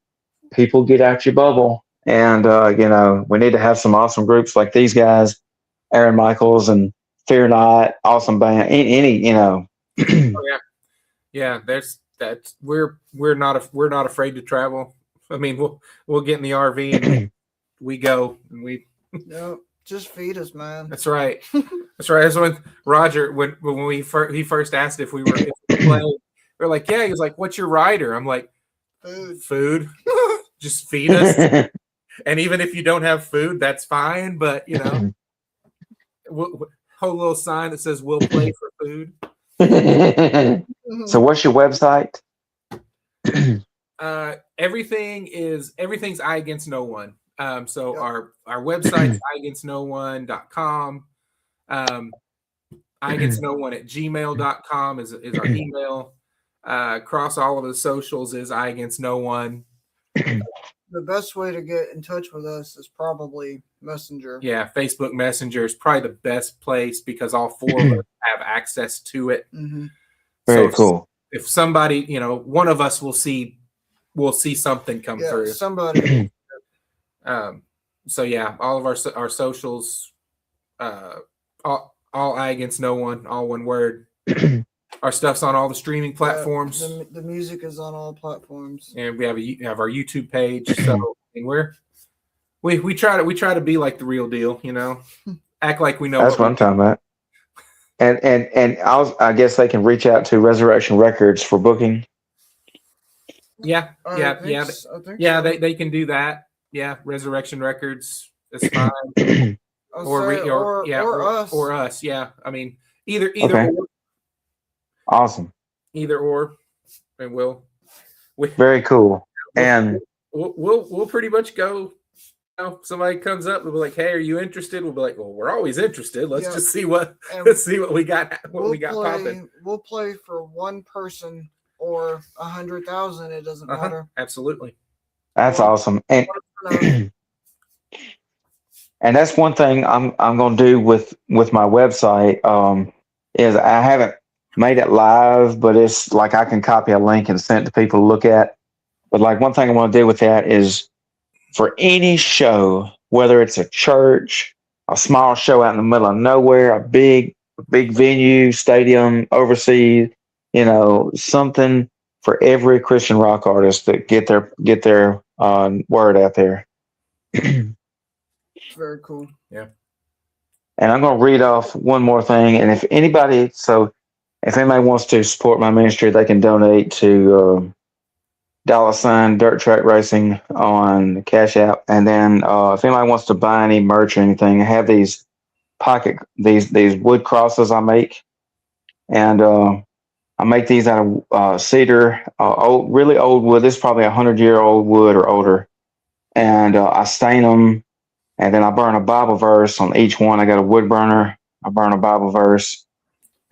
people get out your bubble, and you know, we need to have some awesome groups like these guys. Aaron Michaels and Fear Not, awesome band. Any you know. Yeah. We're not afraid to travel. I mean, we'll get in the RV and we go and we. No, just feed us, man. That's right. That's right. That's when Roger when he first asked if we were playing. We're like, yeah. He was like, "What's your rider?" I'm like, "Food. Just feed us." And even if you don't have food, that's fine. But you know. Whole little sign that says "We'll play for food." So, what's your website? Everything's I Against No One. So our website's IAgainstNoOne.com. I Against No One at gmail.com is our email. Across all of the socials is I Against No One. The best way to get in touch with us is probably Messenger. Yeah, Facebook Messenger is probably the best place because all four of us have access to it. Mm-hmm. Very cool. If somebody, you know, one of us will see something come through. Somebody. So yeah, all of our socials, all I Against No One, all one word. Our stuff's on all the streaming platforms. The music is on all platforms, and we have our YouTube page. So we try to be like the real deal, you know, act like we know. That's what I'm talking about. And I guess they can reach out to Resurrection Records for booking. Yeah. They can do that. Yeah, Resurrection Records is fine. or us. Yeah, I mean either. Okay. Or. Awesome. Either or, and very cool. And we'll pretty much go. You know, somebody comes up, we'll be like, "Hey, are you interested?" We'll be like, "Well, we're always interested. Let's just see what we got. What we got popping." We'll play for one person or 100,000. It doesn't matter. Absolutely. That's awesome. And and that's one thing I'm going to do with my website. Is I haven't made it live, but it's like I can copy a link and send it to people to look at. But like one thing I want to do with that is for any show, whether it's a church, a small show out in the middle of nowhere, a big venue, stadium, overseas, you know, something for every Christian rock artist to get their word out there. Very cool. Yeah. And I'm going to read off one more thing. And if anybody wants to support my ministry, they can donate to $ Dirt Track Racing on Cash App. And then if anybody wants to buy any merch or anything, I have these these wood crosses I make. And I make these out of cedar, really old wood. This is probably 100-year-old wood or older. And I stain them. And then I burn a Bible verse on each one. I got a wood burner. I burn a Bible verse.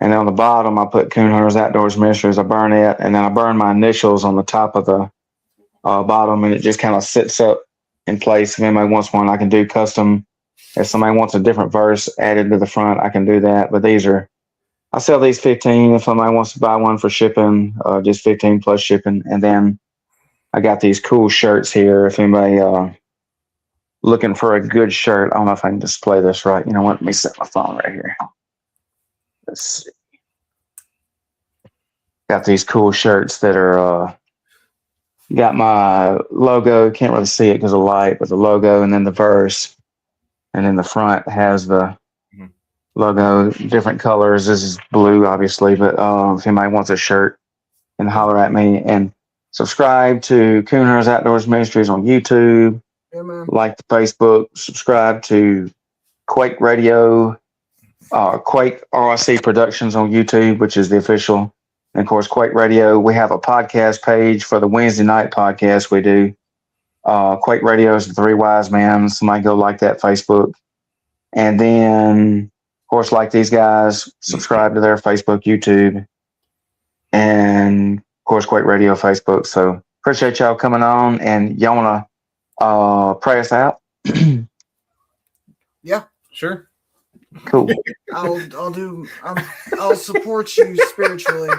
And then on the bottom, I put Coon Hunters Outdoors Ministries. I burn it. And then I burn my initials on the top of the bottom. And it just kind of sits up in place. If anybody wants one, I can do custom If somebody wants a different verse added to the front, I can do that. But I sell these 15. If somebody wants to buy one for shipping, just 15 plus shipping. And then I got these cool shirts here. If anybody looking for a good shirt, I don't know if I can display this right. You know what? Let me set my phone right here. Let's see. Got these cool shirts that are got my logo. Can't really see it because of light, but the logo and then the verse. And then the front has the logo, different colors. This is blue, obviously, but if anybody wants a shirt, then holler at me. And subscribe to Cooners Outdoors Ministries on YouTube. Yeah, man. Like the Facebook. Subscribe to Kwake Radio, Kwake RIC Productions on YouTube, which is the official. And, of course, Kwake Radio. We have a podcast page for the Wednesday night podcast we do. Kwake Radio is the Three Wise Men. Somebody go like that Facebook. And then, of course, like these guys, subscribe to their Facebook, YouTube, and, of course, Kwake Radio Facebook. So appreciate y'all coming on. And y'all want to pray us out? Yeah, sure. Cool. I'll support you spiritually.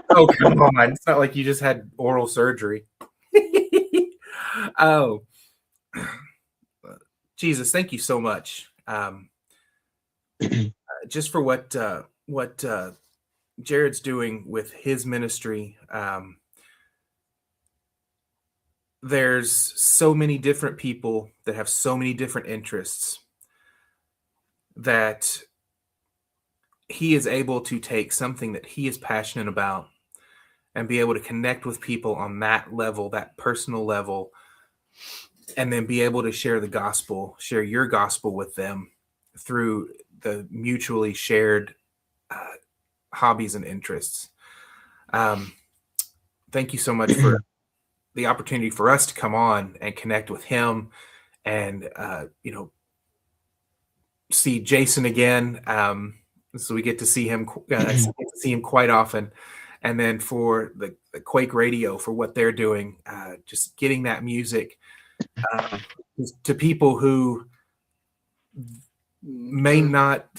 Oh, come on. It's not like you just had oral surgery. Oh, Jesus, thank you so much. Just for what Jared's doing with his ministry. There's so many different people that have so many different interests that he is able to take something that he is passionate about and be able to connect with people on that level, that personal level, and then be able to share the gospel, share your gospel with them through the mutually shared hobbies and interests. Thank you so much for the opportunity for us to come on and connect with him and, see Jason again. So we get to see him, quite often. And then for the Kwake Radio, for what they're doing, just getting that music to people who may not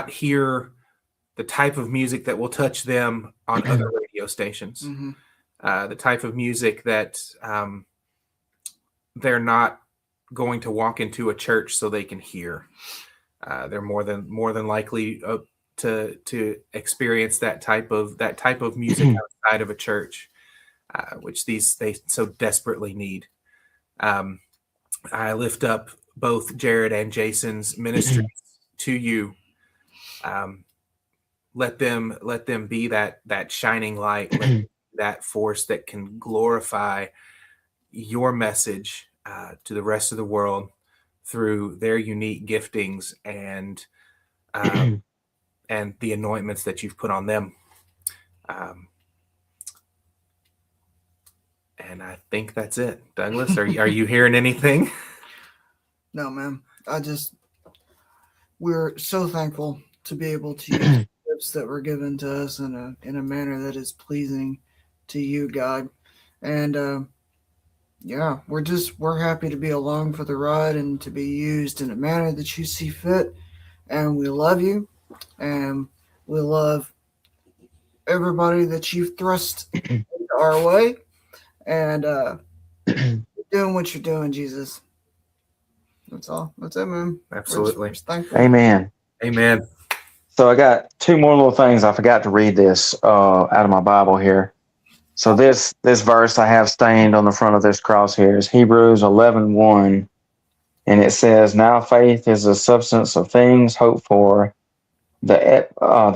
hear the type of music that will touch them on other radio stations. The type of music that they're not going to walk into a church so they can hear. They're more than likely to experience that type of music outside of a church, which they so desperately need. I lift up both Jared and Jason's ministries to you. Let them be that shining light, that force that can glorify your message to the rest of the world through their unique giftings and the anointments that you've put on them. And I think that's it. Douglas, are you hearing anything? No, man. We're so thankful to be able to use gifts that were given to us in a manner that is pleasing to you, God. And we're happy to be along for the ride and to be used in a manner that you see fit. And we love you, and we love everybody that you've thrust into our way. And doing what you're doing, Jesus. That's all. That's it, man. Absolutely. We're just thankful. Amen. Amen. So I got two more little things. I forgot to read this out of my Bible here. So this verse I have stained on the front of this cross here is Hebrews 11:1, and it says, "Now faith is the substance of things hoped for, the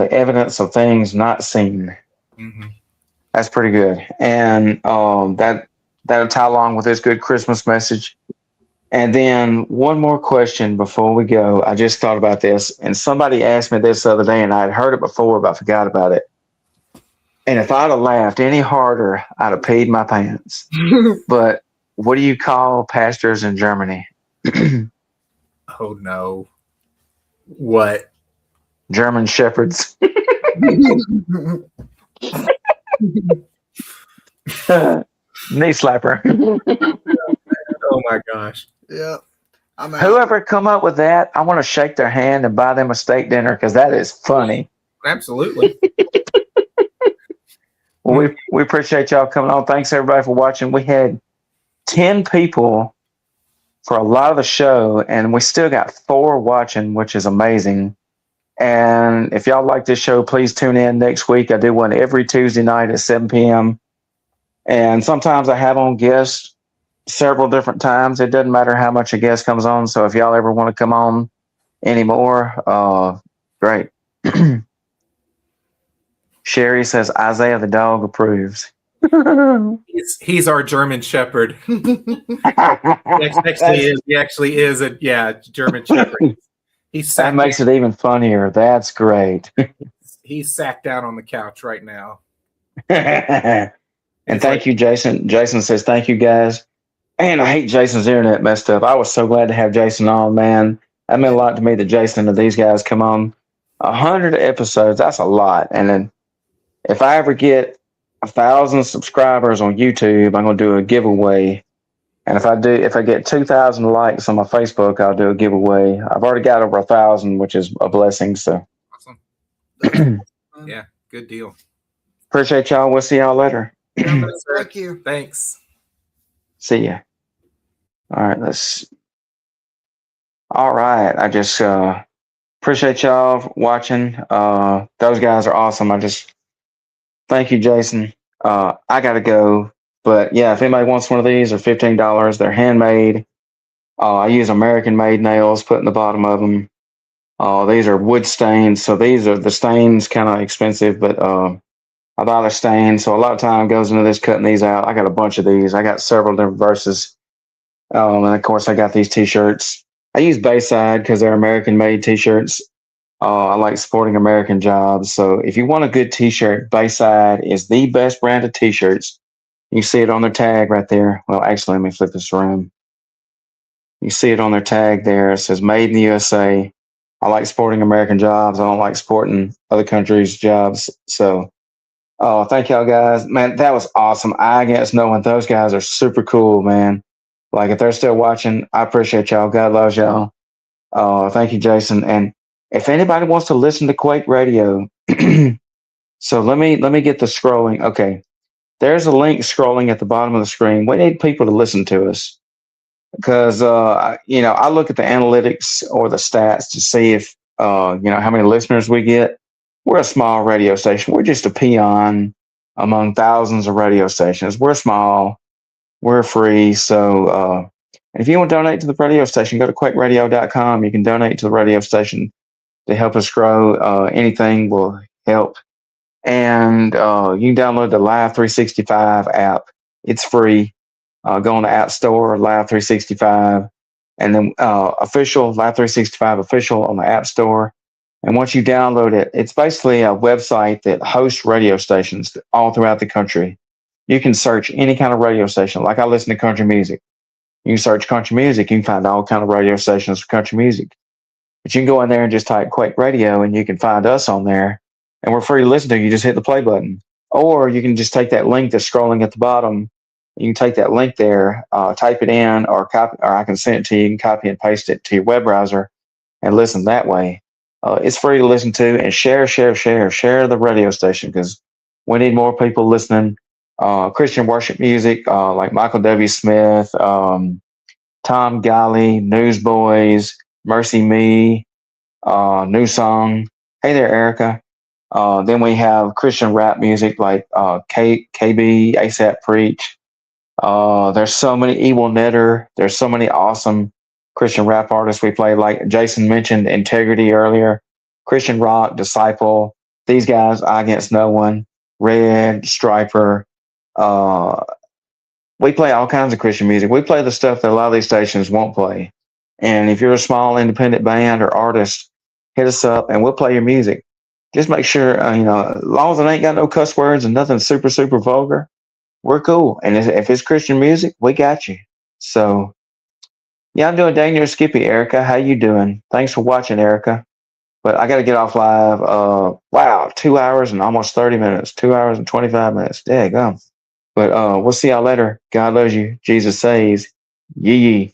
evidence of things not seen." Mm-hmm. That's pretty good, and that'll tie along with this good Christmas message. And then one more question before we go. I just thought about this, and somebody asked me this the other day, and I had heard it before, but I forgot about it. And if I'd have laughed any harder, I'd have peed my pants. But what do you call pastors in Germany? Oh, no. What? German shepherds. Knee slapper. Oh, my gosh. Yeah. I'm out. Whoever come up with that, I want to shake their hand and buy them a steak dinner because that is funny. Absolutely. Well, we appreciate y'all coming on. Thanks everybody for watching. We had 10 people for a lot of the show, and we still got 4 watching, which is amazing. And if y'all like this show, please tune in next week. I do one every Tuesday night at 7 p.m. And sometimes I have on guests several different times. It doesn't matter how much a guest comes on. So if y'all ever want to come on anymore, great. Sherry says Isaiah the dog approves. He's our German Shepherd. He actually is a German Shepherd. That makes it even funnier. That's great. He's sacked out on the couch right now. And thank you, Jason. Jason says, thank you, guys. Man, I hate Jason's internet messed up. I was so glad to have Jason on, man. That meant a lot to me that Jason and these guys come on. 100 episodes, that's a lot. And then if I ever get 1,000 subscribers on YouTube, I'm going to do a giveaway. And if I get 2,000 likes on my Facebook, I'll do a giveaway. I've already got over 1,000, which is a blessing. So, awesome. Yeah, good deal. Appreciate y'all. We'll see y'all later. Thank you. Thanks. See ya. All right, all right. I just appreciate y'all watching. Those guys are awesome. Thank you, Jason. I gotta go. But yeah, if anybody wants one of these, they're $15. They're handmade. I use American-made nails put in the bottom of them. These are wood stains, so these are the stains, kind of expensive, but I buy the stains, so a lot of time goes into this cutting these out. I got a bunch of these. I got several different verses, and of course, I got these T-shirts. I use Bayside because they're American-made T-shirts. I like supporting American jobs, so if you want a good T-shirt, Bayside is the best brand of T-shirts. You see it on their tag right there. Well, actually, let me flip this around. You see it on their tag there. It says Made in the USA. I like supporting American jobs. I don't like supporting other countries' jobs. So, thank y'all guys. Man, that was awesome. I against no one. Those guys are super cool, man. Like, if they're still watching, I appreciate y'all. God loves y'all. Thank you, Jason. And if anybody wants to listen to Kwake Radio, so let me get the scrolling. Okay. There's a link scrolling at the bottom of the screen. We need people to listen to us because, I look at the analytics or the stats to see if, how many listeners we get. We're a small radio station. We're just a peon among thousands of radio stations. We're small. We're free. So, and if you want to donate to the radio station, go to kwakeradio.com. You can donate to the radio station to help us grow. Anything will help. And you can download the Live 365 app. It's free. Go on the App Store, Live 365, and then official Live 365 official on the App Store. And once you download it, it's basically a website that hosts radio stations all throughout the country. You can search any kind of radio station. Like I listen to country music. You can search country music. You can find all kind of radio stations for country music. But you can go in there and just type Kwake Radio, and you can find us on there. And we're free to listen to. You just hit the play button. Or you can just take that link that's scrolling at the bottom. You can take that link there, type it in, or I can send it to you. You can copy and paste it to your web browser and listen that way. It's free to listen to, and share the radio station because we need more people listening. Christian worship music like Michael W. Smith, Tom Golly, Newsboys, Mercy Me, New Song. Hey there, Erica. Then we have Christian rap music like KB, ASAP Preach. There's so many, Evil Netter. There's so many awesome Christian rap artists we play. Like Jason mentioned Integrity earlier. Christian Rock, Disciple. These guys, I Against No One, Red, Striper. We play all kinds of Christian music. We play the stuff that a lot of these stations won't play. And if you're a small independent band or artist, hit us up and we'll play your music. Just make sure, as long as it ain't got no cuss words and nothing super, super vulgar, we're cool. And if it's Christian music, we got you. So, yeah, I'm doing dang near Skippy, Erica. How you doing? Thanks for watching, Erica. But I got to get off live. Wow, 2 hours and almost 30 minutes. 2 hours and 25 minutes. Daggum. But we'll see y'all later. God loves you. Jesus saves. Yee.